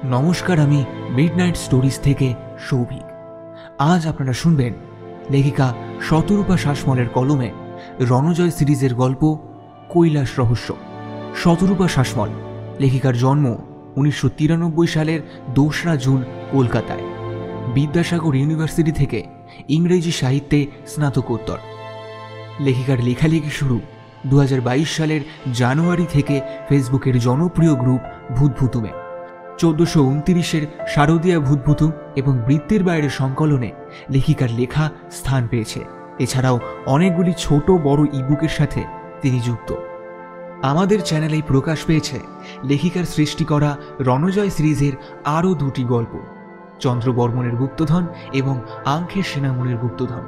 নমস্কার, আমি midnight stories থেকে সৌভিক। আজ আপনারা শুনবেন লেখিকা শতরূপা শাসমলের কলমে রণজয় সিরিজের গল্প কৈলাস রহস্য। শতরূপা শাসমল লেখিকার জন্ম 1993 সালের 2রা জুন কলকাতায়। বিদ্যাসাগর ইউনিভার্সিটি থেকে ইংরেজি সাহিত্যে স্নাতকোত্তর। লেখিকার লেখালেখি শুরু 2022 সালের জানুয়ারি থেকে ফেসবুকের জনপ্রিয় গ্রুপ ভূতভুতুমে। 1429-এর শারদীয়া ভূতভুতু এবং বৃত্তের বাইরের সংকলনে লেখিকার লেখা স্থান পেয়েছে। এছাড়াও অনেকগুলি ছোট বড় ইবুকের সাথে তিনি যুক্ত। আমাদের চ্যানেলেই প্রকাশ পেয়েছে লেখিকার সৃষ্টি করা রণজয় সিরিজের আরও 2টি গল্প, চন্দ্রবর্মণের গুপ্তধন এবং আঙ্কের সেনামণির গুপ্তধন।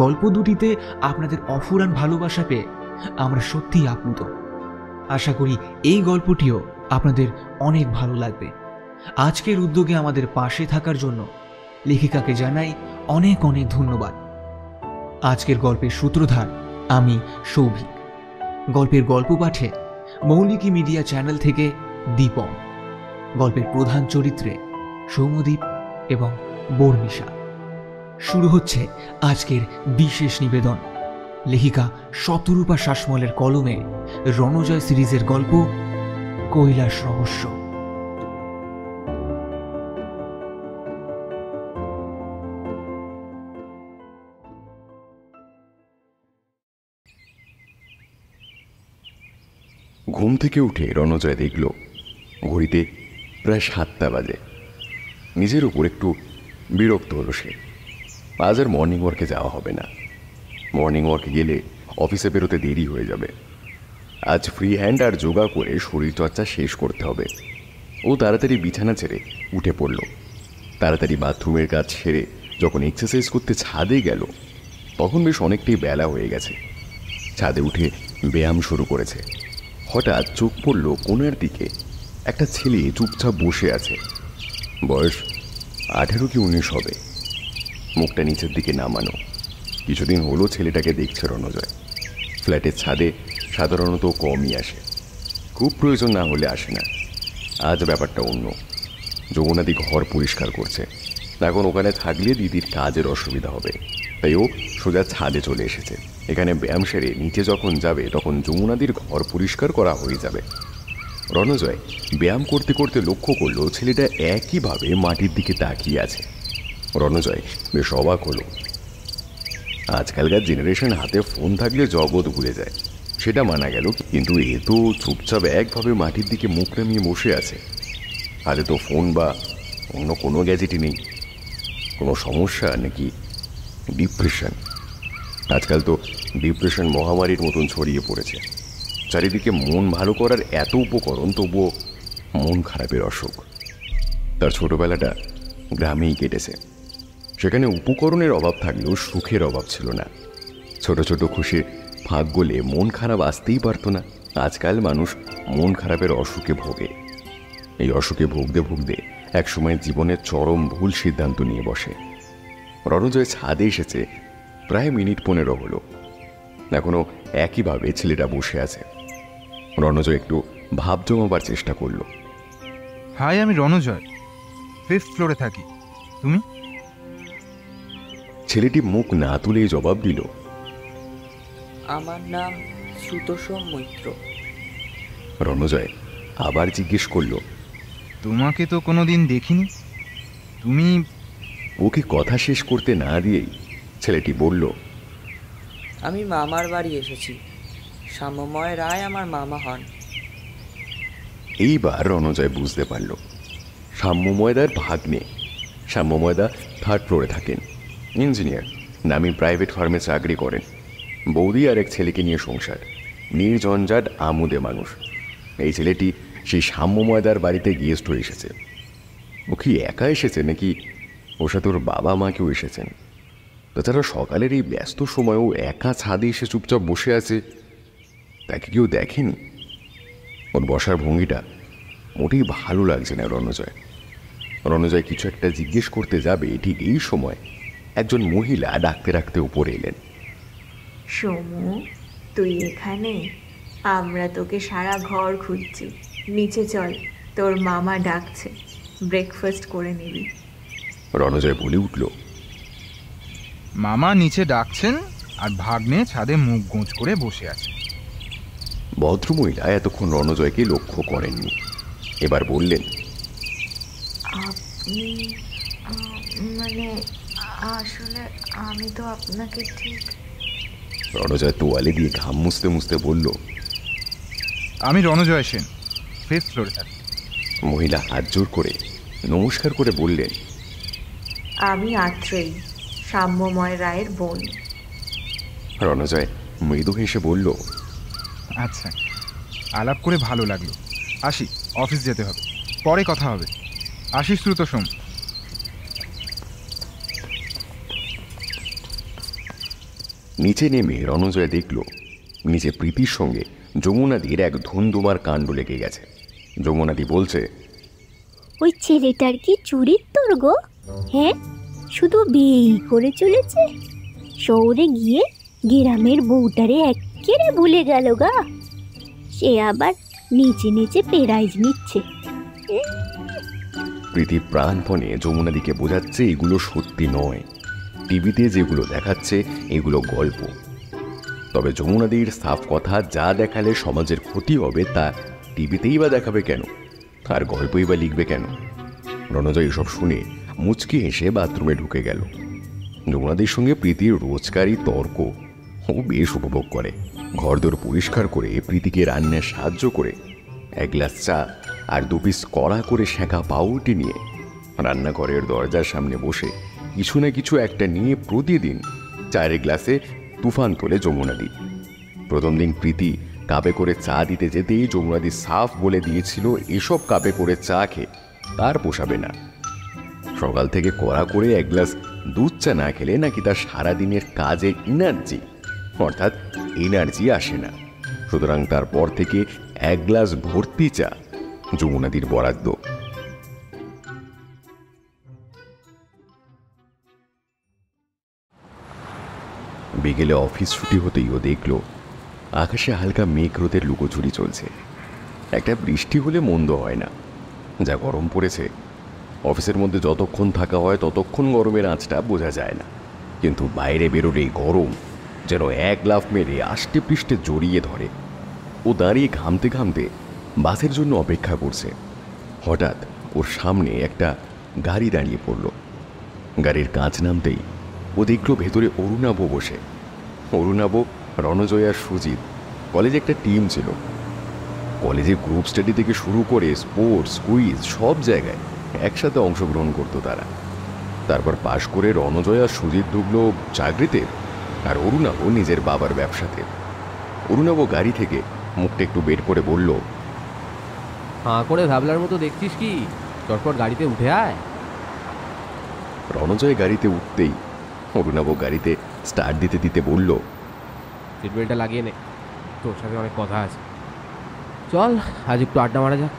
গল্প দুটিতে আপনাদের অফুরান ভালোবাসা পেয়ে আমরা সত্যিই আপ্লুত। আশা করি এই গল্পটিও আপনাদের অনেক ভালো লাগবে। আজকের উদ্যোগে আমাদের পাশে থাকার জন্য লেখিকাকে জানাই অনেক অনেক ধন্যবাদ। আজকের গল্পের সূত্রধার আমি সৌভিক। গল্পের গল্প পাঠে মৌলিকী মিডিয়া চ্যানেল থেকে দীপম। গল্পের প্রধান চরিত্রে সৌমদীপ এবং বর্মিশা। শুরু হচ্ছে আজকের বিশেষ নিবেদন, লেখিকা শতরূপা শাসমলের কলমে রণজয় সিরিজের গল্প কৈলাস রহস্য। ঘুম থেকে উঠে রণজয় দেখল ঘড়িতে প্রায় 7টা বাজে। নিজের উপর একটু বিরক্ত হলো সে। আজ আর মর্নিং ওয়ার্কে যাওয়া হবে না। মর্নিং ওয়ার্কে গেলে অফিসে বেরোতে দেরি হয়ে যাবে। আজ ফ্রি হ্যান্ড আর যোগা করে শরীরচর্চা শেষ করতে হবে। ও তাড়াতাড়ি বিছানা ছেড়ে উঠে পড়ল। তাড়াতাড়ি বাথরুমের কাজ সেরে যখন এক্সারসাইজ করতে ছাদে গেল তখন বেশ অনেকটাই বেলা হয়ে গেছে। ছাদে উঠে ব্যায়াম শুরু করেছে। হঠাৎ চোখ পড়ল কোণার দিকে। একটা ছেলে চুপচাপ বসে আছে। বয়স 18 কি 19 হবে। মুখটা নিচের দিকে নামানো। কিছুদিন হলো ছেলেটাকে দেখছে রণজয়। ফ্ল্যাটের ছাদে সাধারণত কমই আসে, খুব প্রয়োজন না হলে আসে না। আজ ব্যাপারটা অন্য। যমুনাদি ঘর পরিষ্কার করছে। এখন ওখানে থাকলে দিদির কাজের অসুবিধা হবে, তাই ও সোজা ছাদে চলে এসেছে। এখানে ব্যায়াম সেরে নিচে যখন যাবে তখন যমুনাদির ঘর পরিষ্কার করা হয়ে যাবে। রণজয় ব্যায়াম করতে করতে লক্ষ্য করলো ছেলেটা একইভাবে মাটির দিকে তাকিয়ে আছে। রণজয় বেশ অবাক হলো। আজকালকার জেনারেশন হাতে ফোন থাকলে জগৎ ভুলে যায়, সেটা মানা গেল, কিন্তু এ তো চুপচাপ একভাবে মাটির দিকে মুখ নামিয়ে বসে আছে। হাতে তো ফোন বা অন্য কোনো গ্যাজেটই নেই। কোনো সমস্যা নাকি ডিপ্রেশন? আজকাল তো ডিপ্রেশন মহামারীর মতন ছড়িয়ে পড়েছে। চারিদিকে মন ভালো করার এত উপকরণ, তবুও মন খারাপের অসুখ। তার ছোটবেলাটা গ্রামেই কেটেছে। সেখানে উপকরণের অভাব থাকলেও সুখের অভাব ছিল না। ছোট ছোট খুশির ফাঁক গলে মন খারাপ আসতেই পারত না। আজকাল মানুষ মন খারাপের অসুখে ভোগে। এই অসুখে ভুগতে ভুগতে একসময় জীবনের চরম ভুল সিদ্ধান্ত নিয়ে বসে। রণজয় ছাদে এসেছে প্রায় মিনিট 15 হলো। এখনো একইভাবে ছেলেটা বসে আছে। রণজয় একটু ভাব জমাবার চেষ্টা করল। হাই, আমি রণজয়, 5th ফ্লোরে থাকি। তুমি? ছেলেটি মুখ না তুলেই জবাব দিল, আমার নাম সুতোষম মৈত্র। রণজয় আবার জিজ্ঞেস করল, তোমাকে তো কোনোদিন দেখিনি, তুমি? ওকে কথা শেষ করতে না দিয়েই ছেলেটি বলল, আমি মামার বাড়ি এসেছি। শ্যামময় রায় আমার মামা হন। এইবার রণজয় বুঝতে পারল শ্যামময়দার ভাগ্নে। শ্যামময়দা 3rd ফ্লোরে থাকেন, ইঞ্জিনিয়ার, নামি প্রাইভেট ফার্মে চাকরি করেন। বৌদি আর এক ছেলেকে নিয়ে সংসার। নির্ঝঞ্ঝাট আমোদে মানুষ। এই ছেলেটি সেই শ্যামময়দার বাড়িতে গেস্ট হয়ে এসেছে। ও কি একা এসেছে নাকি ওর সাথে ওর বাবা মা কেউ এসেছেন? তাছাড়া সকালের এই ব্যস্ত সময়ও একা ছাদে এসে চুপচাপ বসে আছে, তাকে কেউ দেখেনি। ওর বসার ভঙ্গিটা মোটেই ভালো লাগছে না রণজয় কিছু একটা জিজ্ঞেস করতে যাবে, ঠিক এই সময় একজন মহিলা ডাকতে ডাকতে উপরে এলেন। সমু, তুই এখানে? আমরা তোকে সারা ঘর খুঁজছি। নিচে চল, তোর মামা ডাকছে। ব্রেকফাস্ট করে নিবি। রণজয় বলে উঠল, মামা নিচে ডাকছেন আর ভাগ্নে ছাদে মুখ গোঁজ করে বসে আছে। ভদ্রমহিলা এতক্ষণ রণজয়কে লক্ষ্য করেননি, এবার বললেন, আপনি মানে আসলে আমি তো আপনাকে ঠিক। রণজয় তোয়ালে দিয়ে ঘাম মুছতে মুছতে বলল, আমি রণজয় সেন, 5th ফ্লোরে থাকি। মহিলা হাত জোর করে নমস্কার করে বললেন, আমি আত্রেয়ী, সাম্যময় রায়ের বোন। রণজয় মৃদু হেসে বলল, আচ্ছা, আলাপ করে ভালো লাগলো। আসি, অফিস যেতে হবে, পরে কথা হবে। আসিস দ্রুত সোম। নিচে নেমে রণজয় দেখল নিচে প্রীতির সঙ্গে যমুনাদির এক ধুমধুমার কাণ্ড লেগে গেছে। যমুনাদি বলছে, ওই ছেলেটার কি চরিত্র গো? হ্যাঁ, শুধু বিয়েই করে চলেছে, শহরে গিয়ে গ্রামের বউটারে এক্কেরে ভুলে গেল গা। সে আবার নিচে নিচে প্রাইজ নিচ্ছে। প্রীতি প্রাণপণে যমুনাদিকে বোঝাচ্ছে এগুলো সত্যি নয়, টিভিতে যেগুলো দেখাচ্ছে এগুলো গল্প। তবে যমুনাদির সাফ কথা, যা দেখালে সমাজের ক্ষতি হবে তা টিভিতেই বা দেখাবে কেন, আর গল্পই বা লিখবে কেন? রণজয় এসব শুনে মুচকি হেসে বাথরুমে ঢুকে গেল। যমুনাদির সঙ্গে প্রীতির রোজকারই তর্ক ও বেশ উপভোগ করে। ঘরদোর পরিষ্কার করে, প্রীতিকে রান্নায় সাহায্য করে, 1 গ্লাস চা আর 2 পিস কড়া করে সেঁকা পাউরুটি নিয়ে রান্নাঘরের দরজার সামনে বসে কিছু না কিছু একটা নিয়ে প্রতিদিন 4 গ্লাসে তুফান তোলে যমুনাদি। প্রথম দিন প্রীতি কাপে করে চা দিতে যেতেই যমুনাদি সাফ বলে দিয়েছিল এসব কাপে করে চা খেয়ে তার পোষাবে না। সকাল থেকে কড়া করে 1 গ্লাস দুধ চা না খেলে নাকি তার সারাদিনের কাজে এনার্জি আসে না। সুতরাং তারপর থেকে 1 গ্লাস ভর্তি চা যমুনাদির বরাদ্দ। বিকেলে অফিস ছুটি হতেই ও দেখল আকাশে হালকা মেঘ রোদের লুকোচুরি চলছে। একটা বৃষ্টি হলে মন্দ হয় না, যা গরম পড়েছে। অফিসের মধ্যে যতক্ষণ থাকা হয় ততক্ষণ গরমের আঁচটা বোঝা যায় না, কিন্তু বাইরে বেরোলে গরম যেন 1 লাফ মেরে আষ্টে পৃষ্ঠে জড়িয়ে ধরে। ও দাঁড়িয়ে ঘামতে ঘামতে বাসের জন্য অপেক্ষা করছে। হঠাৎ ওর সামনে একটা গাড়ি দাঁড়িয়ে পড়ল। গাড়ির কাঁচ নামতেই ও দেখল ভেতরে অরুণাভ বসে। অরুণাভ, রণজয় আর সুজিত কলেজে একটা টিম ছিল। কলেজে গ্রুপ স্টাডি থেকে শুরু করে স্পোর্টস, কুইজ সব জায়গায় একসাথে অংশগ্রহণ করতো তারা। তারপর পাশ করে রণজয় আর সুজিত ঢুকলো চাকরিতে, আর অরুণাভ নিজের বাবার ব্যবসাতে। অরুণাভ গাড়ি থেকে মুখটা একটু বের করে বলল, হাঁ করে ভাবলার মতো দেখছিস কি? চটপট গাড়িতে উঠে আয়। রণজয় গাড়িতে উঠতেই অরুণাভ গাড়িতে স্টার্ট দিতে দিতে বলল, সিট বেল্টটা লাগিয়ে নে, তোর সাথে অনেক কথা আছে। চল আজ একটু আড্ডা মারা যাক।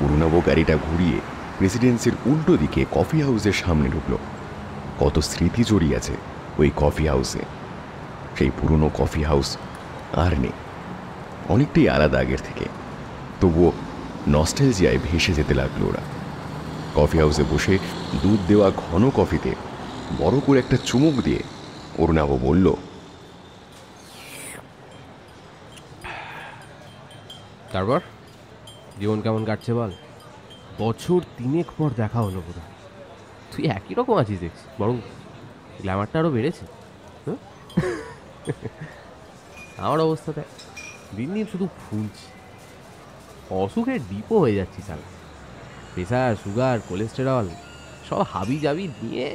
অরুণাভ গাড়িটা ঘুরিয়ে প্রেসিডেন্সির উল্টো দিকে কফি হাউসের সামনে ঢুকলো। কত স্মৃতি জড়িয়ে আছে ওই কফি হাউসে। সেই পুরনো কফি হাউস আর নেই, অনেকটাই আলাদা আগের থেকে। তবুও নস্টালজিয়ায় ভেসে যেতে লাগলো ওরা। কফি হাউসে বসে দুধ দেওয়া ঘন কফিতে বড় করে একটা চুমুক দিয়ে অরুণাভ বলল, তারপর জীবন কেমন কাটছে বল? বছর 3 পর দেখা হলো বোধহয়। তুই একই রকম আছিস দেখছি, বরং গ্ল্যামারটা আরও বেড়েছে। আমার অবস্থা দেখ, দিন দিন শুধু ফুলছি। অসুখের ডিপো হয়ে যাচ্ছি সালা। প্রেসার, সুগার, কোলেস্টেরল সব হাবি জাবি নিয়ে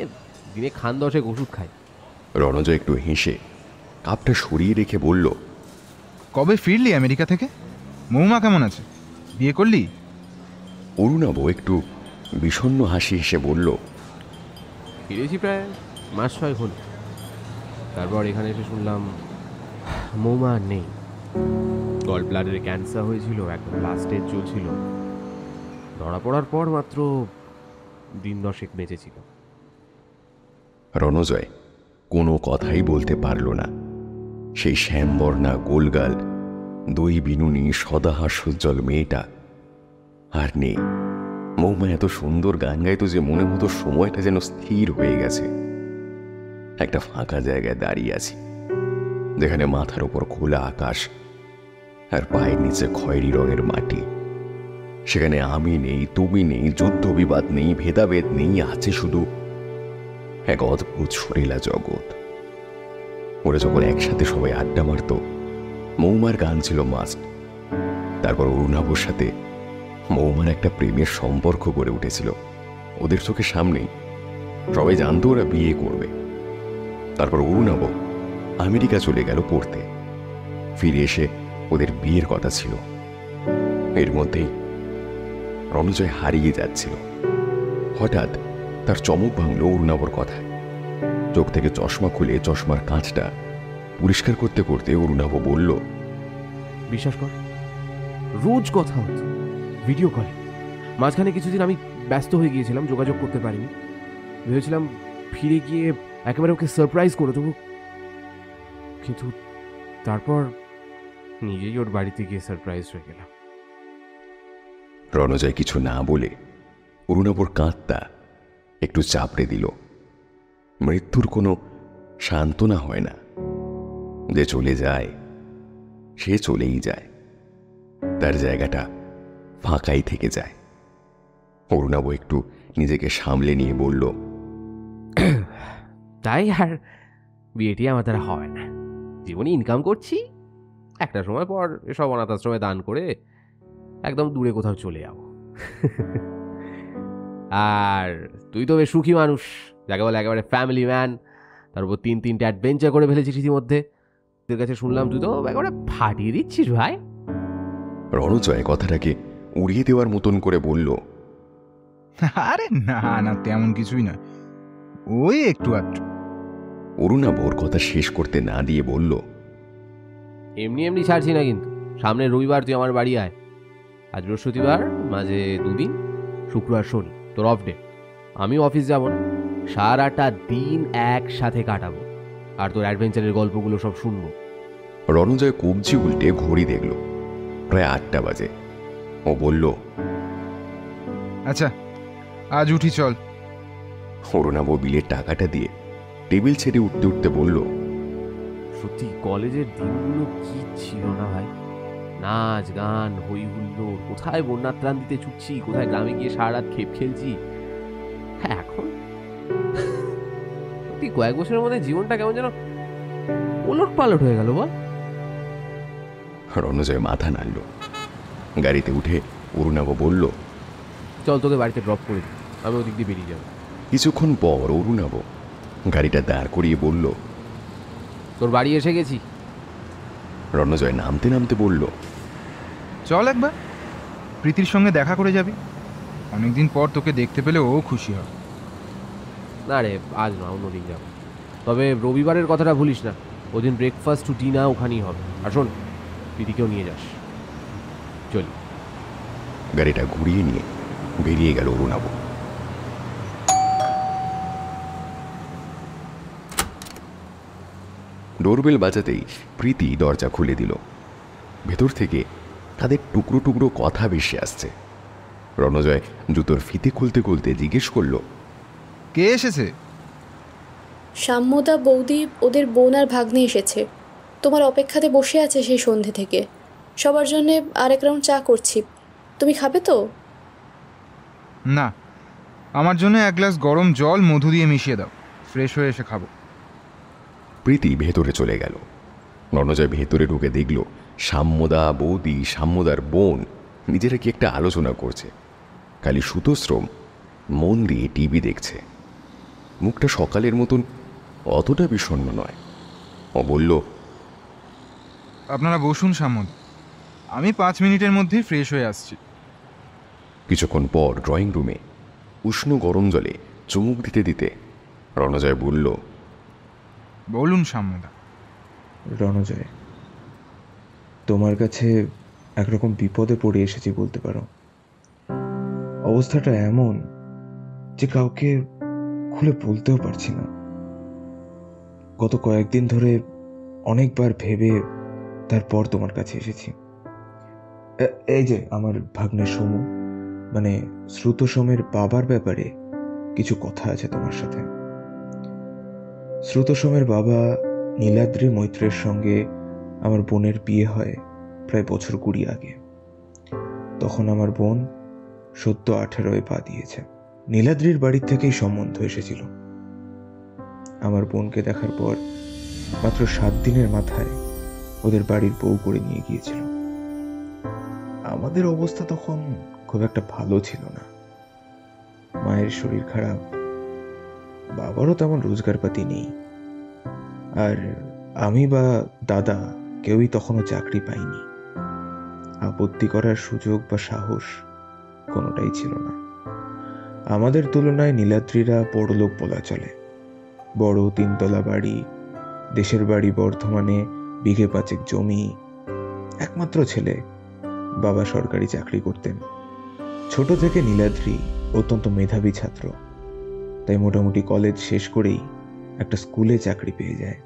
দিনে খান 10 ওষুধ খাই। রণজয় একটু হেসে কাপটা সরিয়ে রেখে বলল, কবে ফিরলি আমেরিকা থেকে? মৌমা কেমন আছে? বিয়ে করলি? অরুণাভ একটু বিষণ্ণ হাসি হেসে বলল, ফিরেছি প্রায় মাস 6 হল। তারপর এখানে এসে শুনলাম মৌমা আর নেই। গল ব্লাডারে ক্যান্সার হয়েছিল, একদম লাস্ট স্টেজ চলছিল। ধরা পড়ার পর মাত্র 10 বেঁচেছিল। রণজয় কোনো কথাই বলতে পারল না। সেই শ্যামবর্ণা গোলগাল, দই বিনুনি, সদা হাস্যোজ্জ্বল মেয়েটা আর নেই। মৌমা এত সুন্দর গান গাইতো যে মনে হতো সময়টা যেন স্থির হয়ে গেছে। একটা ফাঁকা জায়গায় দাঁড়িয়ে আছি, যেখানে মাথার উপর খোলা আকাশ আর পায়ের নিচে খয়েরি রঙের মাটি। সেখানে আমি নেই, তুমি নেই, যুদ্ধ বিবাদ নেই, ভেদাভেদ নেই, আছে শুধু এক অদ্ভুত সুরেলা জগৎ। ওরা যখন একসাথে সবাই আড্ডা মারত, মৌমার গান ছিল মাস্ট। তারপর অরুণাবর সাথে মৌমার একটা প্রেমের সম্পর্ক গড়ে উঠেছিল ওদের চোখের সামনেই। সবাই জানতো ওরা বিয়ে করবে। তারপর অরুণাব আমেরিকা চলে গেল পড়তে। ফিরে এসে ওদের বিয়ের কথা ছিল। এর মধ্যেই রণজয় হারিয়ে যাচ্ছিল। হঠাৎ তার চমক ভাঙল অরুণাবর কথায়। চোখ থেকে চশমা খুলে চশমার কাঁচটা পরিষ্কার করতে করতে অরুণাব বলল, বিশ্বাস কর, রোজ কথা হতো ভিডিও কলে। মাঝখানে কিছুদিন আমি ব্যস্ত হয়ে গিয়েছিলাম, যোগাযোগ করতে পারিনি। ভেবেছিলাম ফিরে গিয়ে একেবারে ওকে সারপ্রাইজ করে দেবো, কিন্তু তারপর নিজেই ওর বাড়িতে গিয়ে সারপ্রাইজ হয়ে গেলাম। রণজয় কিছু না বলে অরুণাবর কাঁধটা একটু চাপড়ে দিল। মৃত্যুর কোনো সান্ত্বনা হয় না। যে চলে যায় সে চলেই যায়, তার জায়গাটা ফাঁকাই থেকে যায়। অরুণাব একটু নিজেকে সামলে নিয়ে বলল, তাই আর বিয়েটি আমার দ্বারা হয় না। জীবনে ইনকাম করছি, একটা সময় পর এসব অনাথ আশ্রমে দান করে একদম দূরে কোথাও চলে যাবো। আর তুই তো বেশ সুখী মানুষ, যাকে বলে একেবারে ফ্যামিলি ম্যান। তার উপর 3-3টে অ্যাডভেঞ্চার করে ফেলেছিস ইতিমধ্যে। তোর কাছে শুনলাম তুই তো একেবারে ফাটিয়ে দিচ্ছিস ভাই। রণজয় কথাটাকে উড়িয়ে দেওয়ার মতন করে বলল, আরে না না, তেমন কিছুই না, ওই একটু আধটু। অরুণাবর কথা শেষ করতে না দিয়ে বলল, এমনি এমনি ছাড়ছি না কিন্তু। সামনের রবিবার তুই আমার বাড়ি আয়। আজ বৃহস্পতিবার, মাঝে 2 দিন, শুক্রবার শনি তোর অফ ডে। আমিও অফিস যাব না, সারাটা দিন একসাথে কাটাবো আর তোর অ্যাডভেঞ্চারের গল্পগুলো সব শুনবো। রণজয় কবজি উল্টে ঘড়ি দেখল, প্রায় 8টা বাজে। ও বলল, আচ্ছা আজ উঠি, চল। অরুণাব বিলের টাকাটা দিয়ে টেবিল ছেড়ে উঠতে উঠতে বলল, সত্যি কলেজের দিনগুলো কি ছিল না ভাই। নাচ গান হই হুল্লোড়, কোথায় বন্যার ত্রাণ দিতে ছুটছি, কোথায় গ্রামে গিয়ে সারা রাত খেপ খেলছি। হ্যাঁ, এখন সত্যি কয়েক বছরের মধ্যে জীবনটা কেমন যেন ওলট পালট হয়ে গেল বল। রণজয় মাথা নাড়ল। গাড়িতে উঠে অরুণাব বলল, চল তোকে বাড়িতে ড্রপ করে দিই, আমি ওদিক দিয়ে বেরিয়ে যাবো। কিছুক্ষণ পর অরুণাব গাড়িটা দাঁড় করিয়ে বলল, তোর বাড়ি এসে গেছি। রণজয় নামতে নামতে বলল, চল একবার, প্রীতির সঙ্গে দেখা করে যাবি। অনেকদিন পর তোকে দেখতে পেলে ও খুশি হবে। না রে, আজ না, অন্যদিন যাবো। তবে রবিবারের কথাটা ভুলিস না, ওদিন ব্রেকফাস্ট টু ডিনার ওখানেই হবে। আর শোন, দিদিকেও নিয়ে যাস। চলি। গাড়িটা ঘুরিয়ে নিয়ে বেরিয়ে গেল অরুণাব। ডোরবেল বাজাতেই প্রীতি দরজা খুলে দিল। ভেতর থেকে তাদের টুকরো টুকরো কথা ভেসে আসছে। রণজয় জুতোর ফিতে খুলতে খুলতে জিজ্ঞেস করল, কে এসেছে? সাম্যদা, বৌদি, ওদের বোন আর ভাগ্নে এসেছে। তোমার অপেক্ষাতে বসে আছে সেই সন্ধে থেকে। সবার জন্য আরেক রাউন্ড চা করছি। তুমি খাবে তো? না, আমার জন্য 1 গ্লাস গরম জল মধু দিয়ে মিশিয়ে দাও, ফ্রেশ হয়ে এসে খাবো। প্রীতি ভেতরে চলে গেল। রণজয় ভেতরে ঢুকে দেখল সাম্যদা, বৌদি, সাম্যদার বোন নিজেরা কি একটা আলোচনা করছে। খালি সুতোশ্রম মন দিয়ে টিভি দেখছে। মুখটা সকালের মতন অতটা বিষণ্ণ নয়। ও বলল, আপনারা বসুন সাম্যদা, আমি 5 মিনিটের মধ্যেই ফ্রেশ হয়ে আসছি। কিছুক্ষণ পর ড্রয়িং রুমে উষ্ণ গরম জলে চুমুক দিতে দিতে রণজয় বলল, বলুন সাম্যদা। রণজয়, তোমার কাছে একরকম বিপদে পড়ে এসেছি বলতে পারো। অবস্থাটা এমন যে কাউকে খুলে বলতেও পারছি না। গত কয়েকদিন ধরে অনেকবার ভেবে তারপর তোমার কাছে এসেছি। এই যে আমার ভাগ্নে সমু, মানে শ্রুতসোমের বাবার ব্যাপারে কিছু কথা আছে তোমার সাথে। শ্রুতসোমের বাবা নীলাদ্রি মৈত্রের সঙ্গে আমার বোনের বিয়ে হয় প্রায় বছর 20 আগে। তখন আমার বোন সদ্য 18 পা দিয়েছে। নীলাদ্রির বাড়ির থেকেই সম্বন্ধ এসেছিল। আমার বোনকে দেখার পর মাত্র 7 দিনের মাথায় ওদের বাড়ির বউ করে নিয়ে গিয়েছিল। আমাদের অবস্থা তখন খুব একটা ভালো ছিল না। মায়ের শরীর খারাপ, বাবারও তেমন রোজগারপাতি নেই, আর আমি বা দাদা কেউই তখনও চাকরি পাইনি। আপত্তি করার সুযোগ বা সাহস কোনোটাই ছিল না। আমাদের তুলনায় নীলাদ্রিরা বড়লোক বলা চলে। বড় 3 তলা বাড়ি, দেশের বাড়ি বর্ধমানে, বিঘে 5 জমি, একমাত্র ছেলে, বাবা সরকারি চাকরি করতেন। ছোট থেকে নীলাদ্রি অত্যন্ত মেধাবী ছাত্র, তাই মোটামুটি কলেজ শেষ করেই একটা স্কুলে চাকরি পেয়ে যায়।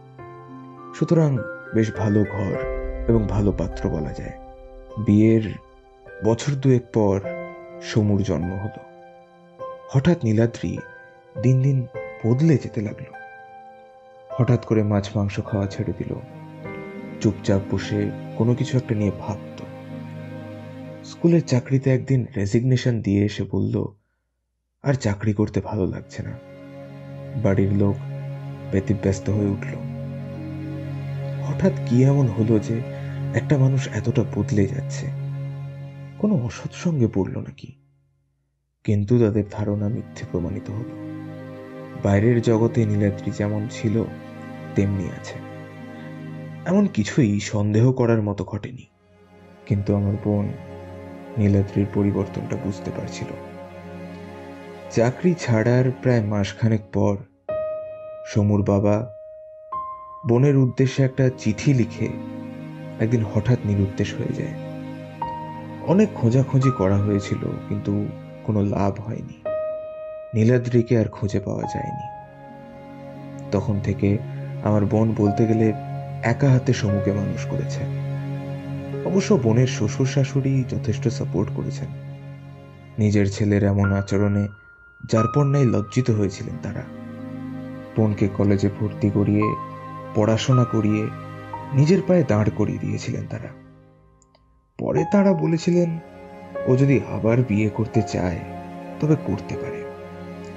সুতরাং বেশ ভালো ঘর এবং ভালো পাত্র বলা যায়। বিয়ের বছর 2 পর সমুর জন্ম হলো। হঠাৎ নীলাদ্রি দিন দিন বদলে যেতে লাগলো। হঠাৎ করে মাছ মাংস খাওয়া ছেড়ে দিল। চুপচাপ বসে কোনো কিছু একটা নিয়ে ভাবত। স্কুলের চাকরিতে একদিন রেজিগনেশন দিয়ে এসে বলল, আর চাকরি করতে ভালো লাগছে না। বাড়ির লোক ব্যতিব্যস্ত হয়ে উঠল। হঠাৎ কি এমন হলো যে একটা মানুষ এতটা বদলে যাচ্ছে? কোনো অসৎ সঙ্গে পড়ল নাকি? কিন্তু তাদের ধারণা মিথ্যে প্রমাণিত হলো। বাইরের জগতে নীলাদ্রি যেমন ছিল তেমনি আছে, এমন কিছুই সন্দেহ করার মতো ঘটেনি। কিন্তু আমার বোন নীলাদ্রির পরিবর্তনটা বুঝতে পারছিল। চাকরি ছাড়ার প্রায় মাসখানেক পর সমুর বাবা বোনের উদ্দেশ্যে একটা চিঠি লিখে একদিন হঠাৎ নিরুদ্দেশ হয়ে যায়। অনেক খোঁজাখুঁজি করা হয়েছিল, কিন্তু কোনো লাভ হয়নি। নীলাদ্রিকে আর খুঁজে পাওয়া যায়নি। তখন থেকে আমার বোন বলতে গেলে একা হাতে সমুকে মানুষ করেছে। অবশ্য বোনের শ্বশুর শাশুড়ি যথেষ্ট সাপোর্ট করেছেন। নিজের ছেলের এমন আচরণে যারপরনাই লজ্জিত হয়েছিলেন তারা। বোনকে কলেজে ভর্তি করিয়ে পড়াশোনা করিয়ে নিজের পায়ে দাঁড় করিয়ে দিয়েছিলেন তারা। পরে তারা বলেছিলেন ও যদি আবার বিয়ে করতে চায় তবে করতে পারে,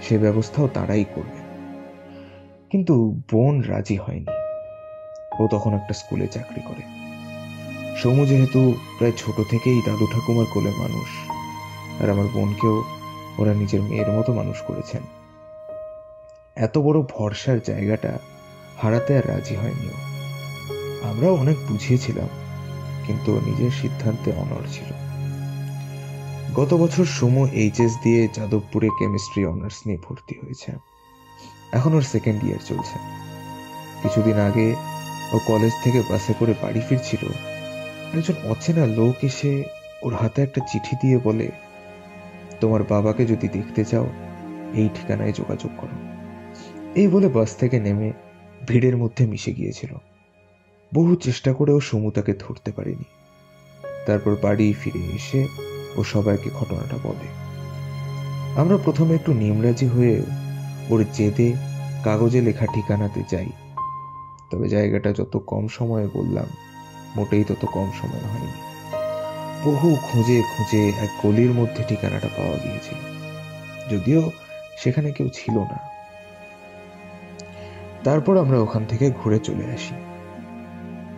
সে ব্যবস্থাও তারাই করবে। কিন্তু বোন রাজি হয়নি। ও তখন একটা স্কুলে চাকরি করে। সমু যেহেতু প্রায় ছোট থেকেই দাদু ঠাকুমার কোলে মানুষ, আর আমার বোনকেও ওরা নিজের মেয়ের মতো মানুষ করেছেন, এত বড় ভরসার জায়গাটা হারাতে আর রাজি হয়নি ও। আমরাও অনেক বুঝিয়েছিলাম, কিন্তু নিজের সিদ্ধান্তে অনড় ছিল। গত বছর সমু এইচএস দিয়ে যাদবপুরে কেমিস্ট্রি অনার্স নিয়ে ভর্তি হয়েছে। এখন ওর 2nd ইয়ার চলছে। কিছুদিন আগে ও কলেজ থেকে বাসে করে বাড়ি ফিরছিল। একজন অচেনা লোক এসে ওর হাতে একটা চিঠি দিয়ে বলে, তোমার বাবাকে যদি দেখতে চাও এই ঠিকানায় যোগাযোগ করো। এই বলে বাস থেকে নেমে ভিড়ের মধ্যে মিশে গিয়েছিল। বহু চেষ্টা করেও সমু তাকে ধরতে পারেনি। তারপর বাড়ি ফিরে এসে ও সবাইকে ঘটনাটা বলে। আমরা প্রথমে একটু নিমরাজি হয়ে ওর জেদে কাগজে লেখা ঠিকানাতে যাই। তবে জায়গাটা যত কম সময়ে বললাম, মোটেই তত কম সময় হয়নি। বহু খুঁজে খুঁজে এক গলির মধ্যে ঠিকানাটা পাওয়া গিয়েছিল, যদিও সেখানে কেউ ছিল না। তারপর আমরা ওখান থেকে ঘুরে চলে আসি।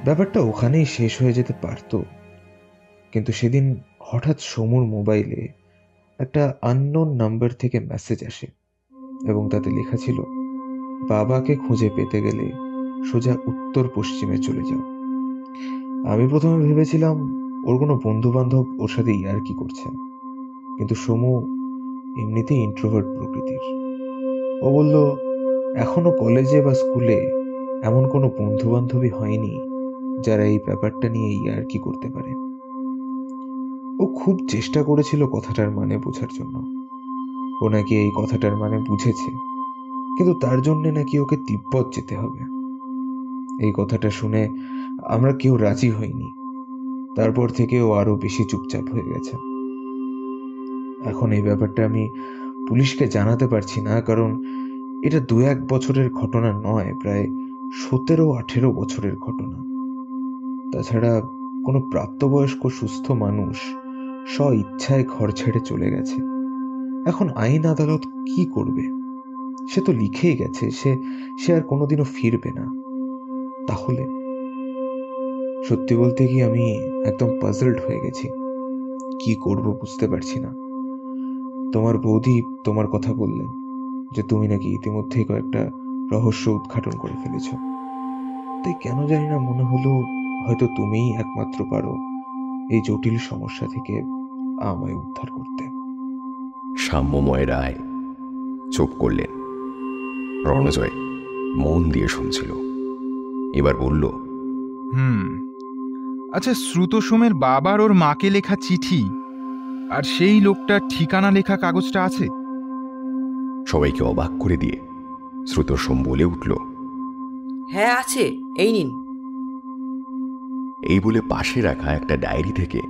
ব্যাপারটা ওখানেই শেষ হয়ে যেতে পারত, কিন্তু সেদিন হঠাৎ সমুর মোবাইলে একটা আননোন নাম্বার থেকে মেসেজ আসে এবং তাতে লেখা ছিল, বাবাকে খুঁজে পেতে গেলে সোজা উত্তর পশ্চিমে চলে যাও। আমি প্রথমে ভেবেছিলাম ওর কোনো বন্ধু বান্ধব ওর সাথে ইয়ার্কি করছে, কিন্তু সমু এমনিতেই ইন্ট্রোভার্ট প্রকৃতির। ও বলল, এখনো কলেজে বা স্কুলে এমন কোনো বন্ধু বান্ধবী হয়নি যারা এই ব্যাপারটা নিয়ে ইয়ার্কি করতে পারে। ও খুব চেষ্টা করেছিল কথাটার মানে বোঝার জন্য। ও নাকি এই কথাটার মানে বুঝেছে, কিন্তু তার জন্য নাকি ওকে তিব্বত যেতে হবে। এই কথাটা শুনে আমরা কেউ রাজি হইনি। তারপর থেকে ও আরো বেশি চুপচাপ হয়ে গেছে। এখন এই ব্যাপারটা আমি পুলিশকে জানাতে পারছি না, কারণ এটা 2-1 বছরের ঘটনা নয়, প্রায় 17-18 বছরের ঘটনা। তাছাড়া কোনো প্রাপ্তবয়স্ক সুস্থ মানুষ স্ব ইচ্ছায় ঘর ছেড়ে চলে গেছে। এখন আইন আদালত কি করবে? সে তো লিখেই গেছে সে আর কোনোদিনও ফিরবে না। তাহলে সত্যি বলতে কি আমি একদম পাজলড হয়ে গেছি, কি করব বুঝতে পারছি না। তোমার বৌদি তোমার কথা বললেন যে তুমি নাকি ইতিমধ্যেই কয়েকটা রহস্য উদ্ঘাটন করে ফেলেছ। তাই কেন জানি না মনে হলো হয়তো তুমিই একমাত্র পারো এই জটিল সমস্যা থেকে আমায় উদ্ধার করতে। সাম্যময় রায় চুপ করলেন। রণজয় মন দিয়ে শুনছিল। এবার বলল, আচ্ছা, শ্রুতসোমের বাবার ওর মাকে লেখা চিঠি আর সেই লোকটার ঠিকানা লেখা কাগজটা আছে? সবাইকে অবাক করে দিয়ে শ্রুতসোম বলে উঠল, হ্যাঁ আছে, এই নিন। এই বলে পাশে রাখা একটা ডায়েরি থেকে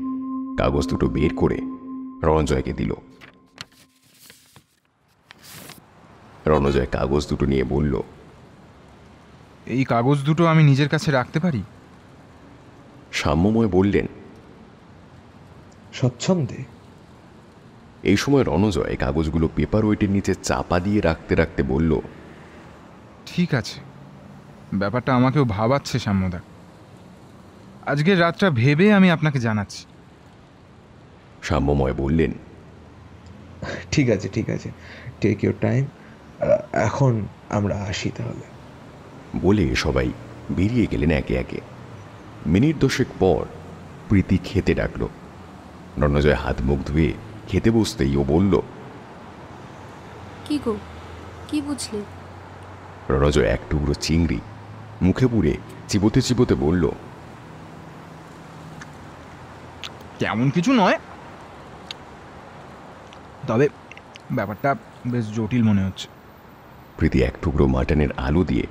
কাগজ দুটো বের করে রণজয়কে দিল। রণজয় কাগজ দুটো নিয়ে বলল, এই কাগজ দুটো আমি নিজের কাছে রাখতে পারি? সাম্যময় বললেন, স্বচ্ছন্দে। এই সময় রণজয় কাগজগুলো পেপার ওয়েটের নিচে চাপা দিয়ে রাখতে রাখতে বলল, ঠিক আছে, ব্যাপারটা আমাকেও ভাবাচ্ছে সাম্যদা। আজকের রাতটা ভেবে আমি আপনাকে জানাচ্ছি। সাম্যময় বললেন, ঠিক আছে, টেক ইউর টাইম। এখন আমরা আসি তাহলে। বলে সবাই বেরিয়ে গেলেন একে একে। মিনিট 10 পর প্রীতি খেতে ডাকল। রণজয় হাত মুখ ধুয়ে খেতে বসতেই ও বলল, কি গো, কি বুঝলে? রণজয় এক টুকরো চিংড়ি মুখে পুরে চিবোতে চিবোতে বলল, তেমন কিছু নয়, তবে ব্যাপারটা বেশ জটিল মনে হচ্ছে। প্রীতি এক টুকরো মাটনের আলু দিয়ে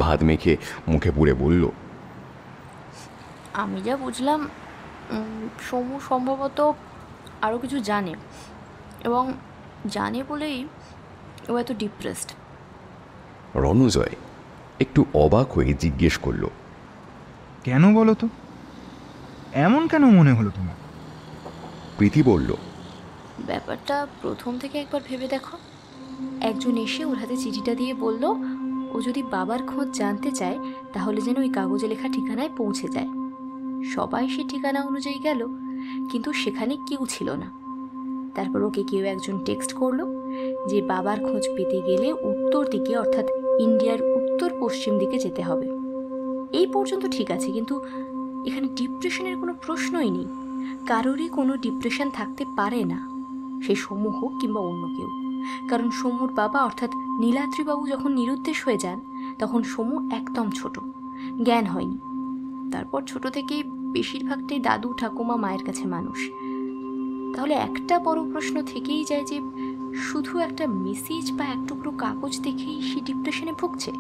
ভাত মেখে মুখে পুরে বলল, আমি যা বুঝলাম সমু সম্ভবত আরও কিছু জানে, এবং জানে বলেই ও এত ডিপ্রেসড। রণজয় একটু অবাক হয়ে জিজ্ঞেস করল, কেন বলো তো, এমন কেন মনে হলো তোমার? প্রীতি বলল, ব্যাপারটা প্রথম থেকে একবার ভেবে দেখো। একজন এসে ওর হাতে চিঠিটা দিয়ে বলল ও যদি বাবার খোঁজ জানতে চায় তাহলে যেন ওই কাগজে লেখা ঠিকানায় পৌঁছে যায়। সবাই সে ঠিকানা অনুযায়ী গেল, কিন্তু সেখানে কেউ ছিল না। তারপর ওকে কেউ একজন টেক্সট করলো যে বাবার খোঁজ পেতে গেলে উত্তর দিকে, অর্থাৎ ইন্ডিয়ার উত্তর পশ্চিম দিকে যেতে হবে। এই পর্যন্ত ঠিক আছে, কিন্তু এখানে ডিপ্রেশনের কোনো প্রশ্নই নেই। কারোরই কোনো ডিপ্রেশন থাকতে পারে না, সে সমু হোক কিংবা অন্য কেউ। কারণ সমুর বাবা অর্থাৎ নীলাদ্রিবাবু যখন নিরুদ্দেশ হয়ে যান তখন সমু একদম ছোট, জ্ঞান হয়নি। তারপর ছোট থেকেই বেশিরভাগটাই দাদু ঠাকুমা মায়ের কাছে মানুষ। তাহলে একটা বড় প্রশ্ন থেকেই যায় যে শুধু একটা মেসেজ বা এক টুকরো কাগজ দেখেই সে ডিপ্রেশনে ভুগছে,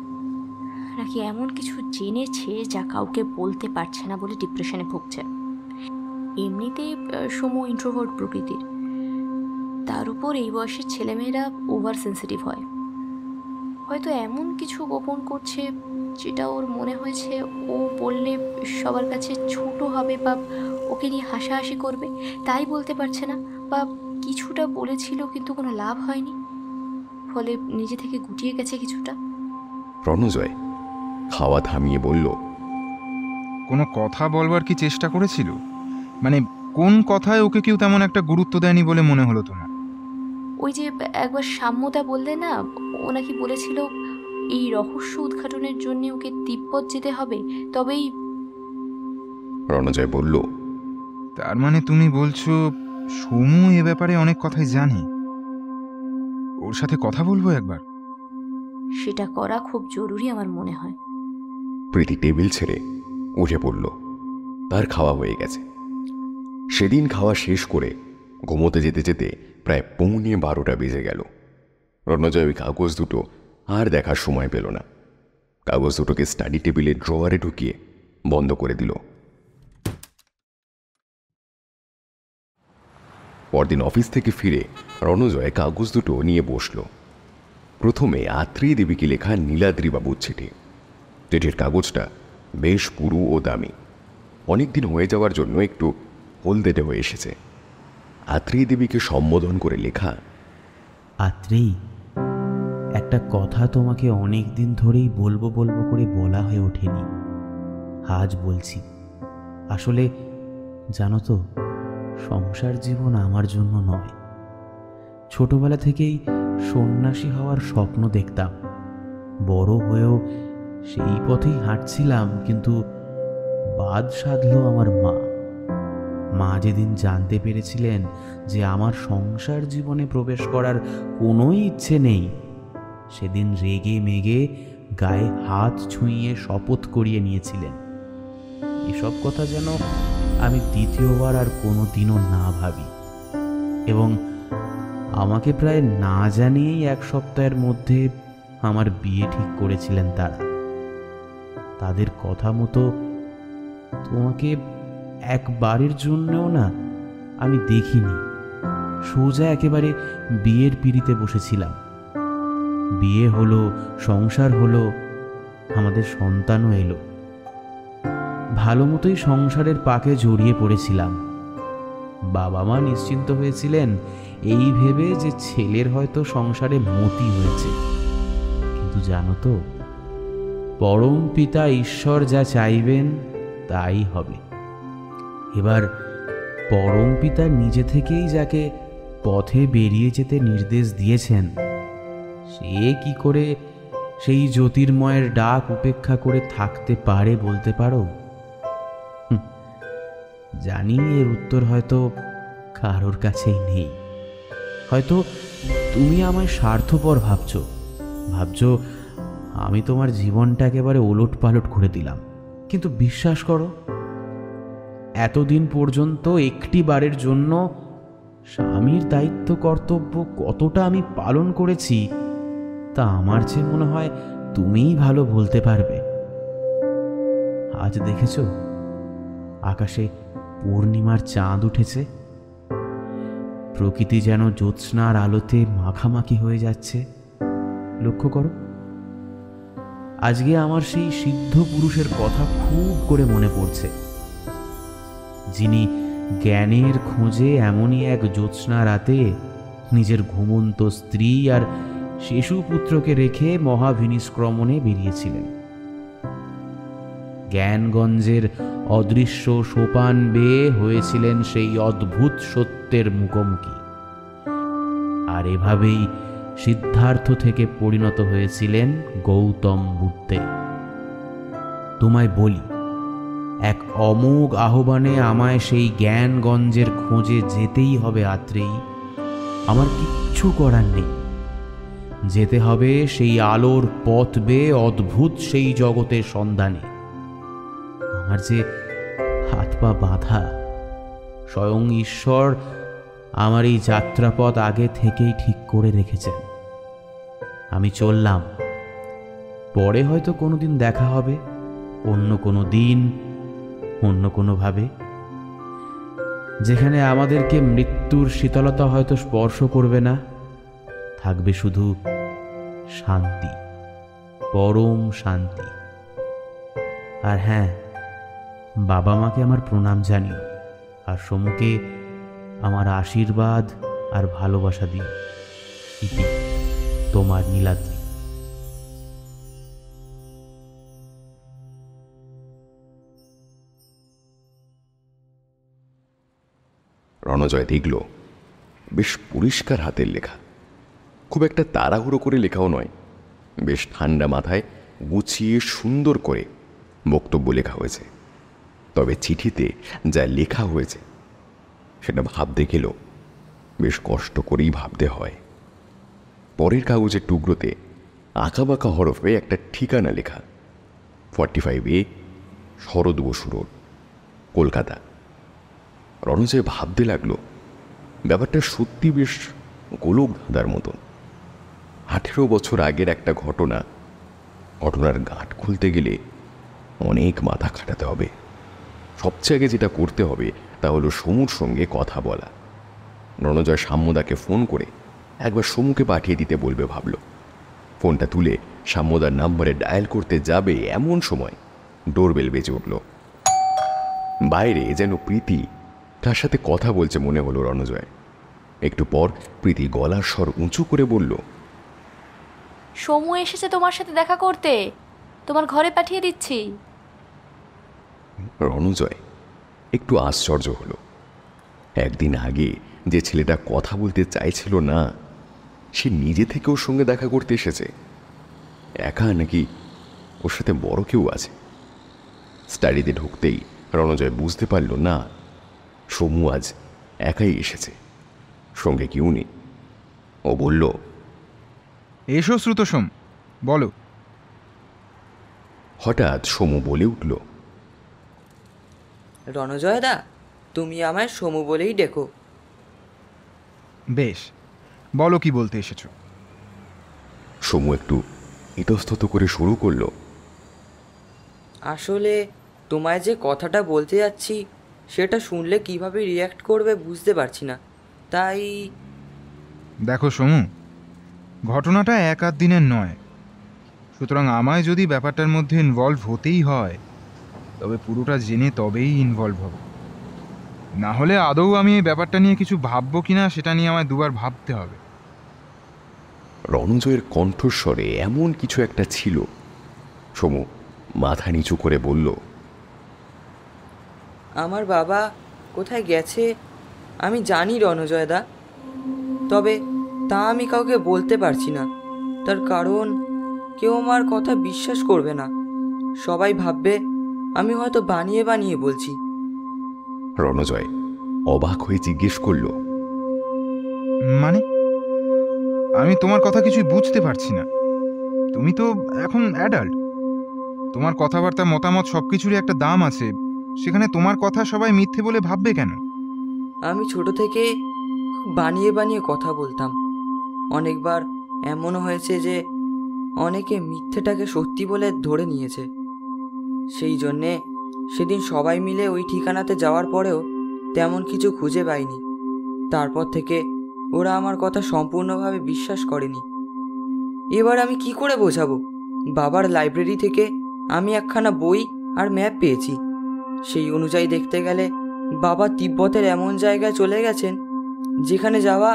নাকি এমন কিছু জেনেছে যা কাউকে বলতে পারছে না বলে ডিপ্রেশনে ভুগছে। এমনিতে সমু ইন্ট্রোভার্ট প্রকৃতির, তার উপর এই বয়সের ছেলেমেয়েরা ওভার সেন্সিটিভ হয়। হয়তো এমন কিছু গোপন করছে যেটা ওর মনে হয়েছে ও বললে সবার কাছে ছোট হবে বা ওকে নিয়ে হাসাহাসি করবে, তাই বলতে পারছে না, বা কিছুটা বলেছিল কিন্তু কোনো লাভ হয়নি, ফলে নিজে থেকে গুটিয়ে গেছে কিছুটা। রণজয় খাওয়া থামিয়ে বলল, কোনো কথা বলবার কি চেষ্টা করেছিল? মানে কোন কথায় ওকে কেউ তেমন একটা গুরুত্ব দেয়নি বলে মনে হলো তোমার? ওই যে একবার সাম্যতা বললে না, ও নাকি বলেছিল এই রহস্য উদ্ঘাটনের জন্য ওকে তিব্বত যেতে হবে, তবেই। রণজয় বলল, তার মানে তুমি বলছো সমু এ ব্যাপারে অনেক কথাই জানে? ওর সাথে কথা বলবো একবার। সেটা করা খুব জরুরি আমার মনে হয়। প্রীতি টেবিল ছেড়ে উঠে পড়ল। তার খাওয়া হয়ে গেছে। সেদিন খাওয়া শেষ করে ঘুমোতে যেতে যেতে প্রায় 11:15 বেজে গেল। রণজয় ওই কাগজ দুটো আর দেখার সময় পেল না। কাগজ দুটোকে স্টাডি টেবিলের ড্রয়ারে ঢুকিয়ে বন্ধ করে দিল। পরদিন অফিস থেকে ফিরে রণজয় কাগজ দুটো নিয়ে বসল। প্রথমে আত্রেয়ী দেবীকে লেখা নীলাদ্রিবাবুর চিঠি। চিঠির কাগজটা বেশ পুরু ও দামি, অনেকদিন হয়ে যাওয়ার জন্য একটু হলদেটে হয়ে এসেছে। আত্রেয়ী দেবীকে সম্বোধন করে লেখা, আত্রেয়ী, একটা কথা তোমাকে অনেক দিন ধরেই বলবো বলবো করে বলা হয়ে ওঠেনি, আজ বলছি। আসলে জানো তো, সংসার জীবন আমার জন্য নয়। ছোটবেলা থেকেই সন্ন্যাসী হওয়ার স্বপ্ন দেখতাম, বড় হয়েও সেই পথেই হাঁটছিলাম, কিন্তু বাদ সাধলো আমার মা যেদিন জানতে পেরেছিলেন যে আমার সংসার জীবনে প্রবেশ করার কোনো ইচ্ছে নেই, সেদিন রেগে মেগে গায়ে হাত ছুঁইয়ে শপথ করিয়ে নিয়েছিলেন। এসব কথা যেন আমি দ্বিতীয়বার আর কোনো দিনও না ভাবি, এবং আমাকে প্রায় না জানিয়েই 1 সপ্তাহের মধ্যে আমার বিয়ে ঠিক করেছিলেন তারা। তাদের কথা মতো তোমাকে একবারের জন্যও না আমি দেখিনি। সোজা একেবারে বিয়ের পিঁড়িতে বসেছিলাম। বিয়ে হলো, সংসার হলো, আমাদের সন্তানও এলো। ভালো মতোই সংসারের পাকে জড়িয়ে পড়েছিলাম। বাবা মা নিশ্চিন্ত হয়েছিলেন এই ভেবে যে ছেলের হয়তো সংসারে মতি হয়েছে। কিন্তু জানো তো, পরম পিতা ঈশ্বর যা চাইবেন তাই হবে। এবার পরম পিতা নিজে থেকেই যাকে পথে বেরিয়ে যেতে নির্দেশ দিয়েছেন, সে কি করে সেই জ্যোতির্ময়ের ডাক উপেক্ষা করে থাকতে পারে বলতে পারো? জানি এর উত্তর হয়তো কারোর কাছেই নেই। হয়তো তুমি আমায় স্বার্থপর ভাবছো আমি তোমার জীবনটা একেবারে ওলট পালট করে দিলাম। কিন্তু বিশ্বাস করো, এতদিন পর্যন্ত একটি বারের জন্য স্বামীর দায়িত্ব কর্তব্য কতটা আমি পালন করেছি তা আমার চেয়ে মনে হয় তুমিই ভালো বলতে পারবে। আজ দেখেছো আকাশে পূর্ণিমার চাঁদ উঠেছে, প্রকৃতি যেন জ্যোৎস্নার আলোতে মাখামাখি হয়ে যাচ্ছে। লক্ষ্য করো, আজকে আমার সেই সিদ্ধ পুরুষের কথা খুব করে মনে পড়ছে, যিনি জ্ঞানের খোঁজে এমনই এক জ্যোৎস্না রাতে নিজের ঘুমন্ত স্ত্রী আর শিশুপুত্রকে রেখে মহাভিনিষ্ক্রমণে বেরিয়েছিলেন। জ্ঞানগঞ্জের অদৃশ্য সোপান বেয়ে হয়েছিলেন সেই অদ্ভুত সত্যের মুখোমুখি, আর এভাবেই সিদ্ধার্থ থেকে পরিণত হয়েছিলেন গৌতম বুদ্ধে। তোমায় বলি, এক অমোঘ আহ্বানে আমায় সেই জ্ঞানগঞ্জের খোঁজে যেতেই হবে আত্রেয়ী। আমার কিচ্ছু করার নেই, যেতে হবে সেই আলোর পথ বেয়ে অদ্ভুত সেই জগতের সন্ধানে। আমার যে হাত পা বাঁধা, স্বয়ং ঈশ্বর আমার এই যাত্রাপথ আগে থেকেই ঠিক করে রেখেছেন। আমি চললাম, পরে হয়তো কোনোদিন দেখা হবে, অন্য কোনো দিন, অন্য কোনোভাবে, যেখানে আমাদেরকে মৃত্যুর শীতলতা হয়তো স্পর্শ করবে না, থাকবে শুধু শান্তি, পরম শান্তি। আর হ্যাঁ, বাবা মাকে আমার প্রণাম জানিও, আর সমুকে আমার আশীর্বাদ আর ভালোবাসা দিও। ইতি, তোমার নীলাদ্রি। রণজয় দেখল বেশ পরিষ্কার হাতের লেখা, খুব একটা তাড়াহুড়ো করে লেখাও নয়, বেশ ঠান্ডা মাথায় গুছিয়ে সুন্দর করে বক্তব্য লেখা হয়েছে। তবে চিঠিতে যা লেখা হয়েছে সেটা ভাবতে গেল বেশ কষ্ট করেই ভাবতে হয়। পরের কাগজের টুকরোতে আঁকাবাঁকা হরফে একটা ঠিকানা লেখা, 45A শরৎ বসু রোড, কলকাতা। রণজয় ভাবতে লাগলো ব্যাপারটা সত্যি বেশ গোলক ধাঁধার মতন। 18 বছর আগের একটা ঘটনার গাঁট খুলতে গেলে অনেক মাথা খাটাতে হবে। সবচেয়ে আগে যেটা করতে হবে তা হলো সমুর সঙ্গে কথা বলা। রণজয় সাম্যদাকে ফোন করে একবার সমুকে পাঠিয়ে দিতে বলবে ভাবল। ফোনটা তুলে সাম্যদার নাম্বারে ডায়াল করতে যাবে এমন সময় ডোরবেল বেজে উঠল। বাইরে যেন প্রীতি তার সাথে কথা বলছে মনে হলো রণজয়। একটু পর প্রীতি গলার স্বর উঁচু করে বলল, সমু এসেছে তোমার সাথে দেখা করতে, তোমার ঘরে পাঠিয়ে দিচ্ছি। রণজয় একটু আশ্চর্য হলো। একদিন আগে যে ছেলেটা কথা বলতে চাইছিল না, সে নিজে থেকে ওর সঙ্গে দেখা করতে এসেছে। একা নাকি ওর সাথে বড় কেউ আছে? স্টাডিতে ঢুকতেই রণজয় বুঝতে পারল না, সমু আজ একাই এসেছে, সঙ্গে কেউ নেই। ও বলল, এসো শ্রুত সোম, বলো। হঠাৎ সমু বলে উঠল, রণজয় দা, তুমি আমায় সমু বলেই ডেকো। বেশ, বলো কি বলতে এসেছো। সমু একটু ইতস্তত করে শুরু করল, আসলে তোমায় যে কথাটা বলতে যাচ্ছি সেটা শুনলে কিভাবে রিয়্যাক্ট করবে বুঝতে পারছি না, তাই। দেখো সমু, ঘটনাটা এক আধ দিনের নয়, সুতরাং আমায় যদি ব্যাপারটার মধ্যে ইনভলভ হতেই হয় তবে পুরোটা জেনে তবেই ইনভলভ হব। না হলে আদৌ আমি এই ব্যাপারটা নিয়ে কিছু ভাববো কিনা সেটা নিয়ে আমায় দুবার ভাবতে হবে। রণজয়ের কণ্ঠস্বরে এমন কিছু একটা ছিল। সমু মাথা নিচু করে বলল, আমার বাবা কোথায় গেছে আমি জানি রণজয় দা, তবে তা আমি কাউকে বলতে পারছি না। তার কারণ কেউ আমার কথা বিশ্বাস করবে না, সবাই ভাববে আমি হয়তো বানিয়ে বানিয়ে বলছি। রণজয় অবাক হয়ে জিজ্ঞেস করল, মানে? আমি তোমার কথা কিছুই বুঝতে পারছি না। তুমি তো এখন অ্যাডাল্ট, তোমার কথাবার্তা মতামত সবকিছুরই একটা দাম আছে, সেখানে তোমার কথা সবাই মিথ্যে বলে ভাববে কেন? আমি ছোট থেকে খুব বানিয়ে বানিয়ে কথা বলতাম। অনেকবার এমনও হয়েছে যে অনেকে মিথ্যেটাকে সত্যি বলে ধরে নিয়েছে। সেই জন্যে সেদিন সবাই মিলে ওই ঠিকানাতে যাওয়ার পরেও তেমন কিছু খুঁজে পাইনি। তারপর থেকে ওরা আমার কথা সম্পূর্ণভাবে বিশ্বাস করেনি। এবার আমি কি করে বোঝাবো? বাবার লাইব্রেরি থেকে আমি একখানা বই আর ম্যাপ পেয়েছি। সেই অনুযায়ী দেখতে গেলে বাবা তিব্বতের এমন জায়গায় চলে গেছেন যেখানে যাওয়া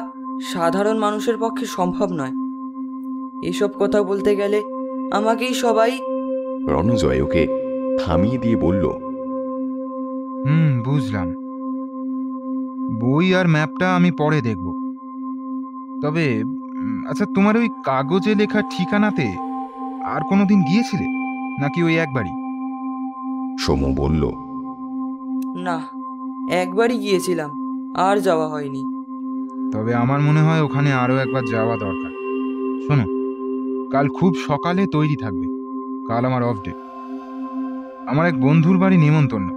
সাধারণ মানুষের পক্ষে সম্ভব নয়। এসব কথা বলতে গেলে আমাকেই সবাই। রণজয় ওকে থামিয়ে দিয়ে বলল, বুঝলাম। বই আর ম্যাপটা আমি পরে দেখব। তবে আচ্ছা, তোমার ওই কাগজে লেখা ঠিকানাতে আর কোনোদিন গিয়েছিলে নাকি ওই একবারই? সমু বলল, না, একবারই গিয়েছিলাম, আর যাওয়া হয়নি। তবে আমার মনে হয় ওখানে আরও একবার যাওয়া দরকার। শোনো, কাল খুব সকালে তৈরি থাকবে, কাল আমার অফ ডে। আমার এক বন্ধুর বাড়ি নেমন্তন্ন।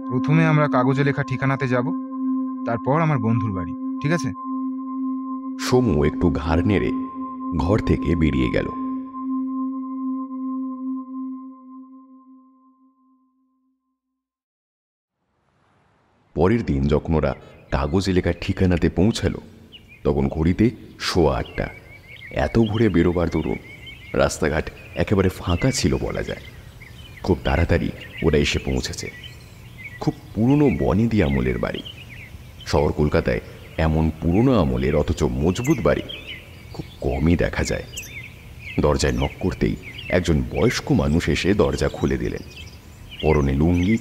প্রথমে আমরা কাগজে লেখা ঠিকানাতে যাব, তারপর আমার বন্ধুর বাড়ি, ঠিক আছে? সমু একটু ঘাড় নেড়ে ঘর থেকে বেরিয়ে গেল। পরের দিন যখন ওরা কাগজে লেখা ঠিকানাতে পৌঁছালো তখন ঘড়িতে 8:15। এত ভোরে বেরোবার দরুন রাস্তাঘাট একেবারে ফাঁকা ছিল বলা যায়। খুব তাড়াতাড়ি ওরা এসে পৌঁছেছে। খুব পুরনো বনেদি আমলের বাড়ি। শহর কলকাতায় এমন পুরনো আমলের অথচ মজবুত বাড়ি খুব কমই দেখা যায়। দরজায় নক করতেই একজন বয়স্ক মানুষ এসে দরজা খুলে দিলেন। পরনে লুঙ্গি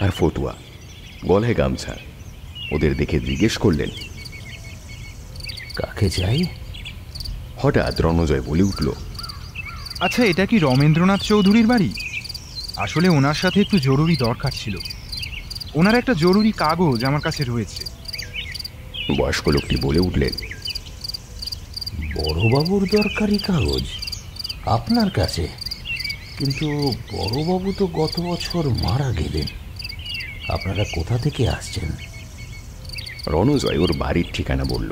আর ফতুয়া, গলায় গামছা। ওদের দেখে জিজ্ঞেস করলেন, কাকে চাই? হঠাৎ রণজয় বলে উঠল, আচ্ছা, এটা কি রমেন্দ্রনাথ চৌধুরীর বাড়ি? আসলে ওনার সাথে একটু জরুরি দরকার ছিল। ওনার একটা জরুরি কাগজ আমার কাছে রয়েছে। বয়স্ক লোকটি বলে উঠলেন, বড়বাবুর দরকারি কাগজ আপনার কাছে? কিন্তু বড়বাবু তো গত বছর মারা গেলেন। আপনারা কোথা থেকে আসছেন? রণজয় ওর বাড়ির ঠিকানা বলল।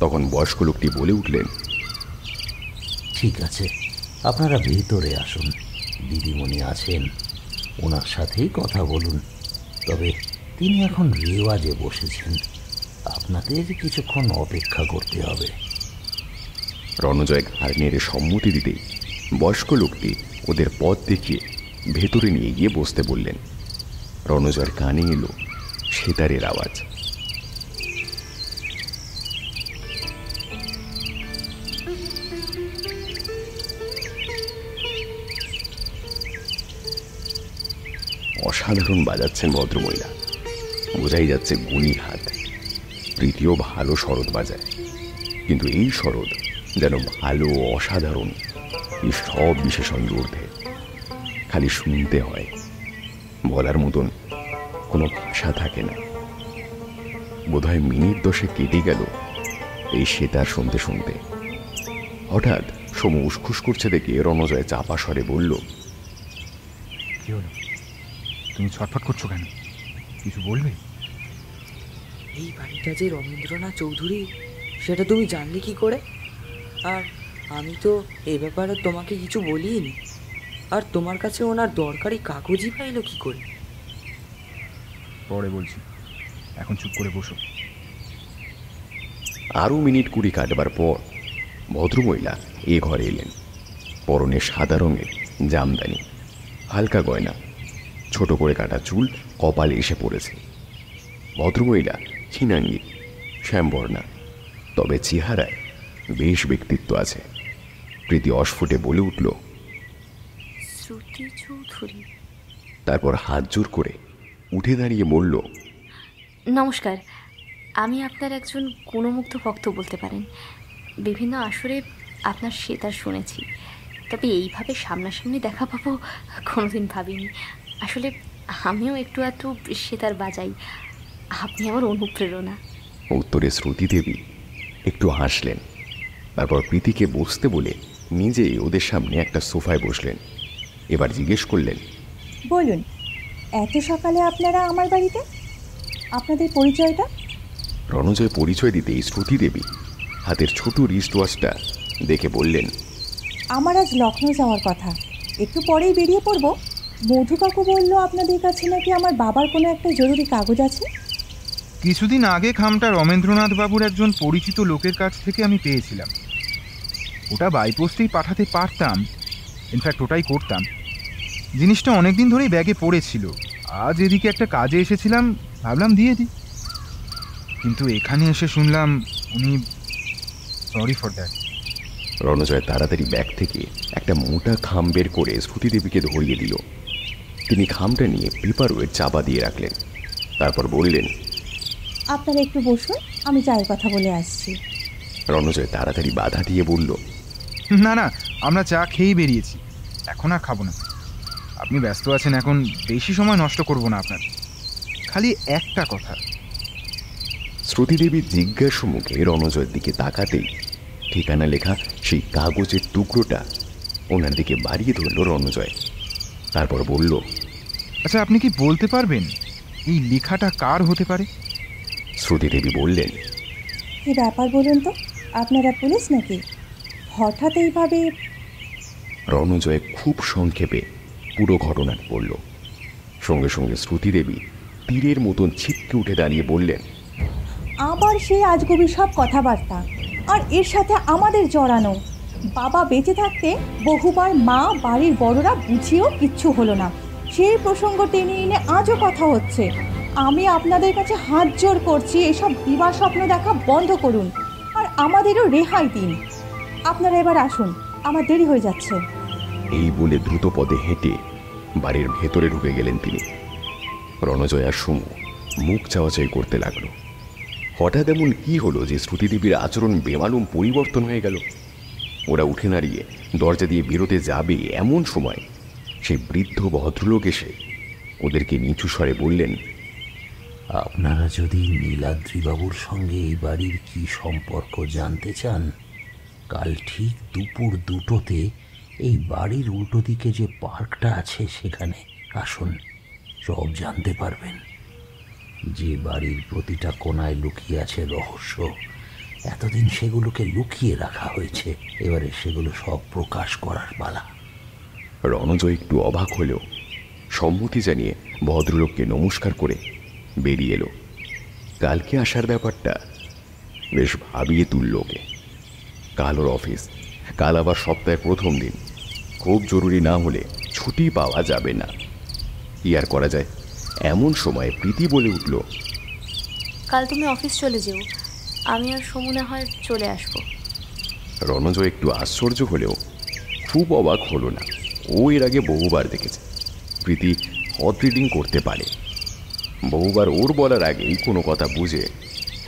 তখন বয়স্ক লোকটি বলে উঠলেন, ঠিক আছে, আপনারা ভেতরে আসুন, দিদিমণি আছেন, ওনার সাথেই কথা বলুন। তবে তিনি এখন রেওয়াজে বসেছেন, আপনাদের কিছুক্ষণ অপেক্ষা করতে হবে। রণজয় ঘাড় নেড়ে সম্মতি দিতেই বয়স্ক লোকটি ওদের পথ দেখিয়ে ভেতরে নিয়ে গিয়ে বসতে বললেন। রণজয়ের কানে এলো সেতারের আওয়াজ। অসাধারণ বাজাচ্ছেন ভদ্রমহিলা, বোঝাই যাচ্ছে গুণী হাত। তৃতীয় ভালো শরৎ বাজায়, কিন্তু এই শরৎ যেন ভালো অসাধারণ এই সব বিশেষণ ঊর্ধ্বে। খালি শুনতে হয়, বলার মতন কোনো ভাষা থাকে না। বোধহয় মিনিট 10 কেটে গেল এই সেতার শুনতে শুনতে। হঠাৎ সমু উসখুস করছে দেখে রণজয় চাপা স্বরে বলল, কি হলো? তুমি ছটফট করছো কেন? কিছু বলবে? এই বাড়িটা যে রবীন্দ্রনাথ চৌধুরী সেটা তুমি জানলে কি করে? আর আমি তো এ ব্যাপারে তোমাকে কিছু বলিনি। আর তোমার কাছে ওনার দরকারি কাগজই পাইলো কি করে? পরে বলছি, এখন চুপ করে বসো। আরও মিনিট 20 কাটবার পর ভদ্রমহিলা এ ঘরে এলেন। পরনে সাদা রঙের জামদানি, হালকা গয়না, ছোট করে কাটা চুল কপালে এসে পড়েছে। ভদ্রমহিলা ক্ষীণাঙ্গী, শ্যামবর্ণা, তবে চেহারায় বেশ ব্যক্তিত্ব আছে। প্রীতি অস্ফুটে বলে উঠল, শ্রুতি চৌধুরী। তারপর হাত জোর করে উঠে দাঁড়িয়ে বলল, নমস্কার, আমি আপনার একজন গুণমুগ্ধ ভক্ত বলতে পারেন। বিভিন্ন আসরে আপনার সেতার শুনেছি, তবে এইভাবে সামনাসামনি দেখা পাবো কোনোদিন ভাবিনি। আসলে আমিও একটু আধটু সেতার বাজাই, আপনি আমার অনুপ্রেরণা। উত্তরে শ্রুতি দেবী একটু হাসলেন। তারপর প্রীতিকে বসতে বলে নিজেই ওদের সামনে একটা সোফায় বসলেন। এবার জিজ্ঞেস করলেন, বলুন, এত সকালে আপনারা আমার বাড়িতে? আপনাদের পরিচয়টা? রণজয় পরিচয় দিতেই শ্রুতি দেবী হাতের ছোট রিস্ট ওয়াচটা দেখে বললেন, আমার আজ লখনৌ যাওয়ার কথা, একটু পরেই বেরিয়ে পড়ব। মধু কাকু বলল আপনাদের কাছে নাকি আমার বাবার কোনো একটা জরুরি কাগজ আছে। কিছুদিন আগে খামটা রমেন্দ্রনাথ বাবুর একজন পরিচিত লোকের কাছ থেকে আমি পেয়েছিলাম। ওটা বাইপোস্টেই পাঠাতে পারতাম, ইনফ্যাক্ট ওটাই করতাম। জিনিসটা অনেকদিন ধরেই ব্যাগে পড়েছিল। আজ এদিকে একটা কাজে এসেছিলাম, ভাবলাম দিয়ে দিই। কিন্তু এখানে এসে শুনলাম উনি, সরি ফর দ্যাট। রণজয় তাড়াতাড়ি ব্যাগ থেকে একটা মোটা খাম বের করে শ্রুতি দেবীকে ধরিয়ে দিল। তিনি খামটা নিয়ে পেপার ওয়েট চাপা দিয়ে রাখলেন। তারপর বললেন, আপনারা একটু বসুন, আমি চায়ের কথা বলে আসছি। রণজয় তাড়াতাড়ি বাধা দিয়ে বলল, না না, আমরা চা খেয়েই বেরিয়েছি, এখন আর খাবো না। আপনি ব্যস্ত আছেন, এখন বেশি সময় নষ্ট করব না আপনার। খালি একটা কথা। শ্রুতি দেবীর জিজ্ঞাসা মুখে রণজয়ের দিকে তাকাতেই ঠিকানা লেখা সেই কাগজের টুকরোটা ওনার দিকে বাড়িয়ে ধরল রণজয়। তারপর বলল, আচ্ছা, আপনি কি বলতে পারবেন এই লেখাটা কার হতে পারে? শ্রুতি দেবী বললেন, কি ব্যাপার বলুন তো, আপনারা পুলিশ নাকি? হঠাৎ এইভাবে? রণজয় খুব সংক্ষেপে পুরো ঘটনাটা বলল। সঙ্গে সঙ্গে শ্রুতি দেবী তীরের মতন ছিটকে উঠে দাঁড়িয়ে বললেন, আবার সেই আজগুবি সব কথাবার্তা, আর এর সাথে আমাদের জড়ানো। বাবা বেঁচে থাকতে বহুবার মা, বাড়ির বড়রা বুঝিয়েও কিচ্ছু হলো না। সেই প্রসঙ্গ টেনে এনে আজও কথা হচ্ছে। আমি আপনাদের কাছে হাত জোর করছি, এসব দিবা স্বপ্ন দেখা বন্ধ করুন, আর আমাদেরও রেহাই দিন। আপনারা এবার আসুন, আমার দেরি হয়ে যাচ্ছে। এই বলে দ্রুত পদে হেঁটে বাড়ির ভেতরে ঢুকে গেলেন তিনি। রণজয় আর সমু মুখ চাওয়াচাই করতে লাগলো। হঠাৎ এমন কি হলো যে শ্রুতি দেবীর আচরণ বেমালুম পরিবর্তন হয়ে গেল? ওরা উঠে দাঁড়িয়ে দরজা দিয়ে বেরোতে যাবে এমন সময় সেই বৃদ্ধ ভদ্রলোক এসে ওদেরকে নিচু স্বরে বললেন, আপনারা যদি নীলাদ্রিবাবুর সঙ্গে এই বাড়ির কি সম্পর্ক জানতে চান, কাল ঠিক দুপুর 2টোতে এই বাড়ির উল্টো দিকে যে পার্কটা আছে সেখানে আসুন, সব জানতে পারবেন। যে বাড়ির প্রতিটা কোণায় লুকিয়ে আছে রহস্য, এতদিন সেগুলোকে লুকিয়ে রাখা হয়েছে, এবারে সেগুলো সব প্রকাশ করার পালা। রণজয় একটু অবাক হলেও সম্মতি জানিয়ে ভদ্রলোককে নমস্কার করে বেরিয়ে এলো। কালকে আসার ব্যাপারটা বেশ ভাবিয়ে তুলল ওকে। কাল ওর অফিস, কাল আবার সপ্তাহের প্রথম দিন, খুব জরুরি না হলে ছুটি পাওয়া যাবে না। কি আর করা যায়? এমন সময় প্রীতি বলে উঠল, কাল তুমি অফিস চলে যেও, আমি আর সমু না হয় চলে আসবো। রণজয় একটু আশ্চর্য হলেও খুব অবাক হলো না। ও এর আগে বহুবার দেখেছে প্রীতি হট রিডিং করতে পারে। বহুবার ওর বলার আগেই কোনো কথা বুঝে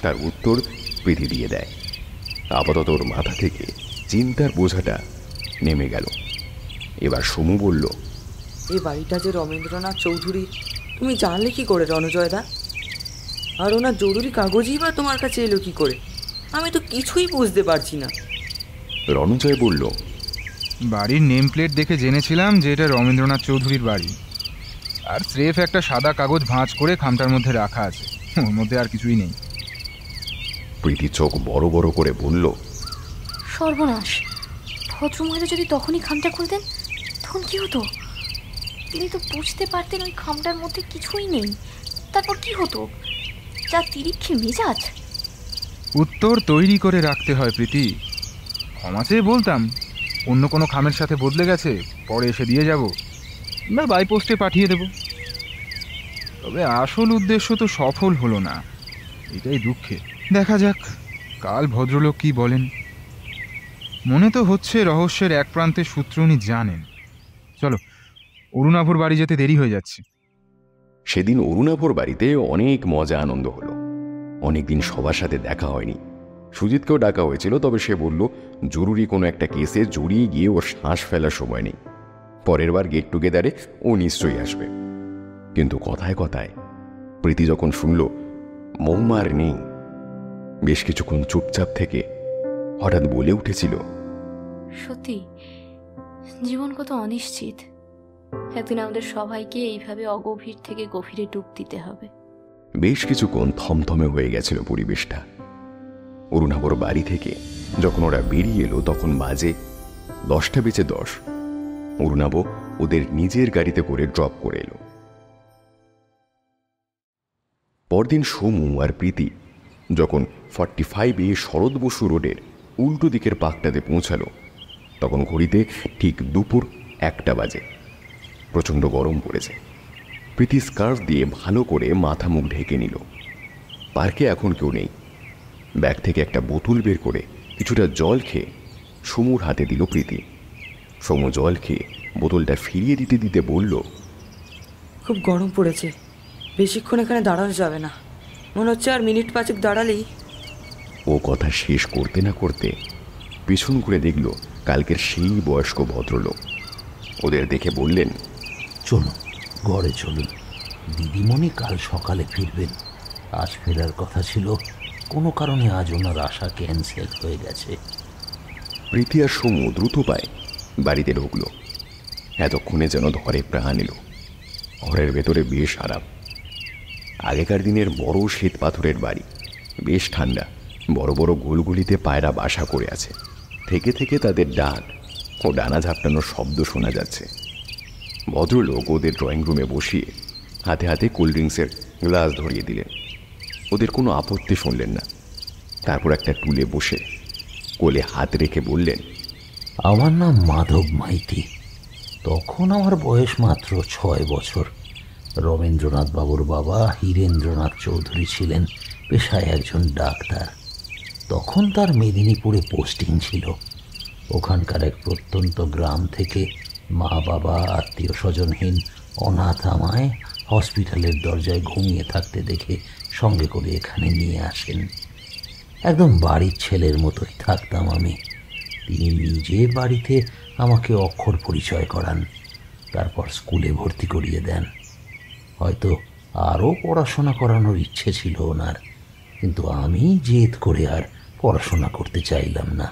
তার উত্তর প্রীতি দিয়ে দেয়। আপাতত ওর মাথা থেকে চিন্তার বোঝাটা নেমে গেল। এবার সমু বলল, এই বাড়িটা যে রবীন্দ্রনাথ চৌধুরী তুমি জানলে কি করে রণজয়দা? আর ওনার জরুরি কাগজই বা তোমার কাছে এলো কি করে? আমি তো কিছুই বুঝতে পারছি না। রণজয় বলল, বাড়ির নেম প্লেট দেখে জেনেছিলাম যে এটা রবীন্দ্রনাথ চৌধুরীর বাড়ি, আর স্রেফ একটা সাদা কাগজ ভাঁজ করে খামটার মধ্যে রাখা আছে, ওর মধ্যে আর কিছুই নেই। প্রীতি চোখ বড় বড় করে বলল, সর্বনাশ! ভদ্রমহিলা যদি তখনই খামটা খুলতেন তখন কি হতো? তিনি তো বুঝতে পারতেন ওই খামটার মধ্যে কিছুই নেই। তারপর কি হতো? যা তিরিক্ষে মেজাজ! উত্তর তৈরি করে রাখতে হয় প্রীতি। ক্ষমা চেয়ে বলতাম অন্য কোনো খামের সাথে বদলে গেছে, পরে এসে দিয়ে যাব বা বাই পোস্টে পাঠিয়ে দেব। তবে আসল উদ্দেশ্য তো সফল হলো না, এটাই দুঃখে। দেখা যাক কাল ভদ্রলোক কি বলেন। মনে তো হচ্ছে রহস্যের এক প্রান্তের সূত্র উনি জানেন। চলো, অরুণাভর বাড়ি যেতে দেরি হয়ে যাচ্ছে। সেদিন অরুণাভর বাড়িতে অনেক মজা আনন্দ হলো। অনেকদিন সবার সাথে দেখা হয়নি। সুজিতকেও ডাকা হয়েছিল, তবে সে বলল জরুরি কোনো একটা কেসে জড়িয়ে গিয়ে ওর শ্বাস ফেলার সময় নেই, পরের বার গেট টুগেদারে ও নিশ্চয়ই আসবে। কিন্তু কথায় কথায় প্রীতি যখন শুনল মৌমার নেই, বেশ কিছুক্ষণ চুপচাপ থেকে হঠাৎ বলে উঠেছিল, সত্যি জীবন কত অনিশ্চিত। একদিন আমাদের সবাইকে এইভাবে অগভীর থেকে গভীরে ডুব দিতে হবে। বেশ কিছুক্ষণ থমথমে হয়ে গেছিল পরিবেশটা। অরুণাভর বাড়ি থেকে যখন ওরা বেরিয়ে এলো তখন বাজে 10:10। অরুণাভ ওদের নিজের গাড়িতে করে ড্রপ করে এলো। পরদিন সমু আর প্রীতি যখন 45-এ শরৎ বসু রোডের উল্টো দিকের পাকটাতে পৌঁছালো তখন ঘড়িতে ঠিক দুপুর 1টা বাজে। প্রচণ্ড গরম পড়েছে। প্রীতি স্কার্ফ দিয়ে ভালো করে মাথা মুখ ঢেকে নিল। পার্কে এখন কেউ নেই। ব্যাগ থেকে একটা বোতল বের করে কিছুটা জল খেয়ে সমুর হাতে দিল প্রীতি। সমু জল খেয়ে বোতলটা ফিরিয়ে দিতে দিতে বলল, খুব গরম পড়েছে, বেশিক্ষণ এখানে দাঁড়ানো যাবে না। মনে হচ্ছে আর মিনিট 5 দাঁড়ালেই। ও কথা শেষ করতে না করতে পিছন করে দেখল কালকের সেই বয়স্ক ভদ্রলোক। ওদের দেখে বললেন, চলুন ঘরে চলুন, দিদিমণি কাল সকালে ফিরবেন। আজ ফেরার কথা ছিল, কোনো কারণে আজ ওনার আশা ক্যান্সেল হয়ে গেছে। প্রীতি আর সমু দ্রুত পায় বাড়িতে ঢুকলো। এতক্ষণে যেন ধরে প্রাণ এলো। ঘরের ভেতরে বেশ আরাম। আগেকার দিনের বড় শ্বেত পাথরের বাড়ি, বেশ ঠান্ডা। বড় বড় গোলগুলিতে পায়রা বাসা করে আছে। থেকে থেকে তাদের ডাক ও ডানা ঝাপটানোর শব্দ শোনা যাচ্ছে। ভদ্রলোক ওদের ড্রয়িং রুমে বসিয়ে হাতে হাতে কোল্ড ড্রিঙ্কসের গ্লাস ধরিয়ে দিলেন। ওদের কোনো আপত্তি শুনলেন না। তারপর একটা টুলে বসে কোলে হাত রেখে বললেন, আমার নাম মাধব মাইতি। তখন আমার বয়স মাত্র 6 বছর। রবীন্দ্রনাথ বাবুর বাবা হীরেন্দ্রনাথ চৌধুরী ছিলেন পেশায় একজন ডাক্তার। তখন তার মেদিনীপুরে পোস্টিং ছিল। ওখানকার এক প্রত্যন্ত গ্রাম থেকে মা বাবা আত্মীয় স্বজনহীন অনাথ আমায় হসপিটালের দরজায় ঘুমিয়ে থাকতে দেখে সঙ্গে করে এখানে নিয়ে আসেন। একদম বাড়ির ছেলের মতোই থাকতাম আমি। তিনি নিজে বাড়িতে আমাকে অক্ষর পরিচয় করান, তারপর স্কুলে ভর্তি করিয়ে দেন। হয়তো আরও পড়াশোনা করানোর ইচ্ছে ছিল ওনার, কিন্তু আমি জেদ করে আর পড়াশোনা করতে চাইলাম না।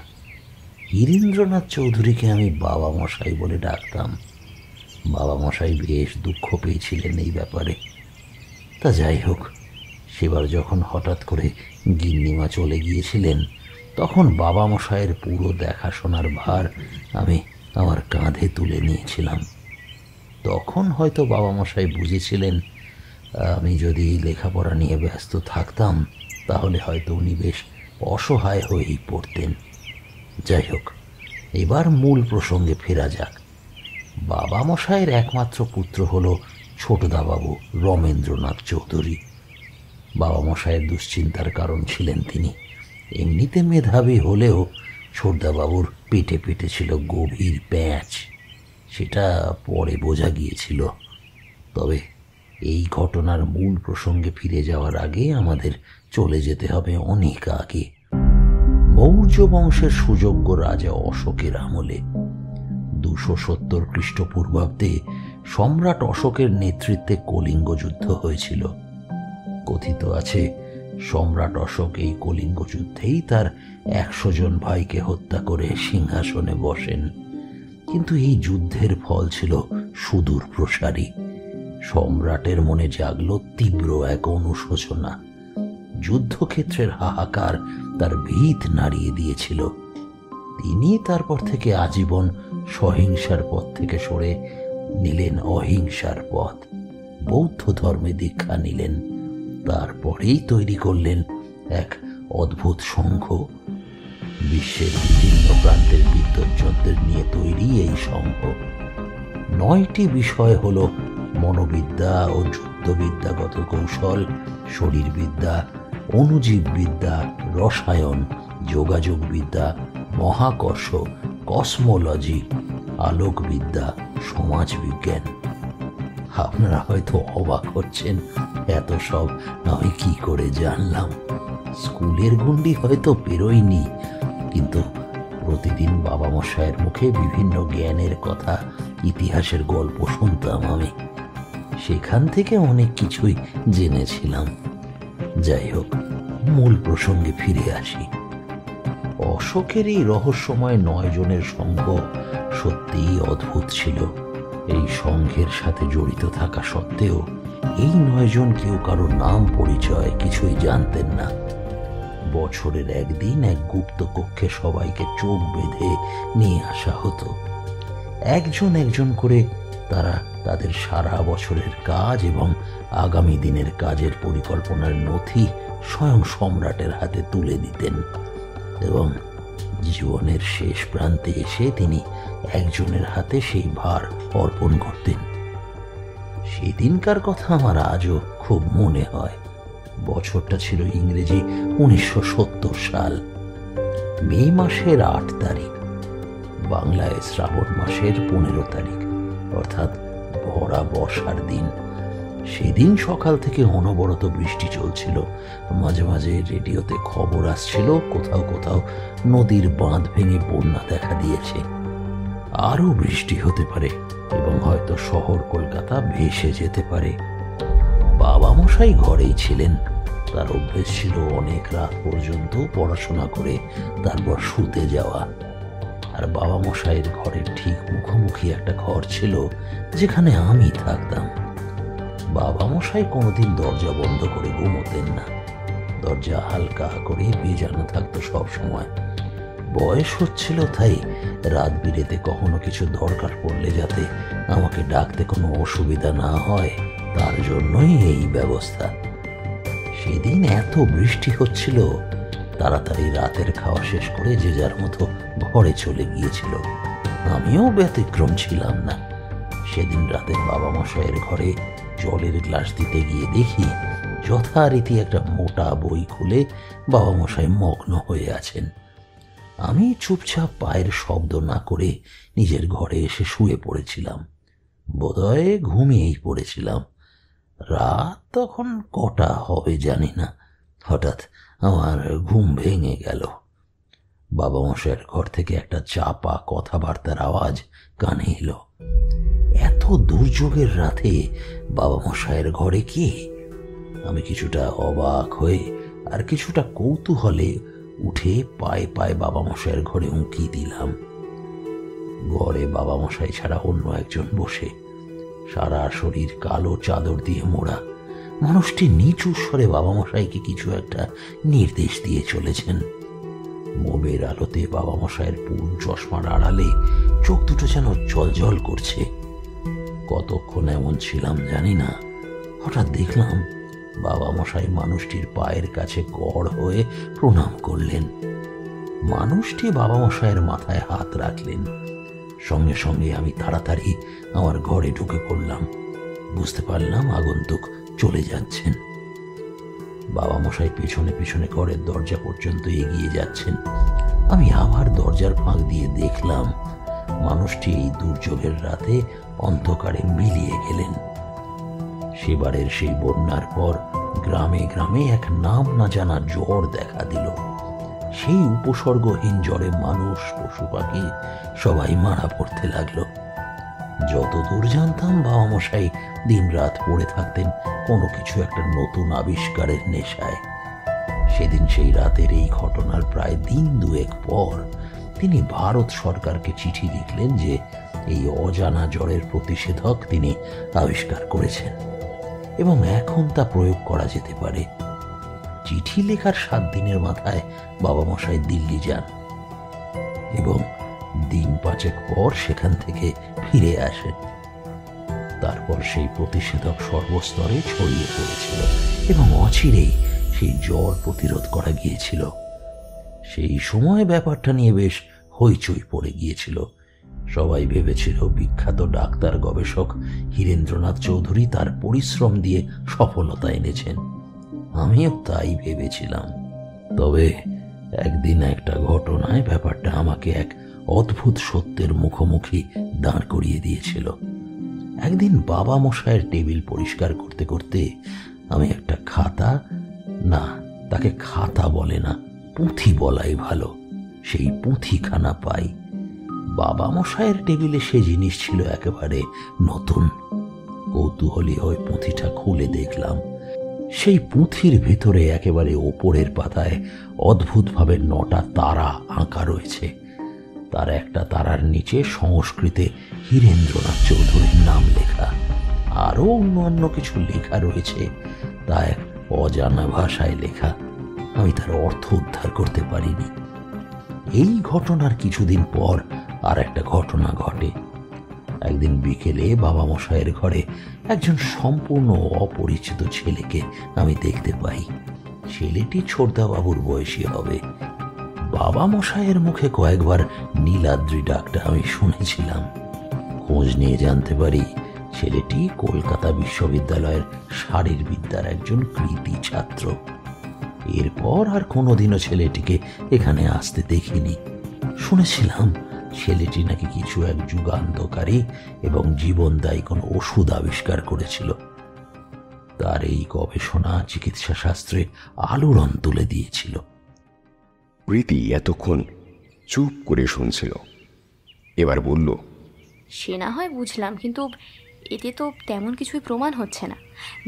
হীরেন্দ্রনাথ চৌধুরীকে আমি বাবা মশাই বলে ডাকতাম। বাবা মশাই বেশ দুঃখ পেয়েছিলেন এই ব্যাপারে। তা যাই হোক, সেবার যখন হঠাৎ করে গিন্নিমা চলে গিয়েছিলেন তখন বাবা মশাইয়ের পুরো দেখাশোনার ভার আমি আমার কাঁধে তুলে নিয়েছিলাম। তখন হয়তো বাবা মশাই বুঝেছিলেন আমি যদি লেখাপড়া নিয়ে ব্যস্ত থাকতাম তাহলে হয়তো উনি বেশ অসহায় হয়েই পড়তেন। যাই হোক, এবার মূল প্রসঙ্গে ফেরা যাক। বাবা মশাইয়ের একমাত্র পুত্র হল ছোটদাবাবু রমেন্দ্রনাথ চৌধুরী। বাবা মশাইয়ের দুশ্চিন্তার কারণ ছিলেন তিনি। এমনিতে মেধাবী হলেও ছোটদাবাবুর পেটে পেটে ছিল গভীর প্যাঁচ, সেটা পরে বোঝা গিয়েছিল। তবে এই ঘটনার মূল প্রসঙ্গে ফিরে যাওয়ার আগে আমাদের চলে যেতে হবে অনেক আগে, মৌর্য বংশের সুযোগ্য রাজা অশোকের আমলে। 270 খ্রিস্টপূর্বাব্দে সম্রাট অশোকের নেতৃত্বে কলিঙ্গ যুদ্ধ হয়েছিল। কথিত আছে সম্রাট অশোক এই কলিঙ্গ যুদ্ধেই তার 100 জন ভাইকে হত্যা করে সিংহাসনে বসেন। কিন্তু এই যুদ্ধের ফল ছিল সুদূর প্রসারী। সম্রাটের মনে জাগল তীব্র এক অনুশোচনা। যুদ্ধক্ষেত্রের হাহাকার তার ভিত নাড়িয়ে দিয়েছিল। তিনি তারপর থেকে আজীবন সহিংসার পথ থেকে সরে নিলেন অহিংসার পথ, বৌদ্ধ ধর্মে দীক্ষা নিলেন। তারপরেই তৈরি করলেন এক অদ্ভুত সংঘ। বিশ্বের বিভিন্ন প্রান্তের বিদ্বজ্জনদের নিয়ে তৈরি এই সংঘ। 9টি বিষয় হল মনোবিদ্যা ও যুদ্ধবিদ্যাগত কৌশল, শরীরবিদ্যা, অণুজীববিদ্যা, রসায়ন, যোগাযোগবিদ্যা, মহাকর্ষ, কসমোলজি, আলোকবিদ্যা, সমাজবিজ্ঞান। আপনারা হয়তো অবাক হচ্ছেন, এত সব আমি কি করে জানলাম? স্কুলের গণ্ডি হয়তো বেরোয়নি, কিন্তু প্রতিদিন বাবা মশাইয়ের মুখে বিভিন্ন জ্ঞানের কথা, ইতিহাসের গল্প শুনতাম আমি। সেখান থেকে অনেক কিছুই জেনেছিলাম। যাই হোক, মূল প্রসঙ্গে ফিরে আসি। অশোকের এই রহস্যময় 9 জনের সংঘ সত্যিই অদ্ভুত ছিল। এই সংঘের সাথে জড়িত থাকা সত্ত্বেও এই 9 জন কেউ কারো নাম পরিচয় কিছুই জানতেন না। বছরের একদিন এক গুপ্ত কক্ষে সবাইকে চোখ বেঁধে নিয়ে আসা হতো। একজন একজন করে তারা তাদের সারা বছরের কাজ এবং আগামী দিনের কাজের পরিকল্পনার নথি স্বয়ং সম্রাটের হাতে তুলে দিতেন, এবং জীবনের শেষ প্রান্তে এসে তিনি একজনের হাতে সেই ভার অর্পণ করতেন। সেদিনকার কথা আমার আজও খুব মনে হয়। বছরটা ছিল ইংরেজি 1970 সাল, মে মাসের 8 তারিখ, বাংলায় শ্রাবণ মাসের 15 তারিখ, অর্থাৎ ভরা বর্ষার দিন। সেদিন সকাল থেকে অনবরত বৃষ্টি চলছিল। মাঝে মাঝে রেডিওতে খবর আসছিল কোথাও কোথাও নদীর বাঁধ ভেঙে বন্যা দেখা দিয়েছে। আরও বৃষ্টি হতে পারে এবং হয়তো শহর কলকাতা ভেসে যেতে পারে। বাবা মশাই ঘরেই ছিলেন। তার অভ্যেস ছিল অনেক রাত পর্যন্ত পড়াশোনা করে তারপর শুতে যাওয়া। আর বাবা মশাইয়ের ঘরের ঠিক মুখোমুখি একটা ঘর ছিল যেখানে আমি থাকতাম। বাবা মশাই কোনোদিন দরজা বন্ধ করে ঘুমোতেন না। দরজা হালকা করে বেজানো থাকতো সব সময়। বয়স হচ্ছিল তাই রাত বিরেতে কখনো কিছু দরকার পড়লে যাতে আমাকে ডাকতে কোনো অসুবিধা না হয়, তার জন্যই এই ব্যবস্থা। সেদিন এত বৃষ্টি হচ্ছিল, তাড়াতাড়ি রাতের খাওয়া শেষ করে যে যার মতো ঘরে চলে গিয়েছিল। আমিও ব্যতিক্রম ছিলাম না। সেদিন রাতে বাবা মশাইয়ের ঘরে জলের গ্লাস দিতে গিয়ে দেখি যথারীতি একটা মোটা বই খুলে বাবা মশাই মগ্ন হয়ে আছেন। আমি চুপচাপ পায়ের শব্দ না করে নিজের ঘরে এসে শুয়ে পড়েছিলাম। বোধহয় ঘুমিয়েই পড়েছিলাম। রাত তখন কটা হবে জানি না। হঠাৎ আমার ঘুম ভেঙে গেল। বাবা মশাইয়ের ঘর থেকে একটা চাপা কথাবার্তার আওয়াজ কানে এলো। এত দুর্যোগের রাতে বাবা মশাইয়ের ঘরে কে? আমি কিছুটা অবাক হয়ে আর কিছুটা কৌতূহলে উঠে পায়ে পায়ে বাবা মশাইয়ের ঘরে উঁকি দিলাম। ঘরে বাবা মশাই ছাড়া অন্য একজন বসে, সারা শরীর কালো চাদর দিয়ে মোড়া। মানুষটি নিচু স্বরে বাবা মশাইকে কিছু একটা নির্দেশ দিয়ে চলেছেন। মোমের আলোতে বাবা মশাইয়ের পুরু চশমার আড়ালে চোখ দুটো যেন জলজল করছে। কতক্ষণ এমন ছিলাম জানি না, হঠাৎ দেখলাম বাবা মশাই মানুষটির পায়ের কাছে গড় হয়ে প্রণাম করলেন। মানুষটি বাবা মশাইয়ের মাথায় হাত রাখলেন। সঙ্গে সঙ্গে আমি তাড়াতাড়ি আমার ঘরে ঢুকে পড়লাম। বুঝতে পারলাম আগন্তুক চলে যাচ্ছেন। বাবা মশাই পেছনে পেছনে ঘরের দরজা পর্যন্ত এগিয়ে যাচ্ছেন। আমি আবার দরজার ফাঁক দিয়ে দেখলাম মানুষটি এই দুর্যোগের রাতে অন্ধকারে মিলিয়ে গেলেন। সেবারের সেই বন্যার পর গ্রামে গ্রামে এক নাম না জানা জ্বর দেখা দিল। সেই উপসর্গহীন জ্বরে মানুষ, পশু পাখি সবাই মারা পড়তে লাগলো। যতদূর জানতাম বাবা মশাই দিন রাত পড়ে থাকতেন কোনো কিছু একটা নতুন আবিষ্কারের নেশায়। সেদিন সেই রাতের এই ঘটনার প্রায় দিন দুয়েক পর তিনি ভারত সরকারকে চিঠি লিখলেন যে এই অজানা জ্বরের প্রতিষেধক তিনি আবিষ্কার করেছেন এবং এখন তা প্রয়োগ করা যেতে পারে। চিঠি লেখার 7 দিনের মাথায় বাবা মশাই দিল্লি যান এবং দিন 5 পর সেখান থেকে ফিরে আসেন। তারপর সেই প্রতিষেধক সর্বস্তরে ছড়িয়ে পড়েছিল এবং অচিরেই সেই জ্বর প্রতিরোধ করা গিয়েছিল। সেই সময় ব্যাপারটা নিয়ে বেশ হইচই পড়ে গিয়েছিল। সবাই ভেবেছিল বিখ্যাত ডাক্তার গবেষক হীরেন্দ্রনাথ চৌধুরী তার পরিশ্রম দিয়ে সফলতা এনেছেন। আমিও তাই ভেবেছিলাম। তবে একদিন একটা ঘটনায় ব্যাপারটা আমাকে এক অদ্ভুত সত্যের মুখোমুখি দাঁড় করিয়ে দিয়েছিল। একদিন বাবা মশাইয়ের টেবিল পরিষ্কার করতে করতে আমি একটা খাতা, না তাকে খাতা বলে না, পুঁথি বলাই ভালো, সেই পুঁথিখানা পাই। বাবা মশাইয়ের টেবিলে সে জিনিস ছিল একেবারে নতুন। কৌতূহলী হয়ে পুঁথিটা খুলে দেখলাম সেই পুঁথির ভেতরে একেবারে ওপরের পাতায় অদ্ভুতভাবে 9টা তারা আঁকা রয়েছে। তার একটা তারার নিচে সংস্কৃতে হীরেন্দ্রনাথ চৌধুরীর নাম লেখা। আরো অন্যান্য কিছু লেখা রয়েছে, তা এক অজানা ভাষায় লেখা। আমি তার অর্থ উদ্ধার করতে পারিনি। এই ঘটনার কিছুদিন পর আর একটা ঘটনা ঘটে। একদিন বিকেলে বাবা মশাইয়ের ঘরে একজন সম্পূর্ণ অপরিচিত ছেলেকে আমি দেখতে পাই। ছেলেটি ছোটদাবাবুর বয়সী হবে। বাবা মশাইয়ের মুখে কয়েকবার নীলাদ্রি ডাকটা আমি শুনেছিলাম। খোঁজ নিয়ে জানতে পারি ছেলেটি কলকাতা বিশ্ববিদ্যালয়ের শারীরবিদ্যার একজন কৃতী ছাত্র। এরপর আর কোনোদিনও ছেলেটিকে এখানে আসতে দেখিনি। শুনেছিলাম ছেলেটি নাকি কিছু এক যুগান্তকারী এবং জীবনদায়ী কোনো ওষুধ আবিষ্কার করেছিল। তার এই গবেষণা চিকিৎসা শাস্ত্রে আলোড়ন তুলে দিয়েছিল। প্রীতি এতক্ষণ চুপ করে শুনছিল, এবার বলল, সে না হয় বুঝলাম, কিন্তু এতে তো তেমন কিছুই প্রমাণ হচ্ছে না।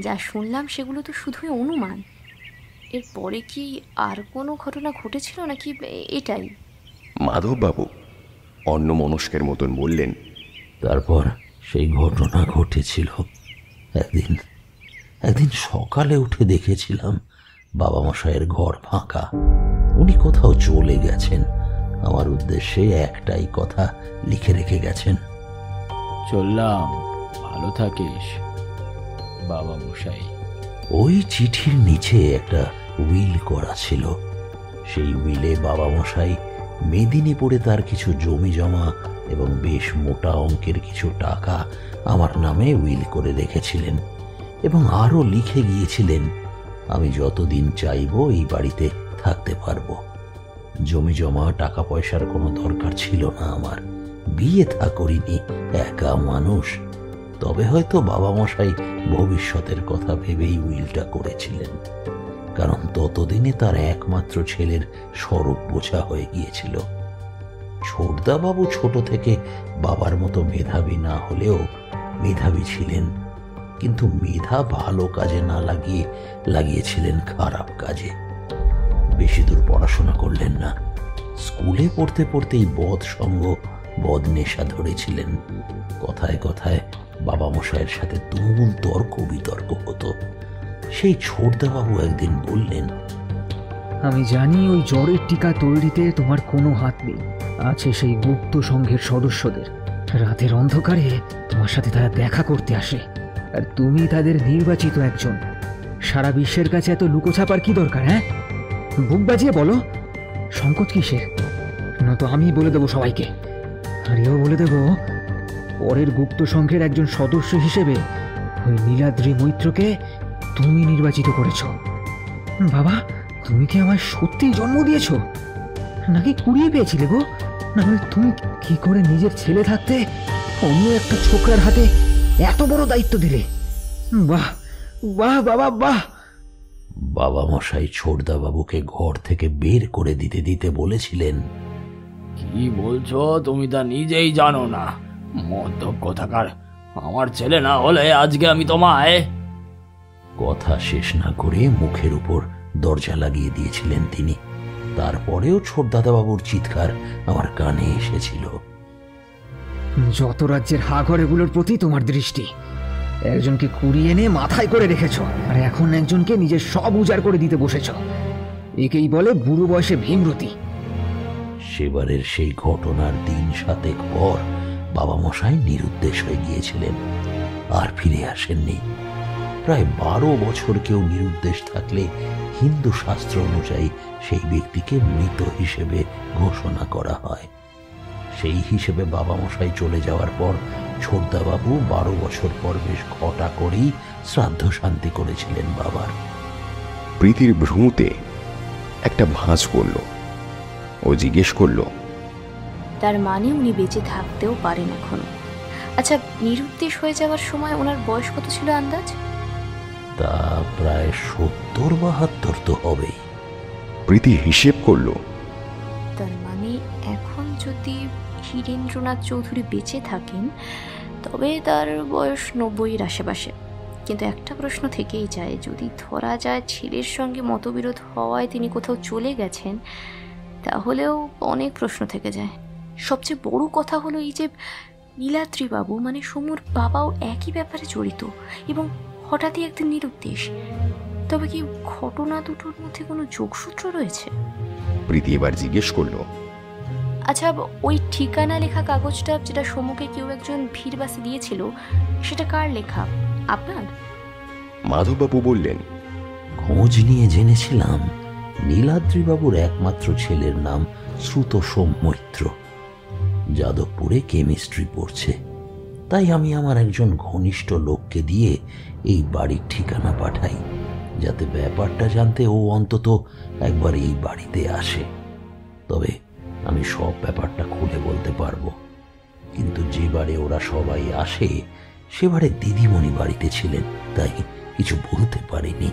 যা শুনলাম সেগুলো তো শুধুই অনুমান। এরপরে কি আর কোনো ঘটনা ঘটেছিল নাকি এটাই? মাধববাবু অন্যমনস্কের মতন বললেন, তারপর সেই ঘটনা ঘটেছিল। একদিন সকালে উঠে দেখেছিলাম বাবা মশাইয়ের ঘর ফাঁকা। উনি কোথাও চলে গেছেন। আমার উদ্দেশ্যে একটাই কথা লিখে রেখে গেছেন, চললাম, ভালো থাকিস বাবা মশাই। ওই চিঠির নিচে একটা উইল করা ছিল। সেই উইলে বাবা মশাই মেদিনীপুরে তার কিছু জমি জমা এবং বেশ মোটা অঙ্কের কিছু টাকা আমার নামে উইল করে রেখেছিলেন এবং আরও লিখে গিয়েছিলেন আমি যতদিন চাইব এই বাড়িতে থাকতে পারবো। জমি জমা টাকা পয়সার কোনো দরকার ছিল না আমার। বিয়ে থা করিনি, একা মানুষ। তবে হয়তো বাবা মশাই ভবিষ্যতের কথা ভেবেই উইলটা করেছিলেন, কারণ ততদিনে তার একমাত্র ছেলের স্বরূপ বোঝা হয়ে গিয়েছিল। ছোটদাবাবু ছোট থেকে বাবার মতো মেধাবী না হলেও মেধাবী ছিলেন, কিন্তু মেধা ভালো কাজে না লাগিয়েছিলেন খারাপ কাজে। বেশি দূর পড়াশোনা করলেন না। স্কুলে পড়তে পড়তেই বদ সঙ্গ, বদ নেশা ধরেছিলেন। কথায় কথায় বাবা মশাইয়ের সাথে তুমুল তর্ক বিতর্ক হতো। সেই ছোটদাবাবু একদিন বললেন, আমি জানি ওই জ্বরের টিকা তৈরিতে তোমার কোনো হাত নেই, আছে সেই গুপ্ত সংঘের সদস্যদের। রাতের অন্ধকারে তোমার সাথে তারা দেখা করতে আসে। আর তুমি তাদের নির্বাচিত একজন। সারা বিশ্বের কাছে এত লুকোছাপার কি দরকার? হ্যাঁ, বুক বাজিয়ে বলো, সংকট কিসের? নয়তো আমি বলে দেবো সবাইকে, আর এও বলে দেবো পরের গুপ্ত সংঘের একজন সদস্য হিসেবে ওই নীলাদ্রি মৈত্রকে তুমি নির্বাচিত করেছ। বাবা, তুমি কি আমায় সত্যিই জন্ম দিয়েছ, নাকি কুড়িয়ে পেয়েছিলে গো? নাহলে তুমি কি করে নিজের ছেলে থাকতে অন্য একটা ছোকরার হাতে এত বড় দায়িত্ব দিলে? বাহ বাহ বাবা বাহ। বাবা মশাই ছোটদা বাবুকে ঘর থেকে বের করে দিতে দিতে বলেছিলেন, কি বলছো তুমি তা নিজেই জানো না? মদ্যপ কোথাকার, আমার ছেলে না হলে আজকে আমি তোমায়। কথা শেষ না করে মুখের উপর দরজা লাগিয়ে দিয়েছিলেন তিনি। তারপরেও ছোট দাদাবাবুর চিৎকার আমার কানে এসেছিল। যত রাজ্যের হাঘরেগুলোর প্রতি তোমার দৃষ্টি, একজনকে কুড়িয়ে এনে মাথায় করে রেখেছ, আর এখন একজনকে নিজের সব উজাড় করে দিতে বসেছ। একেই বলে বুড়ো বয়সে ভীমরতি। সেবারের সেই ঘটনার দিন 7 পর বাবা মশাই নিরুদ্দেশ হয়ে গিয়েছিলেন, আর ফিরে আসেননি। প্রায় 12 বছর কেউ নিরুদ্দেশ থাকলে হিন্দু শাস্ত্র অনুযায়ী সেই ব্যক্তিকে মৃত হিসেবে ঘোষণা করা হয়। সেই হিসেবে বাবা মশাই চলে যাওয়ার পর ছোটদাবাবু 12 বছর পর বেশ ঘটা করেই শ্রাদ্ধ শান্তি করেছিলেন বাবার। প্রীতির ভ্রুতে একটা ভাঁজ করল। ও জিজ্ঞেস করলো, তার মানে উনি বেঁচে থাকতেও পারেন এখনো? আচ্ছা, নিরুদ্দেশ হয়ে যাওয়ার সময় ওনার বয়স কত ছিল আন্দাজ? তা প্রায় 70-72 তো হবেই। প্রীতি হিসেব করলো। তার মানে এখন যদি হীরেন্দ্রনাথ চৌধুরী বেঁচে থাকেন তবে তার বয়স 90-এর আশেপাশে। কিন্তু একটা প্রশ্ন থেকেই যায়, যদি ধরা যায় ছেলের সঙ্গে মতবিরোধ হওয়ায় তিনি কোথাও চলে গেছেন, তাহলেও অনেক প্রশ্ন থেকে যায়। সবচেয়ে বড় কথা হলো এই যে নীলাদ্রি বাবু মানে সমুর বাবাও একই ব্যাপারে জড়িত এবং হঠাৎই একদিন নিরুদ্দেশ। তবে কি ঘটনা দুটোর মধ্যে কোনো যোগসূত্র রয়েছে? প্রীতি এবার জিজ্ঞেস করলো, আচ্ছা, ওই ঠিকানা লেখা কাগজটা যেটা সমুকে কেউ একজন ভিড়বাসে দিয়েছিল, সেটা কার লেখা, আপনার? মাধববাবু বললেন, খোঁজ নিয়ে জেনেছিলাম নীলাদ্রিবাবুর একমাত্র ছেলের নাম শ্রুত সোম মৈত্র, যাদবপুরে কেমিস্ট্রি পড়ছে। তাই আমি আমার একজন ঘনিষ্ঠ লোককে দিয়ে এই বাড়ির ঠিকানা পাঠাই, যাতে ব্যাপারটা জানতে ও অন্তত একবার এই বাড়িতে আসে। তবে আমি সব ব্যাপারটা খুলে বলতে পারবো। কিন্তু যেবারে ওরা সবাই আসে সেবারে দিদিমণি বাড়িতে ছিলেন, তাই কিছু বলতে পারিনি।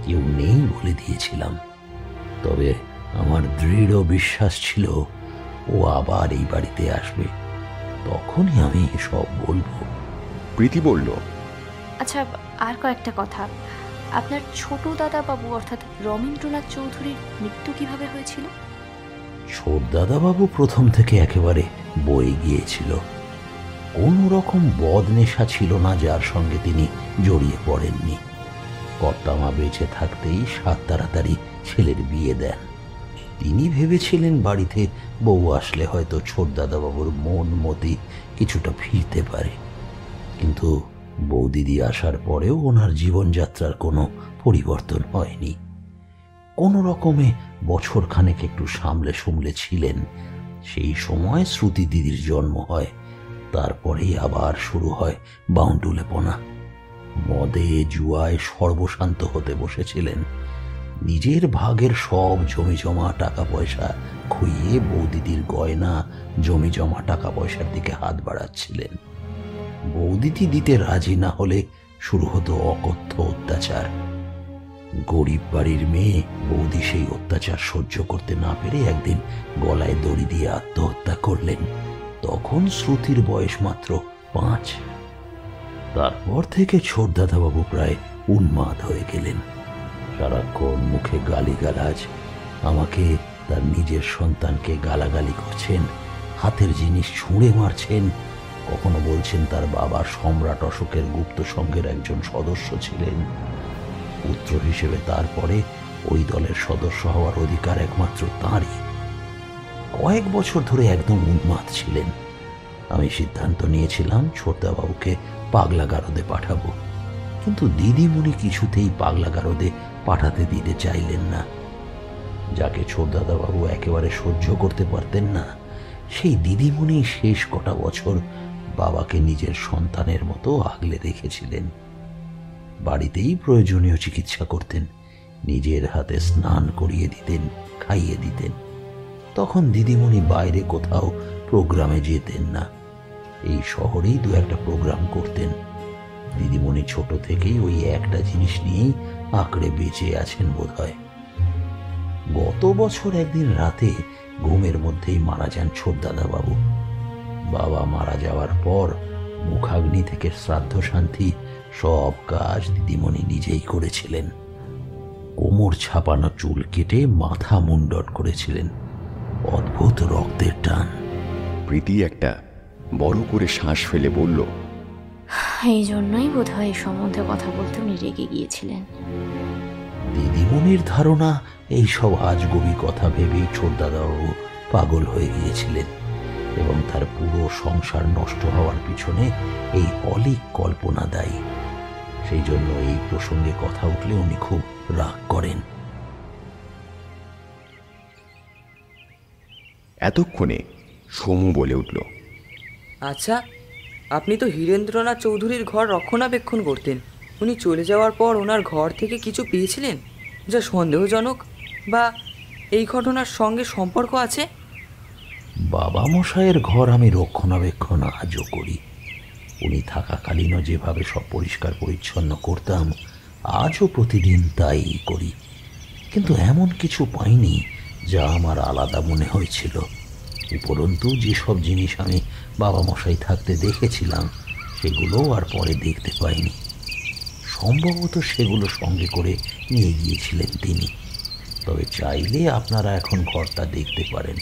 কেউ নেই বলে দিয়েছিলাম। তবে আমার দৃঢ় বিশ্বাস ছিল ও আবার এই বাড়িতে আসবে, তখনই আমি সব বলবো। প্রীতি বলল, আচ্ছা, আর কয়েকটা কথা। আপনার ছোট দাদা বাবু অর্থাৎ রবীন্দ্রনাথ চৌধুরীর মৃত্যু কিভাবে হয়েছিল? ছোট দাদাবাবু প্রথম থেকে একেবারে বয়ে গিয়েছিল। কোনো রকম বদনেশা ছিল না যার সঙ্গে তিনি জড়িয়ে পড়েননি। কর্তামা বেঁচে থাকতেই 7 তাড়াতাড়ি ছেলের বিয়ে দেন। তিনি ভেবেছিলেন বাড়িতে বউ আসলে হয়তো ছোট দাদাবাবুর মন মতি কিছুটা ফিরতে পারে। কিন্তু বৌদিদি আসার পরেও ওনার জীবনযাত্রার কোনো পরিবর্তন হয়নি। কোনো রকমে বছরখানেক একটু সামলে সুমলে ছিলেন। সেই সময় শ্রুতি দিদির জন্ম হয়। তারপরেই আবার শুরু হয় বাউন্ডুলেপনা। মদে জুয়ায় সর্বশান্ত হতে বসেছিলেন। নিজের ভাগের সব জমিজমা টাকা পয়সা খুইয়ে বৌদিদির গয়না জমিজমা টাকা পয়সার দিকে হাত বাড়াচ্ছিলেন। বৌদিদি দিতে রাজি না হলে শুরু হতো অকথ্য অত্যাচার। গরিব বাড়ির মেয়ে বৌদি সেই অত্যাচার সহ্য করতে না পেরে একদিন গলায় দড়ি দিয়ে আত্মহত্যা করলেন। তখন শ্রুতির বয়স মাত্র 5। তারপর থেকে ছোট দাদাবাবু প্রায় উন্মাদ হয়ে গেলেন। সারাক্ষণ মুখে গালিগালাজ, আমাকে তার নিজের সন্তানকে গালাগালি করছেন, হাতের জিনিস ছুঁড়ে মারছেন। কখনো বলছেন তার বাবা সম্রাট অশোকের গুপ্ত সংঘের একজন সদস্য ছিলেন, পুত্র হিসেবে তারপরে ওই দলের সদস্য হওয়ার অধিকার একমাত্র তাঁরই। কয়েক বছর ধরে একদম উন্মাদ ছিলেন। আমি সিদ্ধান্ত নিয়েছিলাম ছোটদাবাবুকে পাগলাগারদে পাঠাবো। কিন্তু দিদিমণি কিছুতেই পাগলাগারদে পাঠাতে দিতে চাইলেন না। যাকে ছোটদাদাবাবু একেবারে সহ্য করতে পারতেন না, সেই দিদিমণি শেষ কটা বছর বাবাকে নিজের সন্তানের মতো আগলে রেখেছিলেন। বাড়িতেই প্রয়োজনীয় চিকিৎসা করতেন, নিজের হাতে স্নান করিয়ে দিতেন, খাইয়ে দিতেন। তখন দিদিমণি বাইরে কোথাও প্রোগ্রামে যেতেন না, এই শহরেই দু একটা প্রোগ্রাম করতেন। দিদিমণি ছোট থেকেই ওই একটা জিনিস নিয়েই আঁকড়ে বেঁচে আছেন বোধহয়। গত বছর একদিন রাতে ঘুমের মধ্যেই মারা যান ছোটদাদাবাবু। বাবা মারা যাওয়ার পর মুখাগ্নি থেকে শ্রাদ্ধ শান্তি সব কাজ দিদিমণি নিজেই করেছিলেন। কোমর ছাপানো চুল কেটে মাথা মুন্ডন করেছিলেন। অদ্ভুত রক্তের টান। প্রীতি একটা বড় করে শ্বাস ফেলে বলল, এই জন্যই বোধহয় এই সম্বন্ধে কথা বলতে উনি রেগে গিয়েছিলেন। দিদিমণির ধারণা এইসব আজগুবি কথা ভেবেই ছোটদাদাবাবু পাগল হয়ে গিয়েছিলেন এবং তার পুরো সংসার নষ্ট হওয়ার পিছনে এই অলীক কল্পনা দায়ী। সেই জন্য এই প্রসঙ্গে কথা উঠলে উনি খুব রাগ করেন। এতক্ষণে সমু বলে উঠল, আচ্ছা, আপনি তো হীরেন্দ্রনাথ চৌধুরীর ঘর রক্ষণাবেক্ষণ করতেন। উনি চলে যাওয়ার পর ওনার ঘর থেকে কিছু পেয়েছিলেন যা সন্দেহজনক বা এই ঘটনার সঙ্গে সম্পর্ক আছে? বাবা মশাইয়ের ঘর আমি রক্ষণাবেক্ষণ আজও করি। উনি থাকাকালীনও যেভাবে সব পরিষ্কার পরিচ্ছন্ন করতাম, আজও প্রতিদিন তাই করি। কিন্তু এমন কিছু পাইনি যা আমার আলাদা মনে হয়েছিল। উপরন্তু যেসব জিনিস আমি বাবা মশাই থাকতে দেখেছিলাম, সেগুলো আর পরে দেখতে পাইনি। সম্ভবত সেগুলো সঙ্গে করে নিয়ে গিয়েছিলেন তিনি। তবে চাইলে আপনারা এখন ঘরটা দেখতে পারেন।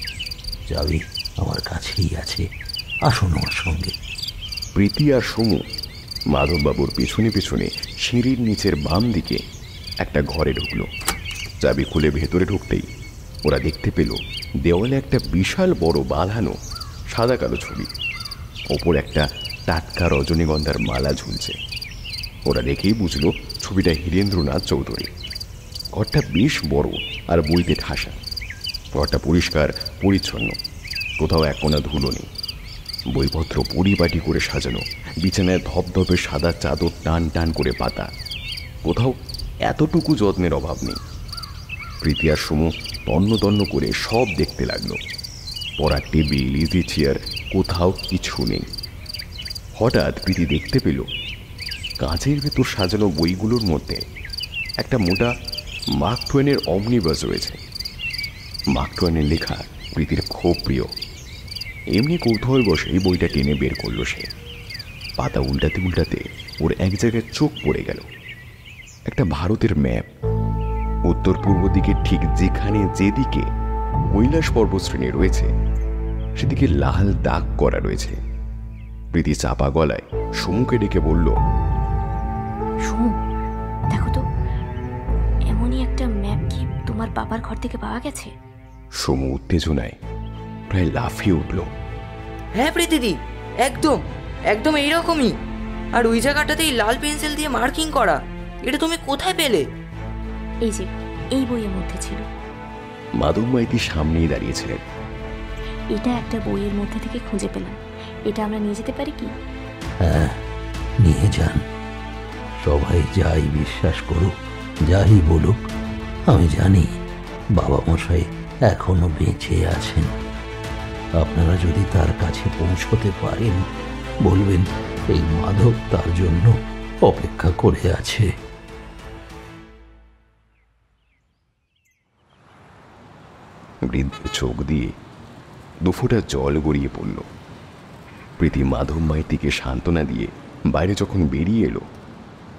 চাবি আমার কাছেই আছে, আসুন আমার সঙ্গে। প্রীতি আর সমু মাধববাবুর পিছনে পিছনে সিঁড়ির নিচের বাম দিকে একটা ঘরে ঢুকল। চাবি খুলে ভেতরে ঢুকতেই ওরা দেখতে পেল দেওয়ালে একটা বিশাল বড় বাঁধানো সাদা কালো ছবি, ওপর একটা টাটকা রজনীগন্ধার মালা ঝুলছে। ওরা দেখেই বুঝলো ছবিটা হীরেন্দ্রনাথ চৌধুরী। ঘরটা বেশ বড় আর বইতে ঠাসা। ঘরটা পরিষ্কার পরিচ্ছন্ন, কোথাও এক কোণা ধুলো নেই। বইপত্র পরিপাটি করে সাজানো, বিছানায় ধপধপে সাদা চাদর টান টান করে পাতা। কোথাও এতটুকু যত্নের অভাব নেই। প্রীতি আর সমু তন্ন তন্ন করে সব দেখতে লাগলো। পড়ার টেবিল, ইজি চেয়ার, কোথাও কিছু নেই। হঠাৎ প্রীতি দেখতে পেল কাঁচের ভেতর সাজানো বইগুলোর মধ্যে একটা মোটা মার্ক টুয়েনের অমনিবাস রয়েছে। মার্ক টুয়েনের লেখা প্রীতির খুব প্রিয়। এমনি কৌতূহল বসে এই বইটা টেনে বের করলো সে। পাতা উল্টাতে উল্টাতে ওর এক জায়গায় চোখ পড়ে গেল। একটা ভারতের ম্যাপ। উত্তর পূর্ব দিকে ঠিক যেখানে যেদিকে কৈলাস পর্বতশ্রেণী রয়েছে, সেদিকে লাল দাগ করা রয়েছে। প্রীতি চাপা গলায় সমুকে ডেকে বলল, সমু, দেখো তো, এমনই একটা ম্যাপ কি তোমার বাবার ঘর থেকে পাওয়া গেছে? সমু উত্তেজনায় প্রায় লাফিয়ে উঠল। হ্যাঁ প্রীতিদি, একদম একদম এইরকমই। আর ওই জায়গাটাতেই লাল পেন্সিল দিয়ে মার্কিং করা। এটা তুমি কোথায় পেলে? এই যে, এই বইয়ের মধ্যে ছিল। মাধব মাইতি সামনেই দাঁড়িয়েছিলেন। এটা একটা বইয়ের মধ্যে থেকে খুঁজে পেলাম। এটা আমরা নিয়ে যেতে পারি কি? হ্যাঁ, নিয়ে যান। সবাই যাই বিশ্বাস করুক, যাই বলুক, আমি জানি বাবা মশাই এখনো বেঁচে আছেন। আপনারা যদি তার কাছে পৌঁছতে পারেন, বলবেন এই মাধব তার জন্য অপেক্ষা করে আছে। বৃদ্ধ চোখ দিয়ে দুফোঁটা জল গড়িয়ে পড়ল। প্রীতি মাধব মাইতিকে সান্ত্বনা দিয়ে বাইরে যখন বেরিয়ে এলো,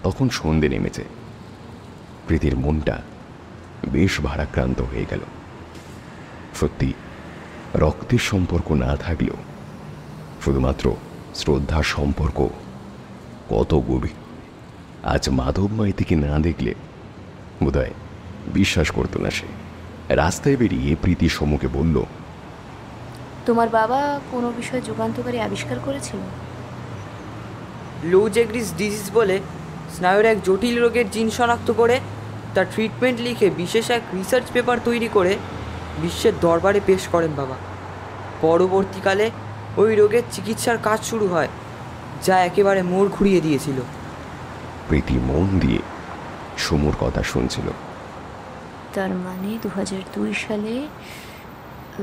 তখন সন্ধে নেমেছে। প্রীতির মনটা বেশ ভারাক্রান্ত হয়ে গেল। সত্যি রক্তের সম্পর্ক না থাকলেও শুধুমাত্র শ্রদ্ধার সম্পর্ক কত গভীর। আজ মাধব মাইতিকে না দেখলে বোধহয় বিশ্বাস করতো না সে। রাস্তায় বেরিয়ে প্রীতি সমুকে বলল, তোমার বাবা কোনো বিষয় যুগান্তকারী আবিষ্কার করেছিল? লো জেগ্রিস ডিজিজ বলে স্নায়ুর এক জটিল রোগের জিন শনাক্ত করে তার ট্রিটমেন্ট লিখে বিশেষ এক রিসার্চ পেপার তৈরি করে বিশ্বের দরবারে পেশ করেন বাবা। পরবর্তীকালে ওই রোগের চিকিৎসার কাজ শুরু হয়, যা একেবারে মোড় ঘুরিয়ে দিয়েছিল। প্রীতি মন দিয়ে সমুর কথা শুনছিল। তার মানে 2002 সালে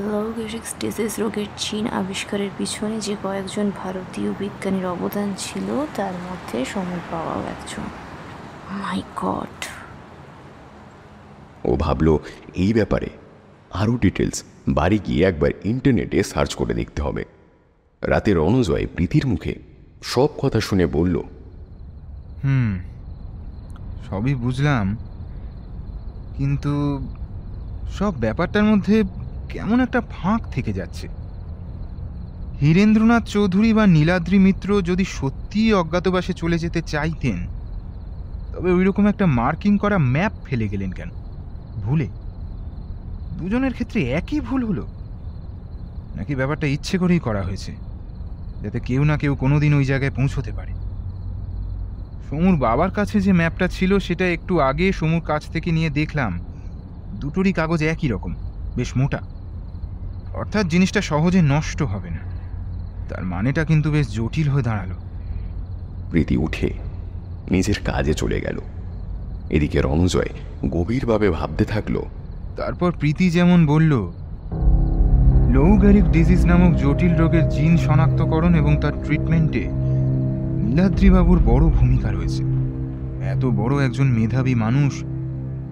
লো গেরিক্স ডিজিজ রোগের জিন আবিষ্কারের পিছনে যে কয়েকজন ভারতীয় বিজ্ঞানীর অবদান ছিল তার মধ্যে সমর পাওয়াও একজন। মাই গড। ও ভাবলো এই ব্যাপারে আরও ডিটেলস বাড়ি গিয়ে একবার ইন্টারনেটে সার্চ করে দেখতে হবে। রাতে রণজয় প্রীতির মুখে সব কথা শুনে বলল, সবই বুঝলাম, কিন্তু সব ব্যাপারটার মধ্যে কেমন একটা ফাঁক থেকে যাচ্ছে। হীরেন্দ্রনাথ চৌধুরী বা নীলাদ্রি মিত্র যদি সত্যিই অজ্ঞাতবাসে চলে যেতে চাইতেন, তবে ওইরকম একটা মার্কিং করা ম্যাপ ফেলে গেলেন কেন? ভুলে? দুজনের ক্ষেত্রে একই ভুল হলো, নাকি ব্যাপারটা ইচ্ছে করেই করা হয়েছে যাতে কেউ না কেউ কোনোদিন ওই জায়গায় পৌঁছতে পারে? সমুর বাবার কাছে যে ম্যাপটা ছিল সেটা একটু আগে সমুর কাছ থেকে নিয়ে দেখলাম, দুটোরই কাগজ একই রকম, বেশ মোটা, অর্থাৎ জিনিসটা সহজে নষ্ট হবে না। তার মানেটা কিন্তু বেশ জটিল হয়ে দাঁড়ালো। প্রীতি উঠে নিজের কাজে চলে গেল। এদিকে রণজয় গভীরভাবে ভাবতে থাকলো। তারপর প্রীতি যেমন বলল, লো গেরিক ডিজিজ নামক জটিল রোগের জিন শনাক্তকরণ এবং তার ট্রিটমেন্টে নীলাদ্রিবাবুর বড় ভূমিকা রয়েছে। এত বড় একজন মেধাবী মানুষ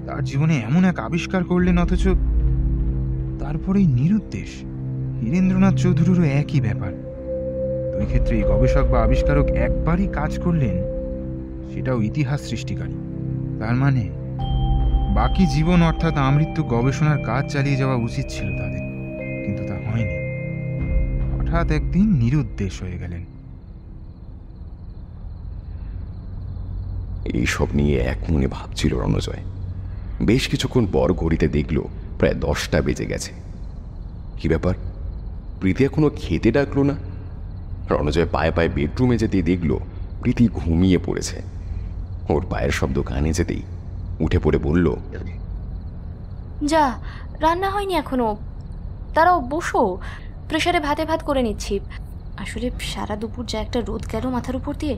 তার জীবনে এমন এক আবিষ্কার করলেন, অথচ তারপরেই নিরুদ্দেশ। হীরেন্দ্রনাথ চৌধুরীরও একই ব্যাপার। দুই ক্ষেত্রেই গবেষক বা আবিষ্কারক একবারই কাজ করলেন, সেটাও ইতিহাস সৃষ্টিকারী। তার মানে বাকি জীবন অর্থাৎ আমৃত্যু গবেষণার কাজ চালিয়ে যাওয়া উচিত ছিল তাদের, কিন্তু তা হয়নি। হঠাৎ একদিন নিরুদ্দেশ হয়ে গেলেন। এইসব নিয়ে এক মনে ভাবছিল রণজয়। বেশ কিছুক্ষণ পর ঘড়িতে দেখল প্রায় 10টা বেজে গেছে। কি ব্যাপার, প্রীতি এখনো খেতে ডাকলো না? রণজয় পায়ে পায়ে বেডরুমে যেতেই দেখল প্রীতি ঘুমিয়ে পড়েছে। ওর পায়ের শব্দ কানে যেতেই উঠে পড়ে বলল, যা, রান্না হয়নি এখনো, তারাও বসো, প্রেসারে ভাত করে নিচ্ছি। আসলে সারা দুপুর যা একটা রোদ গেল মাথার উপর দিয়ে,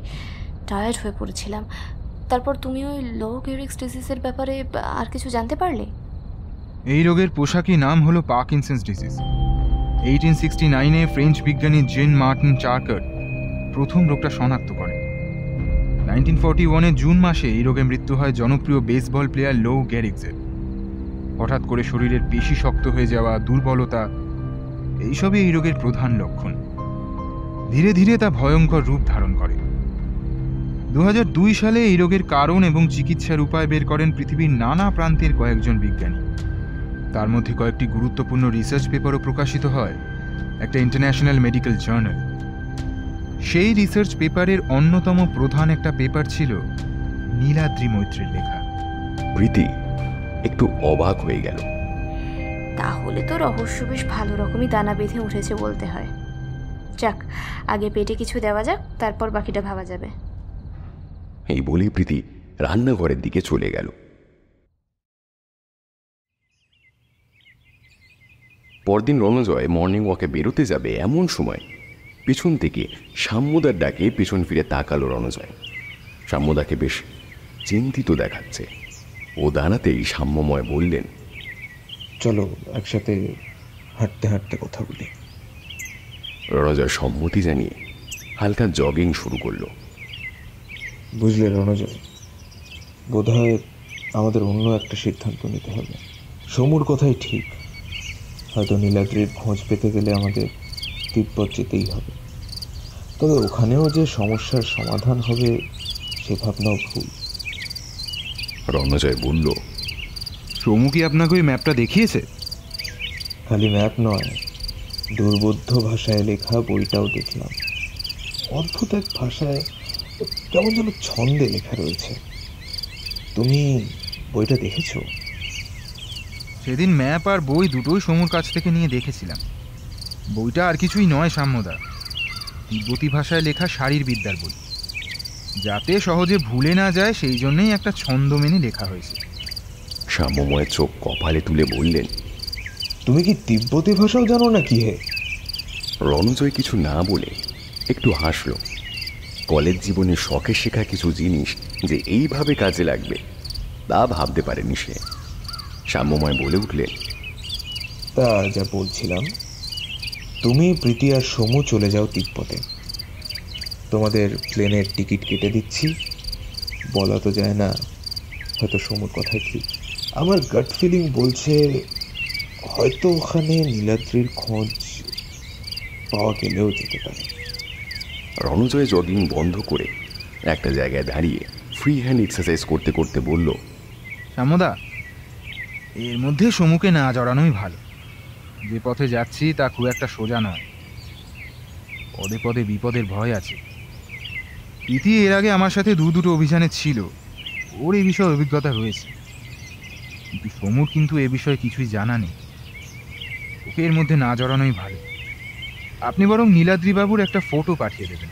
টায়ার্ড হয়ে পড়েছিলাম। তারপর তুমি ওই লো গেরিক্স ডিজিজের ব্যাপারে আর কিছু জানতে পারলে? এই রোগের পোশাকি নাম হলো পার্কিনসন্স ডিজিজ। 1869-এ ফ্রেঞ্চ বিজ্ঞানী জেন মার্টিন চার্কার প্রথম রোগটা শনাক্ত করেন। 1941-এ জুন মাসে এই রোগে মৃত্যু হয় জনপ্রিয় বেসবল প্লেয়ার লো গেরিক্সের। হঠাৎ করে শরীরের পেশি শক্ত হয়ে যাওয়া, দুর্বলতা, এইসবই এই রোগের প্রধান লক্ষণ। ধীরে ধীরে তা ভয়ঙ্কর রূপ ধারণ করে। 2002 সালে এই রোগের কারণ এবং চিকিৎসার উপায় বের করেন পৃথিবীর নানা প্রান্তের কয়েকজন বিজ্ঞানী। তার মধ্যে কয়েকটি গুরুত্বপূর্ণ রিসার্চ পেপারও প্রকাশিত হয় একটা ইন্টারন্যাশনাল মেডিকেল জার্নাল। সেই রিসার্চ পেপারের অন্যতম প্রধান একটা পেপার ছিল নীলাদ্রি মৈত্রের লেখা। প্রীতি একটু অবাক হয়ে গেল। তাহলে তো রহস্য বেশ ভালো রকমই দানা বেঁধে উঠেছে বলতে হয়। যাক, আগে পেটে কিছু দেওয়া যাক, তারপর বাকিটা ভাবা যাবে। এই বলে প্রীতি রান্নাঘরের দিকে চলে গেল। পরদিন রণজয় মর্নিং ওয়াকে বেরোতে যাবে এমন সময় পিছন থেকে সাম্যদার ডাকে পিছন ফিরে তাকালো রণজয়। সাম্যদাকে বেশ চিন্তিত দেখাচ্ছে। ও দাঁড়াতেই সাম্যময় বললেন, চলো একসাথে হাঁটতে হাঁটতে কথা বলি। রণজয় সম্মতি জানিয়ে হালকা জগিং শুরু করলো। বুঝলে রণজয়, বোধহয় আমাদের অন্য একটা সিদ্ধান্ত নিতে হবে। সমুর কথাই ঠিক, হয়তো নীলাদ্রির খোঁজ পেতে গেলে আমাদের তিব্বত যেতেই হবে। তবে ওখানেও যে সমস্যার সমাধান হবে সে ভাবনাও ভুল। রণজয় বলল, সমু কি আপনাকে ওই ম্যাপটা দেখিয়েছে? খালি ম্যাপ নয়, দুর্বোধ্য ভাষায় লেখা বইটাও দেখলাম। অদ্ভুত এক ভাষায়, কেমন যেন ছন্দে লেখা রয়েছে। তুমি বইটা দেখেছো? সেদিন ম্যাপ আর বই দুটোই সমুর কাছ থেকে নিয়ে দেখেছিলাম। বইটা আর কিছুই নয় সাম্যদা, তিব্বতী ভাষায় লেখা শারীরবিদ্যার বই। যাতে সহজে ভুলে না যায় সেই জন্যই একটা ছন্দ মেনে লেখা হয়েছে। সাম্যময় চোখ কপালে তুলে বললেন, তুমি কি তিব্বতী ভাষাও জানো না কি হে? রণজয় কিছু না বলে একটু হাসল। কলেজ জীবনে শখে শেখা কিছু জিনিস যে এইভাবে কাজে লাগবে তা ভাবতে পারেনি সে। সাম্যময় বলে উঠলেন, তা যা বলছিলাম, তুমি প্রীতি আর সমু চলে যাও তিব্বতে। তোমাদের প্লেনের টিকিট কেটে দিচ্ছি। বলা তো যায় না, হয়তো সমুর কথা ঠিক। আমার গাট ফিলিং বলছে হয়তো ওখানে নীলাদ্রির খোঁজ পাওয়া গেলেও যেতে পারে। রণজয় জগিং বন্ধ করে একটা জায়গায় দাঁড়িয়ে ফ্রি হ্যান্ড এক্সারসাইজ করতে করতে বলল, শ্যামদা, এর মধ্যে সমুকে না জড়ানোই ভালো। যে পথে যাচ্ছি তা খুব একটা সোজা নয়, পদে পদে বিপদের ভয় আছে। প্রীতি এর আগে আমার সাথে দুটো অভিযানে ছিল, ওর এই বিষয়ে অভিজ্ঞতা রয়েছে, কিন্তু সমুর কিন্তু এ বিষয়ে কিছুই জানা নেই। ওকে এর মধ্যে না জড়ানোই ভালো। আপনি বরং নীলাদ্রিবাবুর একটা ফটো পাঠিয়ে দেবেন।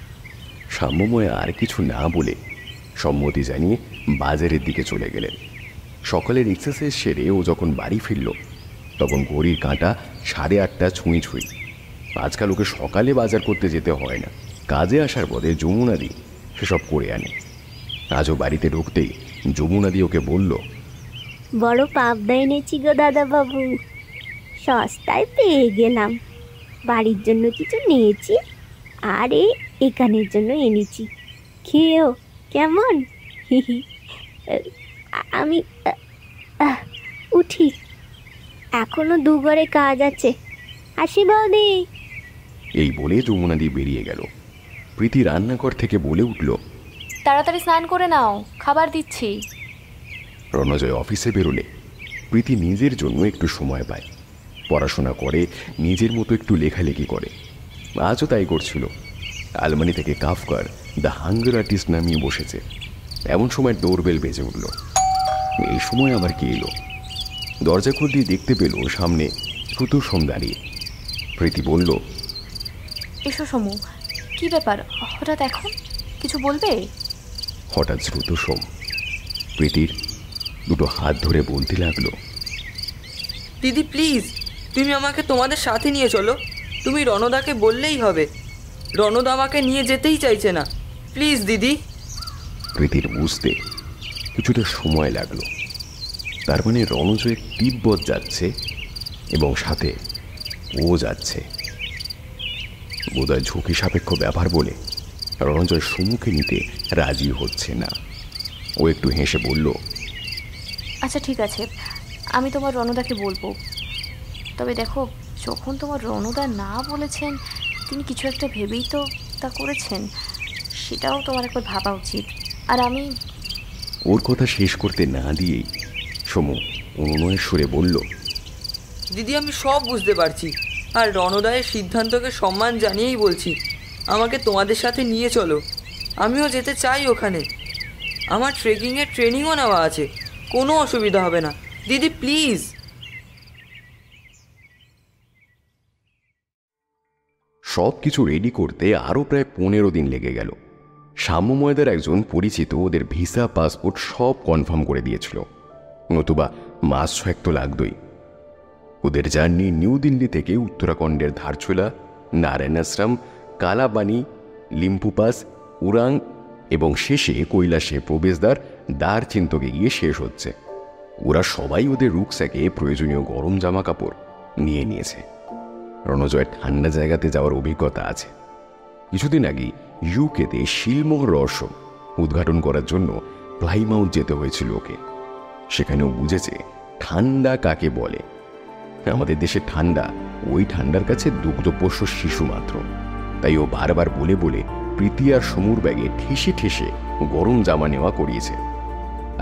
সাম্যময় আর কিছু না বলে সম্মতি জানিয়ে বাজারের দিকে চলে গেলেন। সকালের এক্সারসাইজ সেরে ও যখন বাড়ি ফিরল তখন ঘড়ির কাঁটা 8:30 ছুঁই ছুঁই। আজকাল ওকে সকালে বাজার করতে যেতে হয় না, কাজে আসার পথে যমুনাদি সেসব করে আনে। আজও বাড়িতে ঢুকতেই যমুনাদি ওকে বলল, বড় পাবদা এনেছি গো দাদাবাবু, সস্তায় পেয়ে গেলাম। বাড়ির জন্য কিছু নিয়েছি, আর এখানের জন্য এনেছি, খেয়েও কেমন? আমি উঠি, এখনো 2 ঘরে কাজ আছে, আসি বৌদি। এই বলে যমুনাদি বেরিয়ে গেল। প্রীতি রান্নাঘর থেকে বলে উঠল, তাড়াতাড়ি স্নান করে নাও, খাবার দিচ্ছি। রণজয় অফিসে বেরোলে প্রীতি নিজের জন্য একটু সময় পায়। পড়াশোনা করে, নিজের মতো একটু লেখালেখি করে। আজও তাই করছিল। আলমারি থেকে কাফকার দ্য হাঙ্গার আর্টিস্ট নামিয়ে বসেছে। এমন সময় ডোরবেল বেজে উঠল। এই সময় আবার কে এলো? দরজা খুলে দিয়ে দেখতে পেল সামনে শ্রুতসোম দাঁড়িয়ে। প্রীতি বলল, এসো সমু, কি ব্যাপার হঠাৎ এখন, কিছু বলবে? হঠাৎ শ্রুতসোম প্রীতির 2 হাত ধরে বলতে লাগলো, দিদি প্লিজ, তুমি আমাকে তোমাদের সাথে নিয়ে চলো। তুমি রণদাকে বললেই হবে, রণদা আমাকে নিয়ে যেতেই চাইছে না। প্লিজ দিদি। প্রীতির বুঝতে কিছুটা সময় লাগলো। তার মানে রণজয় তিব্বত যাচ্ছে এবং সাথে ও যাচ্ছে। বোধহয় ঝুঁকি সাপেক্ষ ব্যাপার বলে রণজয় সমুখে নিতে রাজি হচ্ছে না। ও একটু হেসে বলল, আচ্ছা ঠিক আছে, আমি তোমার রণদাকে বলবো। তবে দেখো, যখন তোমার রণদা না বলেছেন, তিনি কিছু একটা ভেবেই তো তা করেছেন, সেটাও তোমার একবার ভাবা উচিত। আর আমি... ওর কথা শেষ করতে না দিয়েই সমু অনুনয়ের সুরে বলল, দিদি আমি সব বুঝতে পারছি, আর রণদায়ের সিদ্ধান্তকে সম্মান জানিয়েই বলছি, আমাকে তোমাদের সাথে নিয়ে চলো। আমিও যেতে চাই ওখানে। আমার ট্রেকিংয়ের ট্রেনিংও নেওয়া আছে, কোনো অসুবিধা হবে না দিদি, প্লিজ। সব কিছু রেডি করতে আরও প্রায় 15 দিন লেগে গেল। সাম্যময়দার একজন পরিচিত ওদের ভিসা পাসপোর্ট সব কনফার্ম করে দিয়েছিল, নতুবা মাস 6 তো লাগতই। ওদের জার্নি নিউ দিল্লি থেকে উত্তরাখণ্ডের ধারচুলা, নারায়ণাশ্রম, কালাবানি, লিম্পুপাস, উরাং এবং শেষে কৈলাসে প্রবেশদ্বার দারচিন্তকে গিয়ে শেষ হচ্ছে। ওরা সবাই ওদের রুকস্যাকে প্রয়োজনীয় গরম জামা কাপড় নিয়ে নিয়েছে। রণজয়ের ঠান্ডা জায়গাতে যাওয়ার অভিজ্ঞতা আছে। কিছুদিন আগে ইউকেতে শিলমোহর রহস্য উদ্ঘাটন করার জন্য প্লাইমাউথ যেতে হয়েছিল ওকে। সেখানেও বুঝেছে ঠান্ডা কাকে বলে। আমাদের দেশের ঠান্ডা ওই ঠান্ডার কাছে দুগ্ধপোষ্য শিশু মাত্র। তাই ও বারবার বলে বলে প্রীতি আর সমুর ব্যাগে ঠেসে ঠেসে গরম জামা নেওয়া করিয়েছে।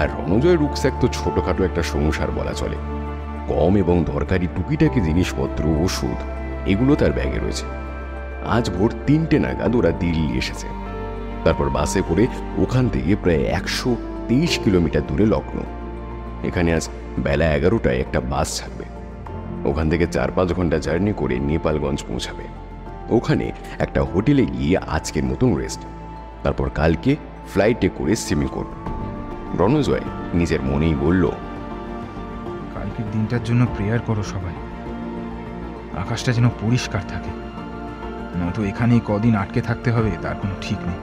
আর রণজয়ের রুকস্যাক তো ছোটখাটো একটা সংসার বলা চলে। কম এবং দরকারি টুকিটাকি জিনিসপত্র, ওষুধ এগুলো তার ব্যাগে রয়েছে। আজ ভোর 3টে নাগাদ ওরা দিল্লি এসেছে। তারপর বাসে করে ওখান থেকে প্রায় 123 কিলোমিটার দূরে লখনৌ। এখানে আজ বেলা 11টায় একটা বাস ছাড়বে। ওখান থেকে 4-5 ঘন্টা জার্নি করে নেপালগঞ্জ পৌঁছাবে। ওখানে একটা হোটেলে গিয়ে আজকের মতন রেস্ট, তারপর কালকে ফ্লাইটে করে সিমিকোট। রণজয় নিজের মনেই বলল, কালকের দিনটার জন্য প্রেয়ার করো সবাই, আকাশটা যেন পরিষ্কার থাকে, নয়তো এখানেই কদিন আটকে থাকতে হবে তার কোনো ঠিক নেই।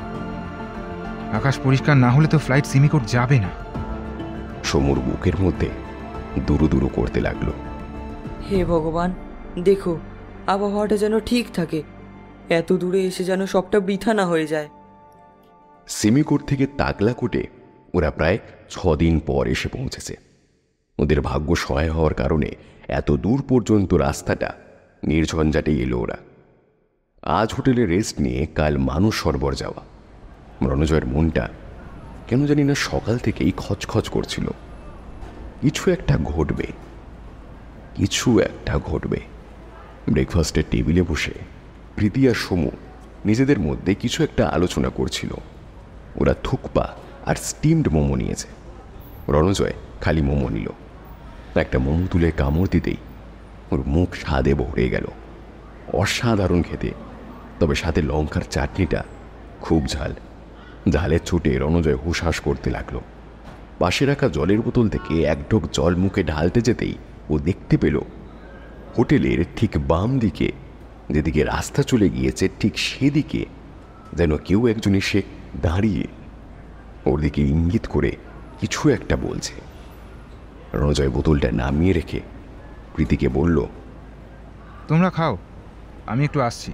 আকাশ পরিষ্কার না হলে তো ফ্লাইট সিমিকোট যাবে না। সমুর বুকের মধ্যে দুরু দুরু করতে লাগলো। হে ভগবান, দেখো আবহাওয়াটা যেন ঠিক থাকে, এত দূরে এসে যেন সবটা বৃথা না হয়ে যায়। সিমিকোট থেকে তাকলাকোটে ওরা প্রায় 6 দিন পর এসে পৌঁছেছে। ওদের ভাগ্য সহায় হওয়ার কারণে এত দূর পর্যন্ত রাস্তাটা নির্ঝঞ্ঝাটে এলো ওরা। আজ হোটেলে রেস্ট নিয়ে কাল মানুষ সরবর যাওয়া। রণজয়ের মনটা কেন জানি না সকাল থেকেই খচখচ করছিল। কিছু একটা ঘটবে, কিছু একটা ঘটবে। ব্রেকফাস্টের টেবিলে বসে প্রীতি আর সমু নিজেদের মধ্যে কিছু একটা আলোচনা করছিল। ওরা থুকপা আর স্টিমড মোমো নিয়েছে। রণজয় খালি মোমো নিল। একটা মোমো তুলে কামড় দিতেই ওর মুখ স্বাদে ভরে গেল। অসাধারণ খেতে, তবে সাথে লঙ্কার চাটনিটা খুব ঝাল। ঝালের চোটে রণজয় হুশহাস করতে লাগলো। পাশে রাখা জলের বোতল থেকে এক ঢোক জল মুখে ঢালতে যেতেই ও দেখতে পেল হোটেলের ঠিক বাম দিকে যেদিকে রাস্তা চলে গিয়েছে ঠিক সেদিকে যেন কেউ একজন এসে দাঁড়িয়ে ওর দিকে ইঙ্গিত করে কিছু একটা বলছে। রণজয় বোতলটা নামিয়ে রেখে প্রীতিকে বলল, তোমরা খাও, আমি একটু আসছি।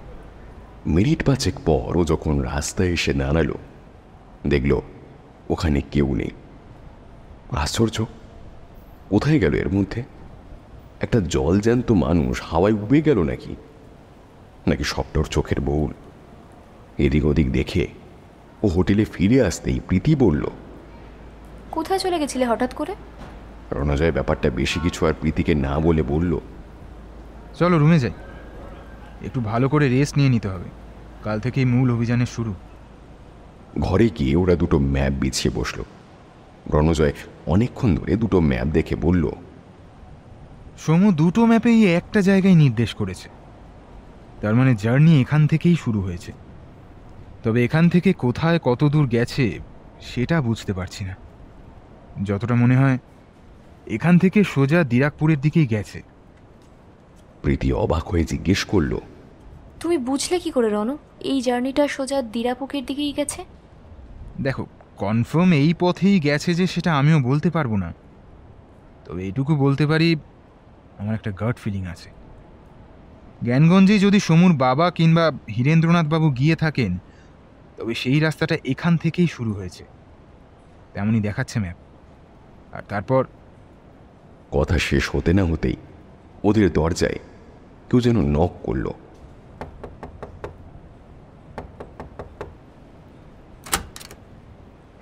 মিনিট 5 পর ও যখন রাস্তায় এসে দাঁড়ালো, দেখল ওখানে কেউ নেই। আশ্চর্য, কোথায় গেল এর মধ্যে? একটা জলজ্যান্ত মানুষ হাওয়ায় উবে গেল নাকি নাকি সবটার চোখের বউল? এদিক ওদিক দেখে ও হোটেলে ফিরে আসতেই প্রীতি বলল, কোথায় চলে গেছিলে হঠাৎ করে? রণজয় ব্যাপারটা বেশি কিছু আর প্রীতিকে না বলে বলল, চলো রুমে যাই, একটু ভালো করে রেস্ট নিয়ে নিতে হবে, কাল থেকেই মূল অভিযানের শুরু। ঘরে গিয়ে ওরা দুটো ম্যাপ বিছিয়ে বসল। রণজয় অনেকক্ষণ ধরে দুটো ম্যাপ দেখে বলল, সমু দুটো ম্যাপেই একটা জায়গায় নির্দেশ করেছে, তার মানে জার্নি এখান থেকেই শুরু হয়েছে। তবে এখান থেকে কোথায় কত দূর গেছে সেটা বুঝতে পারছি না। যতটা মনে হয় এখান থেকে সোজা দিরাকপুরের দিকেই গেছে। প্রীতি অবাক হয়ে জিজ্ঞেস করল, তুমি বুঝলে কি করে রণ এই জার্নিটা সোজা দিরাপুকের দিকেই গেছে? দেখো, কনফার্ম এই পথেই গেছে যে সেটা আমিও বলতে পারবো না, তবে এটুকু বলতে পারি আমার একটা গাট ফিলিং আছে। জ্ঞানগঞ্জে যদি সমুর বাবা কিংবা হীরেন্দ্রনাথ বাবু গিয়ে থাকেন, তবে সেই রাস্তাটা এখান থেকেই শুরু হয়েছে, তেমনই দেখাচ্ছে ম্যাপ। আর তারপর কথা শেষ হতে না হতেই ওদের দরজায় কেউ যেন নক করল।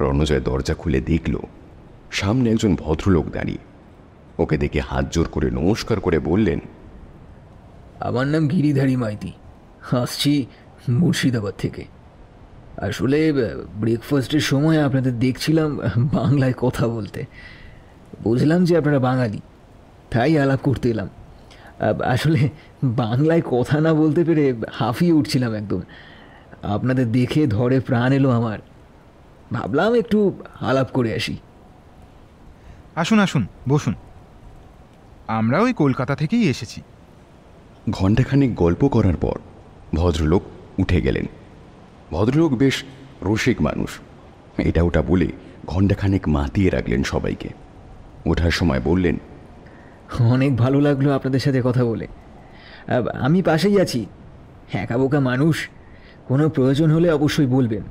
রণজয় দরজা খুলে দেখল সামনে একজন ভদ্রলোক দাঁড়িয়ে। ওকে দেখে হাত জোর করে নমস্কার করে বললেন, আমার নাম গিরিধারী মাইতি, আসছি মুর্শিদাবাদ থেকে। আসলে ব্রেকফাস্টের সময় আপনাদের দেখছিলাম বাংলায় কথা বলতে, বুঝলাম যে আপনারা বাঙালি, তাই আলাপ করতে এলাম। আসলে বাংলায় কথা না বলতে পেরে হাঁফিয়ে উঠছিলাম একদম। আপনাদের দেখে ধরে প্রাণ এলো আমার, ভাবলাম একটু আলাপ করে আসি। আসুন আসুন, বসুন, আমরা ওই কলকাতা থেকেই এসেছি। ঘণ্টাখানিক গল্প করার পর ভদ্রলোক উঠে গেলেন। ভদ্রলোক বেশ রসিক মানুষ, এটা ওটা বলে ঘণ্টাখানিক মাতিয়ে রাখলেন সবাইকে। ওঠার সময় বললেন, অনেক ভালো লাগলো আপনাদের সাথে কথা বলে। আমি পাশেই আছি, একা বোকা মানুষ, কোনো প্রয়োজন হলে অবশ্যই বলবেন।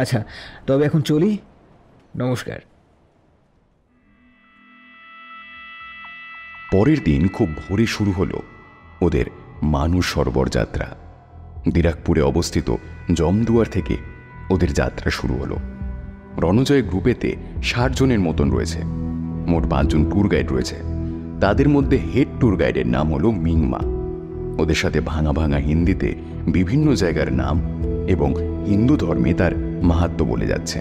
আচ্ছা, তবে এখন চলি, নমস্কার। পরের দিন খুব ভোরে শুরু হলো ওদের মানুষ সরোবর যাত্রা। দিরাকপুরে অবস্থিত জমদুয়ার থেকে ওদের যাত্রা শুরু হলো। রণজয় গ্রুপেতে 60 জনের মতন রয়েছে। মোট 5 জন ট্যুর গাইড রয়েছে। তাদের মধ্যে হেড ট্যুর গাইডের নাম হলো মিংমা। ওদের সাথে ভাঙা ভাঙা হিন্দিতে বিভিন্ন জায়গার নাম এবং হিন্দু ধর্মে তার মাহাত্ম্য বলে যাচ্ছে।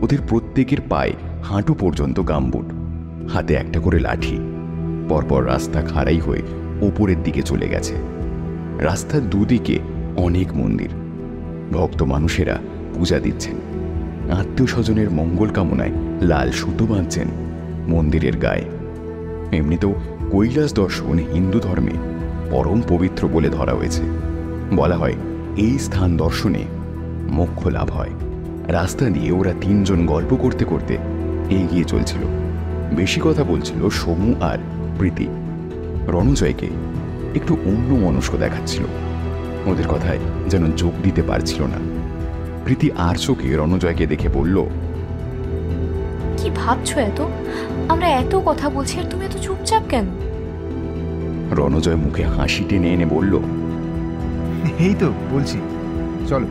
ওদের প্রত্যেকের পায়ে হাঁটু পর্যন্ত গামবুট, হাতে একটা করে লাঠি। পরপর রাস্তা খাড়াই হয়ে ওপরের দিকে চলে গেছে। রাস্তার দুদিকে অনেক মন্দির, ভক্ত মানুষেরা পূজা দিচ্ছেন। আত্মীয় স্বজনের মঙ্গল কামনায় লাল সুতো বাঁধছেন মন্দিরের গায়ে। এমনিতেও কৈলাস দর্শন হিন্দু ধর্মে পরম পবিত্র বলে ধরা হয়েছে। বলা হয় এই স্থান দর্শনে মোক্ষ লাভ হয়। রাস্তা দিয়ে ওরা তিনজন গল্প করতে করতে এগিয়ে চলছিল। বেশি কথা বলছিল সমু আর প্রীতি। রণজয়কে একটু অন্যমনস্ক দেখাচ্ছিল, ওদের কথায় যেন যোগ দিতে পারছিল না। প্রীতি আর চোখে রণজয়কে দেখে বলল, কি ভাবছো এত? আমরা এত কথা বলছি আর তুমি এত চুপচাপ কেন? রণজয় মুখে হাসি টেনে এনে বলল, এই তো বলছি, চলো।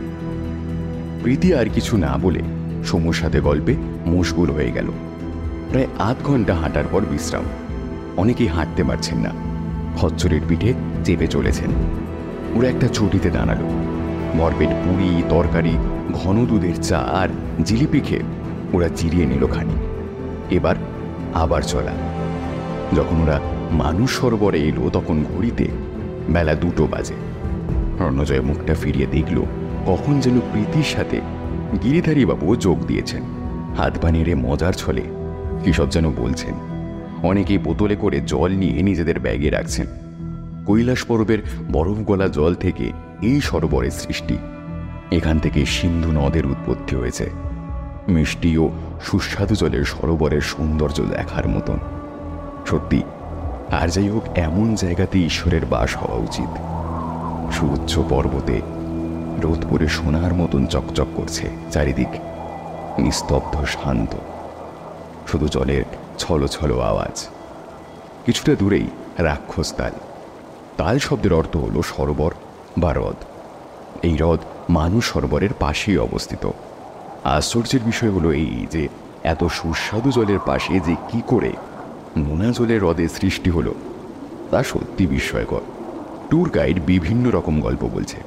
প্রীতি আর কিছু না বলে সমুর সাথে গল্পে মশগুল হয়ে গেল। প্রায় আধ ঘন্টা হাঁটার পর বিশ্রাম। অনেকেই হাঁটতে পারছেন না, খচ্চরের পিঠে চেপে চলেছেন। ওরা একটা চটিতে দাঁড়ালো। ভরপেট পুরি, তরকারি, ঘন দুধের চা আর জিলিপি খেয়ে ওরা জিরিয়ে নিল খানি। এবার আবার চলা। যখন ওরা মানুষ সরোবরে এলো তখন ঘড়িতে বেলা 2টো বাজে। রণজয় মুখটা ফিরিয়ে দেখল কখন যেন প্রীতির সাথে গিরিধারী বাবু যোগ দিয়েছেন। হাত পা নেড়ে মজার ছলে কিসব যেন বলছেন। অনেকেই বোতলে করে জল নিয়ে নিজেদের ব্যাগে রাখছেন। কৈলাস পর্বের বরফ গলা জল থেকে এই সরোবরের সৃষ্টি। এখান থেকে সিন্ধু নদের উৎপত্তি হয়েছে। মিষ্টি ও সুস্বাদু জলের সরোবরের সৌন্দর্য দেখার মতন। সত্যি, আর যাই হোক, এমন জায়গাতে ঈশ্বরের বাস হওয়া উচিত। সুউচ্চ পর্বতে রোদ পরে সোনার মতন চকচক করছে চারিদিক। নিস্তব্ধ শান্ত, শুধু জলের ছলো ছলো আওয়াজ। কিছুটা দূরেই রাক্ষস তাল। তাল শব্দের অর্থ হলো সরোবর বা হ্রদ। এই হ্রদ মানুষ সরোবরের পাশেই অবস্থিত। আশ্চর্যের বিষয় হলো এই যে এত সুস্বাদু জলের পাশে যে কি করে নোনা জলের হ্রদের সৃষ্টি হলো তা সত্যি বিস্ময়কর। ট্যুর গাইড বিভিন্ন রকম গল্প বলছে,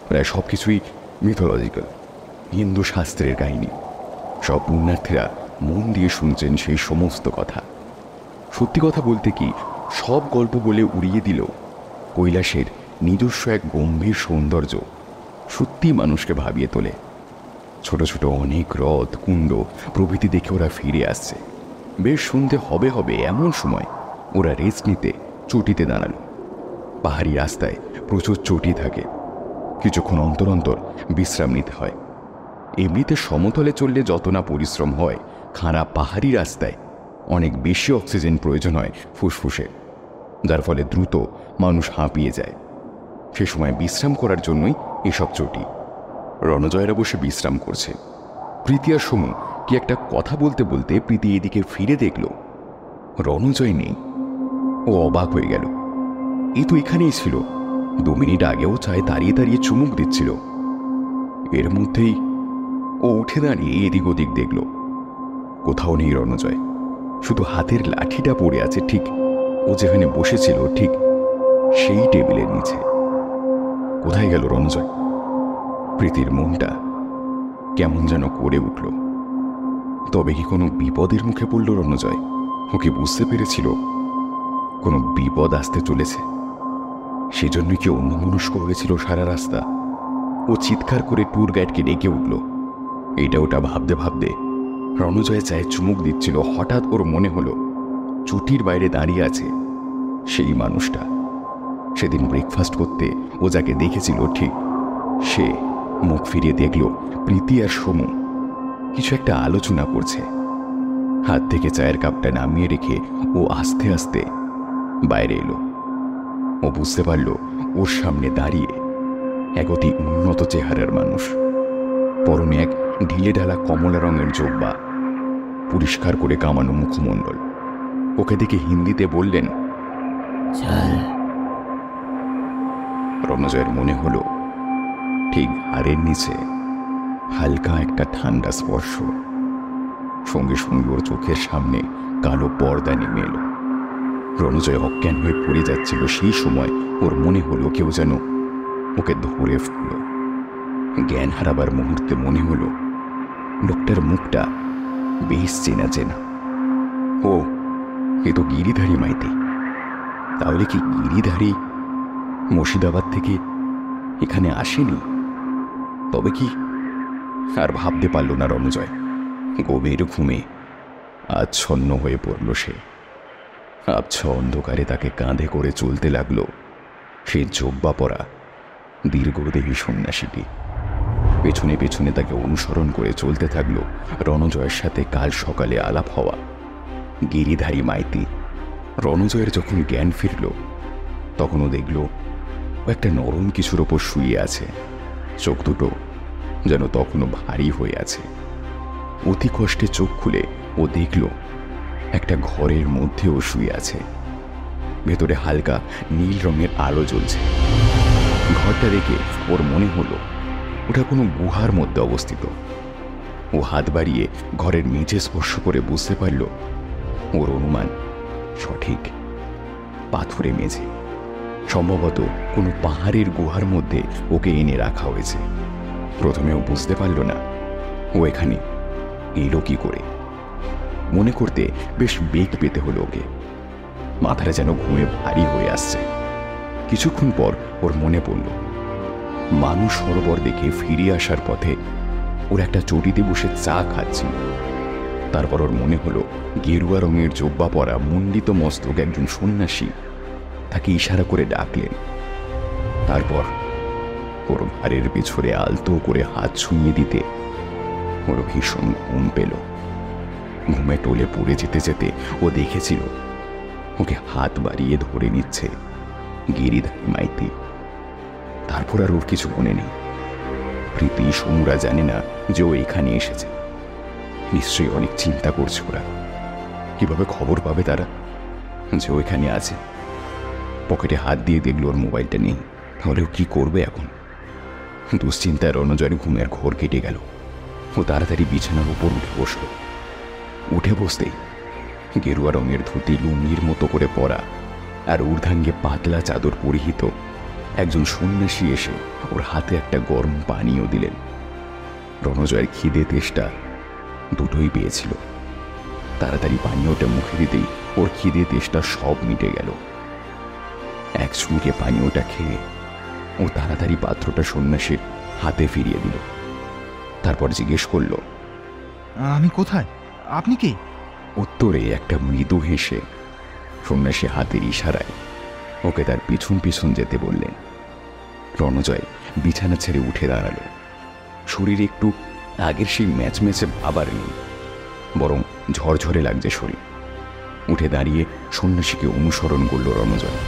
প্রায় সব কিছুই মিথোলজিক্যাল, হিন্দু শাস্ত্রের কাহিনী। সব পুণ্যার্থীরা মন দিয়ে শুনছেন সেই সমস্ত কথা। সত্যি কথা বলতে কি, সব গল্প বলে উড়িয়ে দিল কৈলাসের নিজস্ব এক গম্ভীর সৌন্দর্য সত্যি মানুষকে ভাবিয়ে তোলে। ছোট ছোট অনেক হ্রদ, কুণ্ড প্রভৃতি দেখে ওরা ফিরে আসছে। বেশ সন্ধে হবে হবে এমন সময় ওরা রেস্ট নিতে চটিতে দাঁড়ালো। পাহাড়ি রাস্তায় প্রচুর চটি থাকে, কিছুক্ষণ অন্তর অন্তর বিশ্রাম নিতে হয়। এমনিতে সমতলে চললে যত না পরিশ্রম হয়, খাড়া পাহাড়ি রাস্তায় অনেক বেশি অক্সিজেন প্রয়োজন হয় ফুসফুসে, যার ফলে দ্রুত মানুষ হাঁপিয়ে যায়। সে সময় বিশ্রাম করার জন্যই এসব চটি। রণজয়রা বসে বিশ্রাম করছে। প্রীতি আর সমু কি একটা কথা বলতে বলতে প্রীতি এদিকে ফিরে দেখল রণজয় নেই। ও অবাক হয়ে গেল, এই তো এখানেই ছিল। 2 মিনিট আগেও চায় দাঁড়িয়ে দাঁড়িয়ে চুমুক দিচ্ছিল। এর মধ্যেই ও উঠে দাঁড়িয়ে এদিক ওদিক দেখল, কোথাও নেই রণজয়। শুধু হাতের লাঠিটা পড়ে আছে ঠিক ও যেখানে বসেছিল, ঠিক সেই টেবিলের নিচে। কোথায় গেল রণজয়? প্রীতির মনটা কেমন যেন করে উঠল। তবে কি কোনো বিপদের মুখে পড়ল রণজয়? ওকে বুঝতে পেরেছিল কোনো বিপদ আসতে চলেছে, সেজন্য কি অন্যমনস্ক হয়েছিল সারা রাস্তা? ও চিৎকার করে ট্যুর গাইডকে ডেকে উঠল। এটা ওটা ভাবতে ভাবতে রণজয় চায়ে চুমুক দিচ্ছিল। হঠাৎ ওর মনে হলো চুটির বাইরে দাঁড়িয়ে আছে সেই মানুষটা। সেদিন ব্রেকফাস্ট করতে ও যাকে দেখেছিল ঠিক সে। মুখ ফিরিয়ে দেখল প্রীতি আর সমু কিছু একটা আলোচনা করছে। হাত থেকে চায়ের কাপটা নামিয়ে রেখে ও আস্তে আস্তে বাইরে এলো। ও বুঝতে পারল ওর সামনে দাঁড়িয়ে এক অতি উন্নত চেহারার মানুষ। পরনে এক ঢিলে ঢালা কমলা রঙের জোব্বা, পরিষ্কার করে কামানো মুখমণ্ডল। ওকে দেখে হিন্দিতে বললেন, রণজয়ের মনে হলো ঠিক হাড়ের নিচে হালকা একটা ঠান্ডা স্পর্শ। সঙ্গে সঙ্গে ওর চোখের সামনে কালো পর্দা নেমে এলো। রণজয় অজ্ঞান হয়ে পড়ে যাচ্ছিল। সেই সময় ওর মনে হলো কেউ যেন ওকে ধরে ফেলল। জ্ঞান হারাবার মুহূর্তে মনে হলো লোকটার মুখটা বেশ চেনা চেনা। ও, এ তো গিরিধারী মাইতি। তাহলে কি গিরিধারী মুর্শিদাবাদ থেকে এখানে আসেনি? তবে কি আর ভাবতে পারল না রণজয়। গভীর ঘুমে আচ্ছন্ন হয়ে পড়ল সে। আবছা অন্ধকারে তাকে কাঁধে করে চলতে লাগলো সে জোব্বা পরা দীর্ঘদেহী সন্ন্যাসীটি। পেছনে পেছনে তাকে অনুসরণ করে চলতে থাকলো রণজয়ের সাথে কাল সকালে আলাপ হওয়া গিরিধারী মাইতি। রণজয়ের যখন জ্ঞান ফিরল তখনও দেখল ও একটা নরম কিছুর ওপর শুয়ে আছে। চোখ দুটো যেন তখনও ভারী হয়ে আছে। অতি কষ্টে চোখ খুলে ও দেখল একটা ঘরের মধ্যেও শুয়ে আছে। ভেতরে হালকা নীল রঙের আলো জ্বলছে। ঘরটা দেখে ওর মনে হলো ওটা কোনো গুহার মধ্যে অবস্থিত। ও হাত বাড়িয়ে ঘরের মেঝে স্পর্শ করে বুঝতে পারল ওর অনুমান সঠিক। পাথরে মেঝে, সম্ভবত কোনো পাহাড়ের গুহার মধ্যে ওকে এনে রাখা হয়েছে। প্রথমে ও বুঝতে পারল না ও এখানে এলো কি করে। মনে করতে বেশ বেগ পেতে হলো ওকে। মাথাটা যেন ঘুমে ভারী হয়ে আসছে। কিছুক্ষণ পর ওর মনে পড়ল মানুষ সরোবর দেখে ফিরে আসার পথে ওর একটা চটিতে বসে চা খাচ্ছিল। তারপর ওর মনে হলো গেরুয়া রঙের জোব্বা পরা মণ্ডিত মস্তক একজন সন্ন্যাসী তাকে ইশারা করে ডাকলেন। তারপর ওর ঘাড়ের পিছনে আলতো করে হাত ছুঁয়ে দিতে ওর ভীষণ ঘুম পেল। ঘুমে টলে পড়ে যেতে যেতে ও দেখেছিল ওকে হাত বাড়িয়ে ধরে নিচ্ছে গিরিধারী মাইতি। তারপর আর ওর কিছু মনে নেই। প্রীতি সমুরা জানে না যে ও এখানে এসেছে। নিশ্চয়ই অনেক চিন্তা করছে ওরা। কিভাবে খবর পাবে তারা যে ও এখানে আছে? পকেটে হাত দিয়ে দেখল ওর মোবাইলটা নেই। তাহলে ও কি করবে এখন? দুশ্চিন্তায় রণজয়ের ঘুমের ঘোর কেটে গেল। ও তাড়াতাড়ি বিছানার উপর উঠে বসল। উঠে বসতেই গেরুয়া রঙের ধুতি লুঙ্গির মতো করে পরা আর ঊর্ধ্বাঙ্গে পাতলা চাদর পরিহিত একজন সন্ন্যাসী এসে ওর হাতে একটা গরম পানীয় দিলেন। রণজয়ের খিদে তেষ্টা দুটোই পেয়েছিল। তাড়াতাড়ি পানীয়টা মুখে দিতেই ওর খিদে তেষ্টা সব মিটে গেল। এক চুমুকে পানীয়টা খেয়ে ও তাড়াতাড়ি পাত্রটা সন্ন্যাসীর হাতে ফিরিয়ে দিল। তারপর জিজ্ঞেস করল, আমি কোথায়? আপনি কে? উত্তরে একটা মৃদু হেসে সন্ন্যাসী হাতের ইশারায় ওকে তার পিছন পিছন যেতে বললেন। রণজয় বিছানা ছেড়ে উঠে দাঁড়ালো। শরীরে একটু আগের সেই ম্যাচম্যাচে আবার নেই, বরং ঝরঝরে লাগছে শরীর। উঠে দাঁড়িয়ে সন্ন্যাসীকে অনুসরণ করল রণজয়।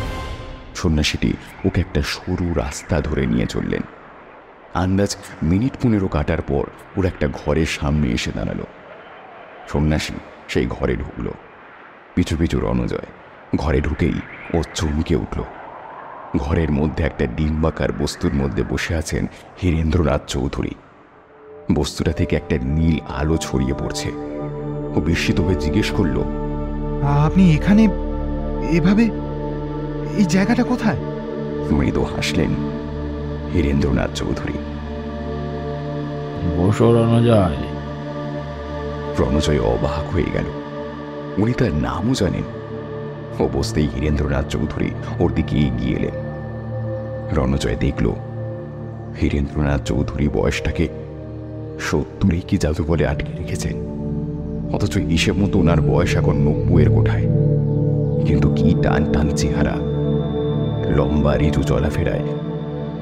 সন্ন্যাসীটি ওকে একটা সরু রাস্তা ধরে নিয়ে চললেন। আন্দাজ মিনিট 15 কাটার পর ওর একটা ঘরের সামনে এসে দাঁড়ালো। সন্ন্যাসী সেই ঘরে ঢুকল। পিছু পিছু রণজয়। ঘরে ঢুকেই ও চমকে উঠল। ঘরের মধ্যে একটা ডিম্বাকার বস্তুর মধ্যে বসে আছেন হীরেন্দ্রনাথ চৌধুরী। বস্তুটা থেকে একটা নীল আলো ছড়িয়ে পড়ছে। ও বিস্মিত হয়ে জিজ্ঞেস করল, আপনি এখানে এভাবে? এই জায়গাটা কোথায়? মৃদু হাসলেন হীরেন্দ্রনাথ চৌধুরী। বসো রণজয়। রণজয় অবাক হয়ে গেল। উনি তার নামও জানেন। ও বসতেই হীরেন্দ্রনাথ চৌধুরী ওর দিকে এগিয়ে এলেন। রণজয় দেখল হীরেন্দ্রনাথ চৌধুরী বয়সটাকে 70 কি জাদু বলে আটকে রেখেছেন। অথচ হিসেব মতো ওনার বয়স এখন 90-এর কোঠায়। কিন্তু কি টান টান চেহারা, লম্বা রিজু চলাফেরায়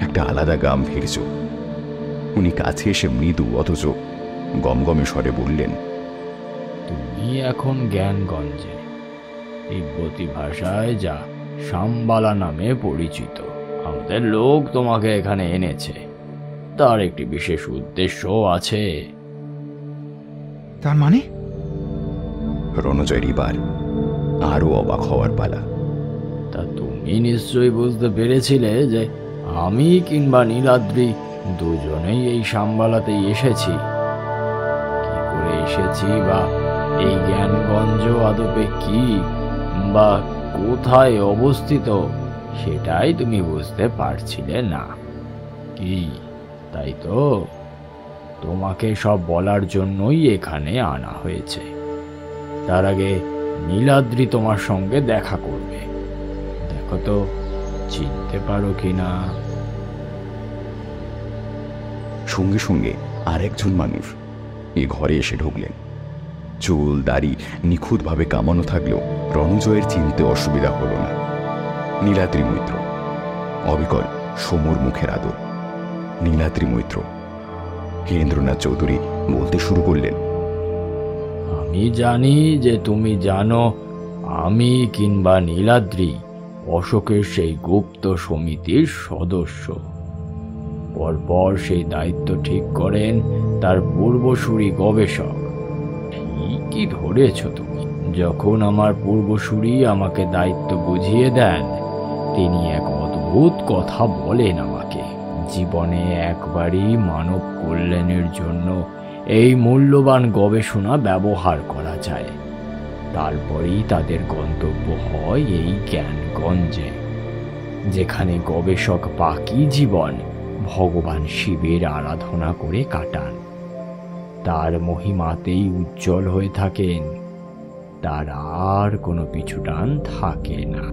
একটা আলাদা গাম্ভীর্য। উনি কাছে এসে মৃদু অথচ গমগমে স্বরে বললেন, তুমি এখন জ্ঞানগঞ্জে, তিব্বতী ভাষায় যা শাম্বালা নামে পরিচিত। আমাদের লোক তোমাকে এখানে এনেছে, তার একটি বিশেষ উদ্দেশ্য আছে। তার মানে? রণজয়ের এবার আরো অবাক হওয়ার পালা। তা তুমি নিশ্চয়ই বুঝতে পেরেছিলে যে আমি কিংবা নীলাদ্রি দুজনেই এই শাম্বালাতেই এসেছি। কি করে এসেছি বা এই জ্ঞানগঞ্জ আদপে কি বা কোথায় অবস্থিত সেটাই তুমি বুঝতে পারছিলে না কি, তাই তো? তোমাকে সব বলার জন্যই এখানে আনা হয়েছে। তার আগে নীলাদ্রি তোমার সঙ্গে দেখা করবে। দেখো তো চিনতে পারো কিনা। সঙ্গে সঙ্গে আরেকজন মানুষ এ ঘরে এসে ঢুকলেন। চুল দাড়ি নিখুঁতভাবে কামানো থাকলেও রণজয়ের চিনতে অসুবিধা হলো না। নীলাদ্রি মৈত্র, অবিকল সমুর মুখের আদর। নীলাদ্রি মৈত্র। হীরেন্দ্রনাথ চৌধুরী বলতে শুরু করলেন, আমি জানি যে তুমি জানো আমি কিংবা নীলাদ্রি অশোকের সেই গুপ্ত সমিতির সদস্য। পরপর সেই দায়িত্ব ঠিক করেন তার পূর্বসূরি গবেষক। ঠিকই ধরেছ তুমি। যখন আমার পূর্বসূরি আমাকে দায়িত্ব বুঝিয়ে দেন, তিনি এক অদ্ভুত কথা বলেন আমাকে। জীবনে একবারই মানব কল্যাণের জন্য এই মূল্যবান গবেষণা ব্যবহার করা যায়। তারপরেই তাদের গন্তব্য হয় এই জ্ঞানগঞ্জে, যেখানে গবেষক বাকি জীবন ভগবান শিবের আরাধনা করে কাটান। তার মহিমাতেই উজ্জ্বল হয়ে থাকেন, তার আর কোনো পিছুটান থাকে না।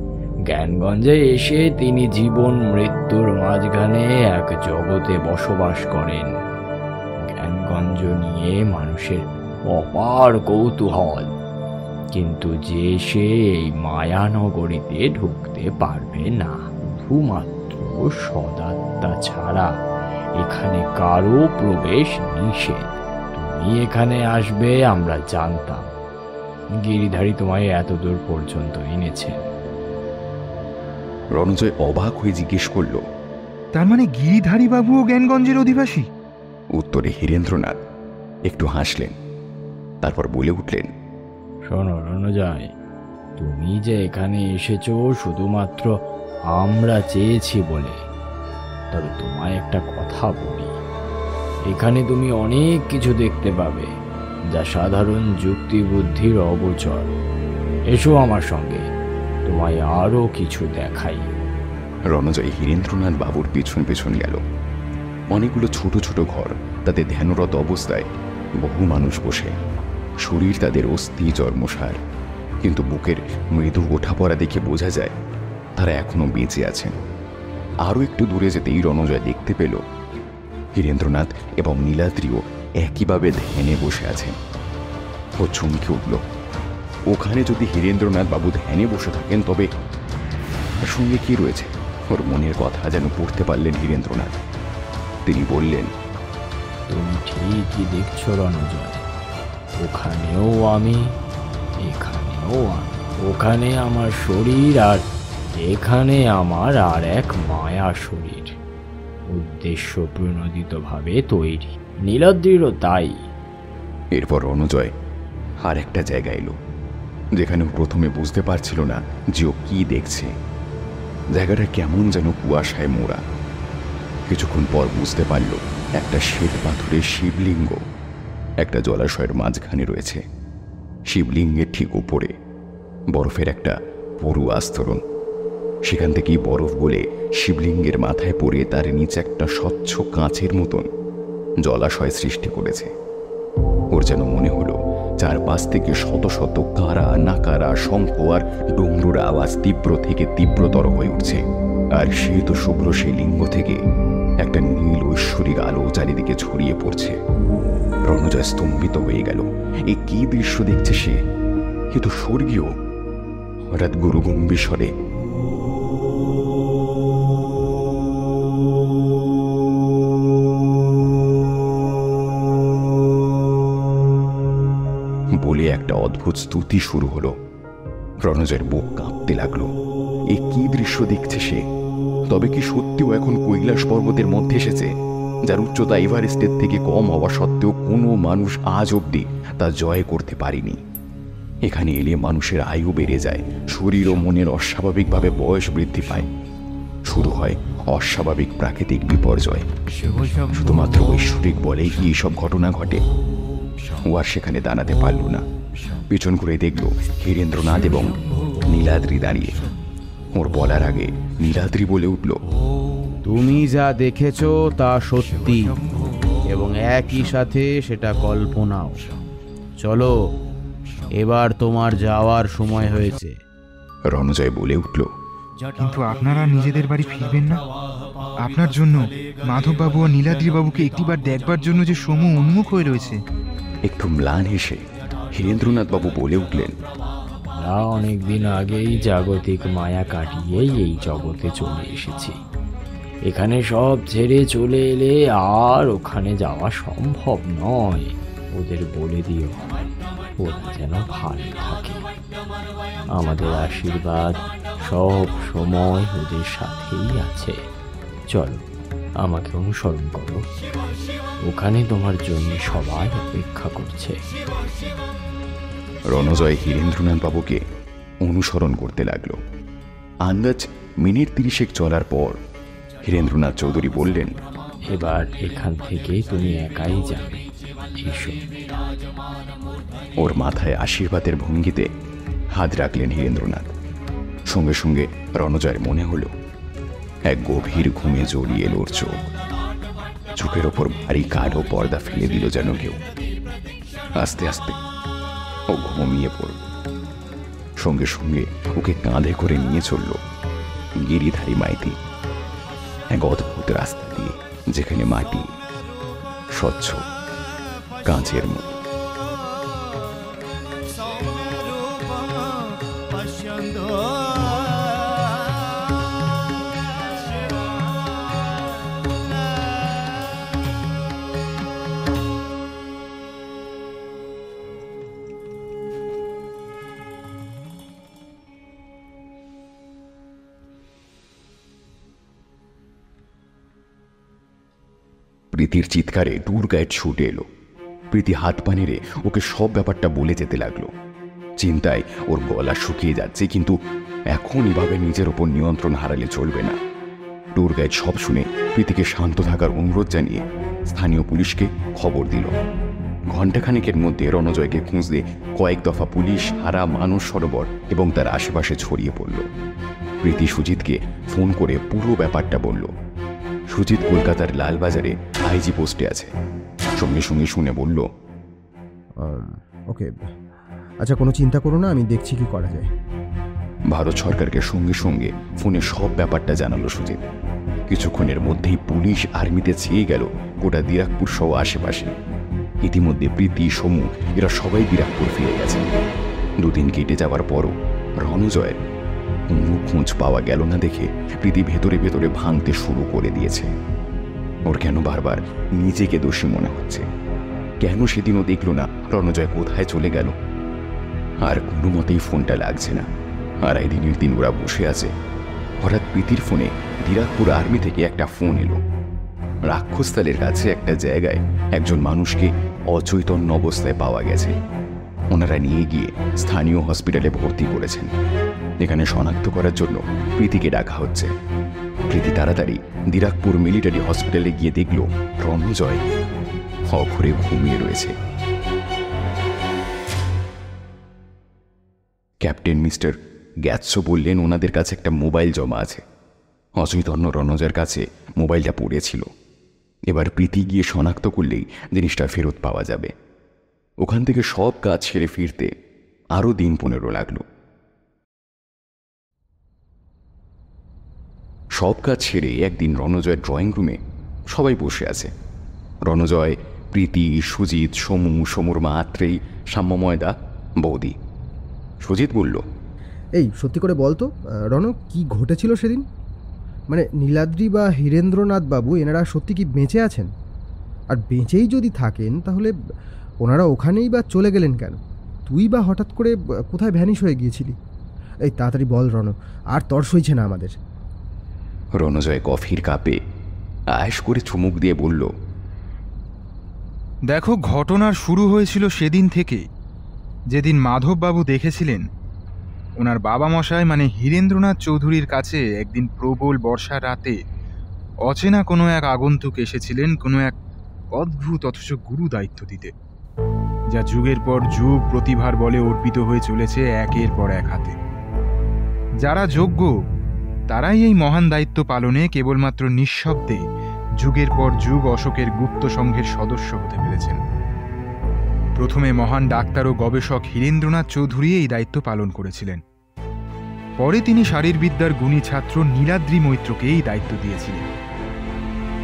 জ্ঞানগঞ্জে এসে তিনি জীবন মৃত্যুর মাঝখানে এক জগতে বসবাস করেন। জ্ঞানগঞ্জ নিয়ে মানুষের অপার কৌতূহল, কিন্তু যে সে এই মায়ানগরীতে ঢুকতে পারবে না। শুধুমাত্র সদাত্মা ছাড়া এখানে কারো প্রবেশ নিষেধ। তুমি এখানে আসবে আমরা জানতাম। গিরিধারী তোমায় এত দূর পর্যন্ত এনেছেন। রণজয় অবাক হয়ে জিজ্ঞেস করল, তার মানে গিরিধারী বাবুও জ্ঞানগঞ্জের অধিবাসী? উত্তরে হীরেন্দ্রনাথ একটু হাসলেন, তারপর বলে উঠলেন, শোনো রণজয়, তুমি যে এখানে এসেছো শুধুমাত্র আমরা চেয়েছি বলে। তবে তোমায় একটা কথা বলি, এখানে তুমি অনেক কিছু দেখতে পাবে যা সাধারণ যুক্তি বুদ্ধির অগোচর। এসো আমার সঙ্গে, তোমায় আরো কিছু দেখাই। রণজয় হীরেন্দ্রনাথ বাবুর পিছন পিছন গেল। অনেকগুলো ছোট ছোট ঘর, তাতে ধ্যানরত অবস্থায় বহু মানুষ বসে। শরীর তাদের অস্থি চর্মসার, কিন্তু বুকের মৃদু ওঠাপড়া দেখে বোঝা যায় তারা এখনো বেঁচে আছেন। আরও একটু দূরে যেতেই রণজয় দেখতে পেল হীরেন্দ্রনাথ এবং নীলাদ্রিও একইভাবে ধ্যানে বসে আছেন। ও চমকে উঠল। ওখানে যদি হীরেন্দ্রনাথ বাবু ধ্যানে বসে থাকেন তবে তার সঙ্গে কি রয়েছে? ওর মনের কথা যেন পড়তে পারলেন হীরেন্দ্রনাথ। তিনি বললেন, তুমি ঠিকই দেখছো রণজয়, ওখানেও আমি, এখানেও আমি। ওখানে আমার শরীর আর এখানে আমার আর এক মায়া শরীর, উদ্দেশ্য প্রণোদিতভাবে তৈরি। নীলাদ্রিরও তাই। এরপর রণজয় আর একটা জায়গায় এলো, যেখানে প্রথমে বুঝতে পারছিল না যে ও কি দেখছে। জায়গাটা কেমন যেন কুয়াশায় মোড়া। কিছুক্ষণ পর বুঝতে পারল একটা শ্বেত পাথরের শিবলিঙ্গ একটা জলাশয়ের মাঝখানে রয়েছে। শিবলিঙ্গের ঠিক উপরে বরফের একটা পুরু আস্তরণ। সেখান থেকেই বরফ গলে শিবলিঙ্গের মাথায় পড়ে তার নিচে একটা স্বচ্ছ কাঁচের মতন জলাশয় সৃষ্টি করেছে। ওর যেন মনে হলো চারপাশ থেকে শত শত কারা নাকারা শঙ্খ আর ডমরুর আওয়াজ তীব্র থেকে তীব্রতর হয়ে উঠছে। আর শ্বেত শুভ্র সেই লিঙ্গ থেকে একটা নীল ঐশ্বরিক আলো চারিদিকে ছড়িয়ে পড়ছে। রণজয় স্তম্ভিত হয়ে গেল। এ কি দৃশ্য দেখছে সে? এ তো স্বর্গীয়। হঠাৎ গুরু গম্ভীর স্বরে বলে একটা অদ্ভুত স্তুতি শুরু হলো। রণজয়ের বুক কাঁপতে লাগলো। এ কি দৃশ্য দেখছে সে? তবে কি সত্যিও এখন কৈলাস পর্বতের মধ্যে এসেছে, যার উচ্চতা এভারেস্টের থেকে কম হওয়া সত্ত্বেও কোনো মানুষ আজ অব্দি তা জয় করতে পারেনি। এখানে এলে মানুষের আয়ু বেড়ে যায়, শরীর ও মনের অস্বাভাবিকভাবে বয়স বৃদ্ধি পায়, শুরু হয় অস্বাভাবিক প্রাকৃতিক বিপর্যয়। শুধুমাত্র ঐশ্বরিক বলেই কি এইসব ঘটনা ঘটে? ও আর সেখানে দাঁড়াতে পারল না। পিছন ঘুরে দেখল হীরেন্দ্রনাথ এবং নীলাদ্রি দাঁড়িয়ে। ওর বলার আগে নীলাদ্রি বলে উঠল, তুমি যা দেখেছ তা সত্যি এবং একই সাথে সেটা কল্পনাও। চলো, এবার তোমার যাওয়ার সময় হয়েছে। রণজয় বলে উঠল, কিন্তু আপনারা নিজেদের বাড়ি ফিরবেন না? আপনার জন্য মাধববাবু ও নীলাদ্রিবাবুকে একটিবার দেখবার জন্য যে সমু উন্মুখ হয়ে রয়েছে। একটু ম্লান হেসে হীরেন্দ্রনাথ বাবু বলে উঠলেন, না, অনেকদিন আগেই জাগতিক মায়া কাটিয়েই এই জগতে চলে এসেছি। এখানে সব ছেড়ে চলে এলে আর ওখানে যাওয়া সম্ভব নয়। ওদের বলে দিও ওরা যেন ভালো থাকে। আমাদের আশীর্বাদ সব সময় ওদের সাথেই আছে। চলো, আমাকে অনুসরণ করো। ওখানে তোমার জন্য সবাই অপেক্ষা করছে। রণজয় হীরেন্দ্রনাথ বাবুকে অনুসরণ করতে লাগলো। আন্দাজ মিনিট 30 চলার পর হীরেন্দ্রনাথ চৌধুরী বললেন, এবার এখান থেকে তুমি একাই যাবে। এসো। ওর মাথায় আশীর্বাদের ভঙ্গিতে হাত রাখলেন হীরেন্দ্রনাথ। সঙ্গে সঙ্গে রণজয়ের মনে হলো এক গভীর ঘুমে জড়িয়ে এলো ওর চোখ। চোখের ওপর ভারী কালো পর্দা ফেলে দিল যেন কেউ। আস্তে আস্তে ও ঘুমিয়ে পড়ল। সঙ্গে সঙ্গে ওকে কাঁধে করে নিয়ে চলল গিরিধারী মাইতি এক অদ্ভুত রাস্তা দিয়ে, যেখানে মাটি স্বচ্ছ কাঁচের মতো। প্রীতির চিৎকারে ট্যুর গাইড ছুটে এলো। প্রীতি হাত পা নেড়ে ওকে সব ব্যাপারটা বলে যেতে লাগলো। চিন্তায় ওর গলা শুকিয়ে যাচ্ছে, কিন্তু এখন এভাবে নিজের ওপর নিয়ন্ত্রণ হারালে চলবে না। ট্যুর গাইড সব শুনে প্রীতিকে শান্ত থাকার অনুরোধ জানিয়ে স্থানীয় পুলিশকে খবর দিল। ঘণ্টাখানেকের মধ্যে রণজয়কে খুঁজতে কয়েক দফা পুলিশ, হারা মানুষ সরোবর এবং তার আশেপাশে ছড়িয়ে পড়ল। প্রীতি সুজিতকে ফোন করে পুরো ব্যাপারটা বলল। সুজিত কলকাতার লালবাজারে আইজি পোস্টে আছে। সঙ্গে সঙ্গে শুনে বলল, ওকে, আচ্ছা, কোনো চিন্তা করো না, আমি দেখছি কি করা যায়। ভারত সরকারকে সঙ্গে সঙ্গে ফোনে সব ব্যাপারটা জানালো সুজিত। কিছুক্ষণের মধ্যেই পুলিশ আর্মিতে ছেয়ে গেল গোটা দিরাকপুর সহ আশেপাশে। ইতিমধ্যে প্রীতি, সমু এরা সবাই দিরাকপুর ফিরে গেছে। দুদিন কেটে যাওয়ার পরও রণজয়ের কোনো খোঁজ পাওয়া গেল না দেখে প্রীতি ভেতরে ভেতরে ভাঙতে শুরু করে দিয়েছে। ওর কেন বারবার নিজেকে দোষী মনে হচ্ছে। কেন সেদিনও দেখল না রণজয় কোথায় চলে গেল? আর কোনো মতেই ফোনটা লাগছে না। আড়াই দিনের দিন ওরা বসে আছে। হঠাৎ প্রীতির ফোনে দিরাকপুর আর্মি থেকে একটা ফোন এলো। রাক্ষসতালের কাছে একটা জায়গায় একজন মানুষকে অচৈতন্য অবস্থায় পাওয়া গেছে। ওনারা নিয়ে গিয়ে স্থানীয় হসপিটালে ভর্তি করেছেন। এখানে শনাক্ত করার জন্য প্রীতিকে ডাকা হচ্ছে। প্রীতি তাড়াতাড়ি দিরাকপুর মিলিটারি হসপিটালে গিয়ে দেখল রণজয় অঘরে ঘুমিয়ে রয়েছে। ক্যাপ্টেন মিস্টার গ্যাটসো বললেন ওনাদের কাছে একটা মোবাইল জমা আছে। অচৈতন্য রণজয়ের কাছে মোবাইলটা পড়েছিল। এবার প্রীতি গিয়ে শনাক্ত করলেই জিনিসটা ফেরত পাওয়া যাবে। ওখান থেকে সব কাজ ছেড়ে ফিরতে আরও দিন 15 লাগলো। সব কাজ ছেড়ে একদিন রণজয়ের ড্রয়িং রুমে সবাই বসে আছে। রণজয়, প্রীতি, সুজিত, সমু, সমুর মা আত্রেই, সাম্যময়দা, বৌদি। সুজিত বলল, এই সত্যি করে বলতো রণ, কি ঘটেছিল সেদিন? মানে নীলাদ্রি বা হীরেন্দ্রনাথ বাবু এনারা সত্যি কি বেঁচে আছেন? আর বেঁচেই যদি থাকেন তাহলে ওনারা ওখানেই বা চলে গেলেন কেন? তুই বা হঠাৎ করে কোথায় ভ্যানিশ হয়ে গিয়েছিলি? এই তাড়াতাড়ি বল রণ, আর তর সইছে না আমাদের। রণজয় কফির কাপে আয়েশ করে চুমুক দিয়ে বলল, দেখো, ঘটনার শুরু হয়েছিল সেদিন থেকে, যেদিন মাধববাবু দেখেছিলেন ওনার বাবা মশাই মানে হীরেন্দ্রনাথ চৌধুরীর কাছে একদিন প্রবল বর্ষার রাতে অচেনা কোনো এক আগন্তুক এসেছিলেন কোনো এক অদ্ভুত অথচ গুরু দায়িত্ব দিতে, যা যুগের পর যুগ প্রতিভার বলে অর্পিত হয়ে চলেছে একের পর এক হাতে। যারা যোগ্য তারাই এই মহান দায়িত্ব পালনে কেবলমাত্র নিঃশব্দে যুগের পর যুগ অশোকের গুপ্ত সংঘের সদস্য হতে পেরেছেন। প্রথমে মহান ডাক্তার ও গবেষক হীরেন্দ্রনাথ চৌধুরী এই দায়িত্ব পালন করেছিলেন। পরে তিনি শারীরবিদ্যার গুণী ছাত্র নীলাদ্রি মৈত্রকে এই দায়িত্ব দিয়েছিলেন।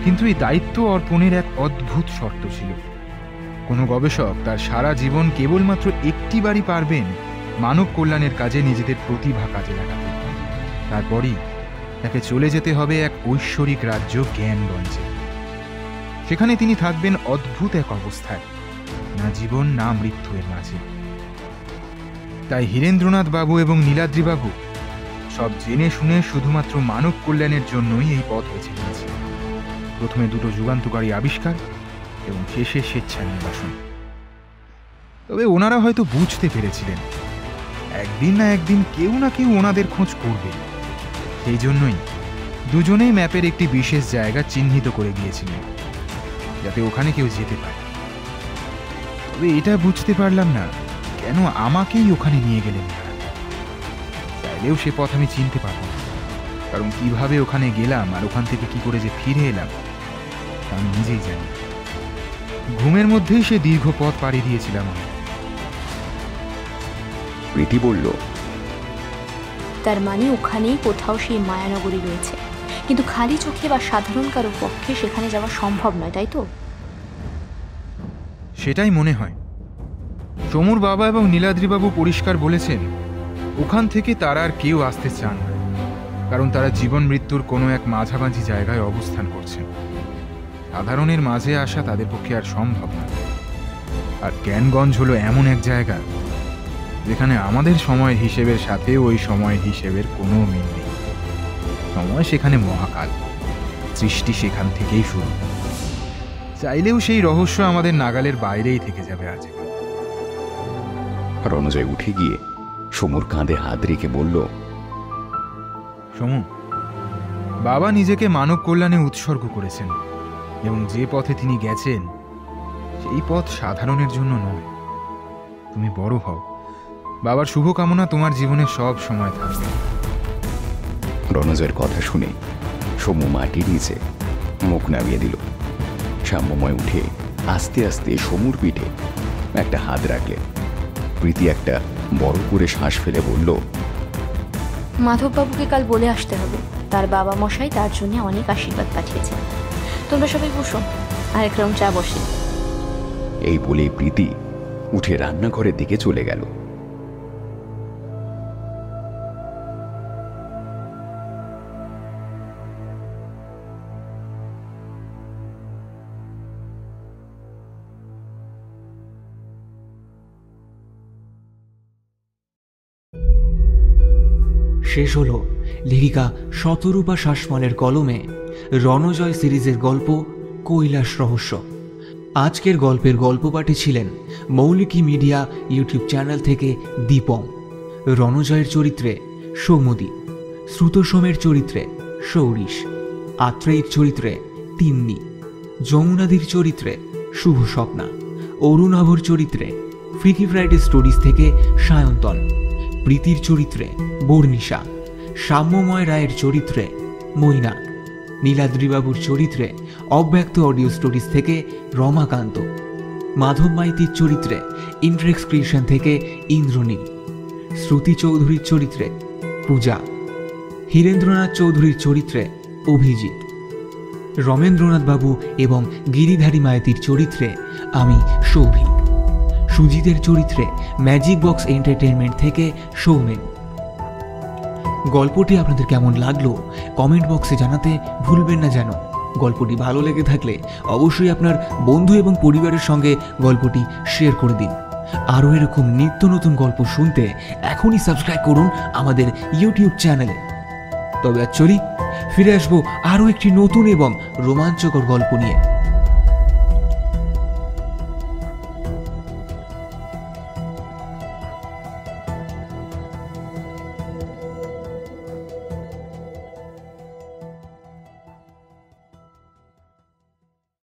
কিন্তু এই দায়িত্ব অর্পণের এক অদ্ভুত শর্ত ছিল। কোনো গবেষক তার সারা জীবন কেবলমাত্র একটিবারই পারবেন মানব কল্যাণের কাজে নিজেদের প্রতিভা কাজে লাগাতে। তারপরই তাকে চলে যেতে হবে এক ঐশ্বরিক রাজ্য জ্ঞানগঞ্জে। সেখানে তিনি থাকবেন অদ্ভুত এক অবস্থায়, না জীবন না মৃত্যু এর মাঝে। তাই হীরেন্দ্রনাথ বাবু এবং নীলাদ্রি বাবু সব জেনে শুনে শুধুমাত্র মানব কল্যাণের জন্যই এই পথ বেছে নিয়েছে। প্রথমে দুটো যুগান্তকারী আবিষ্কার এবং শেষে স্বেচ্ছা নির্বাসন। তবে ওনারা হয়তো বুঝতে পেরেছিলেন একদিন না একদিন কেউ না কেউ ওনাদের খোঁজ করবে। সেই জন্যই দুজনেই ম্যাপের একটি বিশেষ জায়গা চিহ্নিত করে গিয়েছিলেন, যাতে ওখানে কেউ যেতে পারে। তবে এটা বুঝতে পারলাম না কেন আমাকেই ওখানে নিয়ে গেলেন। চাইলেও সে পথ আমি চিনতে পারবো না, কারণ কিভাবে ওখানে গেলাম আর ওখান থেকে কি করে যে ফিরে এলাম তা আমি নিজেই জানি। ঘুমের মধ্যেই সে দীর্ঘ পথ পাড়ি দিয়েছিলাম আমি। প্রীতি বলল, তার মানে ওখানেই কোথাও সেই মায়ানগরী রয়েছে, কিন্তু খালি চোখে বা সাধারণ কারোর পক্ষে সেখানে যাওয়া সম্ভব নয়, তাই তো? সেটাই মনে হয়। সমুর বাবা এবং নীলাদ্রিবাবু পরিষ্কার বলেছেন ওখান থেকে তারা আর কেউ আসতে চান না, কারণ তারা জীবন মৃত্যুর কোনো এক মাঝামাঝি জায়গায় অবস্থান করছেন। সাধারণের মাঝে আসা তাদের পক্ষে আর সম্ভব না। আর জ্ঞানগঞ্জ হলো এমন এক জায়গা যেখানে আমাদের সময়ের হিসেবের সাথে ওই সময়ের হিসেবের কোনো মিল নেই। সময় সেখানে মহাকাল, সৃষ্টি সেখান থেকেই শুরু। চাইলেও সেই রহস্য আমাদের নাগালের বাইরেই থেকে যাবে আজ। রণজয় উঠে গিয়ে সমুর কাঁধে হাত রেখে বলল, সমু, বাবা নিজেকে মানব কল্যাণে উৎসর্গ করেছেন এবং যে পথে তিনি গেছেন সেই পথ সাধারণের জন্য নয়। তুমি বড় হও, বাবার শুভকামনা তোমার জীবনে সব সময় থাকবে। রণজয়ের কথা শুনে সমু মাটির নিচে মুখ নামিয়ে দিল। শ্যামময় উঠে আস্তে আস্তে সমুর পিঠে একটা হাত রাখলে। প্রীতি একটা বড় করে শ্বাস ফেলে বলল, মাধববাবুকে কাল বলে আসতে হবে তার বাবা মশাই তার জন্য অনেক আশীর্বাদ পাঠিয়েছেন। তোমরা সবাই বসো, আরেক রাউন্ড চা বসে। এই বলে প্রীতি উঠে রান্নাঘরের দিকে চলে গেল। শেষ হলো লেখিকা শতরূপা শাসমলের কলমে রণজয় সিরিজের গল্প কৈলাস রহস্য। আজকের গল্পের গল্প পাঠে ছিলেন মৌলিকি মিডিয়া ইউটিউব চ্যানেল থেকে দীপম, রণজয়ের চরিত্রে সৌমদীপ, শ্রুতসোমের চরিত্রে সৌরিশ, আত্রেয়ীর চরিত্রে তিন্নি, যমুনাদির চরিত্রে শুভ স্বপ্না, অরুণাভর চরিত্রে ফ্রিকি ফ্রাইডে স্টোরিজ থেকে সায়ন্তন, প্রীতির চরিত্রে বর্ণিশা, সাম্যময় রায়ের চরিত্রে মৈনাক, নীলাদ্রিবাবুর চরিত্রে অব্যক্ত অডিও স্টোরিজ থেকে রমাকান্ত, মাধব মাইতির চরিত্রে ইন্ট্রেক্স ক্রিয়েশন থেকে ইন্দ্রনীল, শ্রুতি চৌধুরীর চরিত্রে পূজা, হীরেন্দ্রনাথ চৌধুরীর চরিত্রে অভিজিৎ, রমেন্দ্রনাথ বাবু এবং গিরিধারী মাইতির চরিত্রে আমি সৌভিক, সুজিতের চরিত্রে ম্যাজিক বক্স এন্টারটেইনমেন্ট থেকে সৌমেন। গল্পটি আপনাদের কেমন লাগলো কমেন্ট বক্সে জানাতে ভুলবেন না যেন। গল্পটি ভালো লেগে থাকলে অবশ্যই আপনার বন্ধু এবং পরিবারের সঙ্গে গল্পটি শেয়ার করে দিন। আরও এরকম নিত্য নতুন গল্প শুনতে এখনই সাবস্ক্রাইব করুন আমাদের ইউটিউব চ্যানেলে। তবে চলি, ফিরে আসবো আরও একটি নতুন এবং রোমাঞ্চকর গল্প নিয়ে।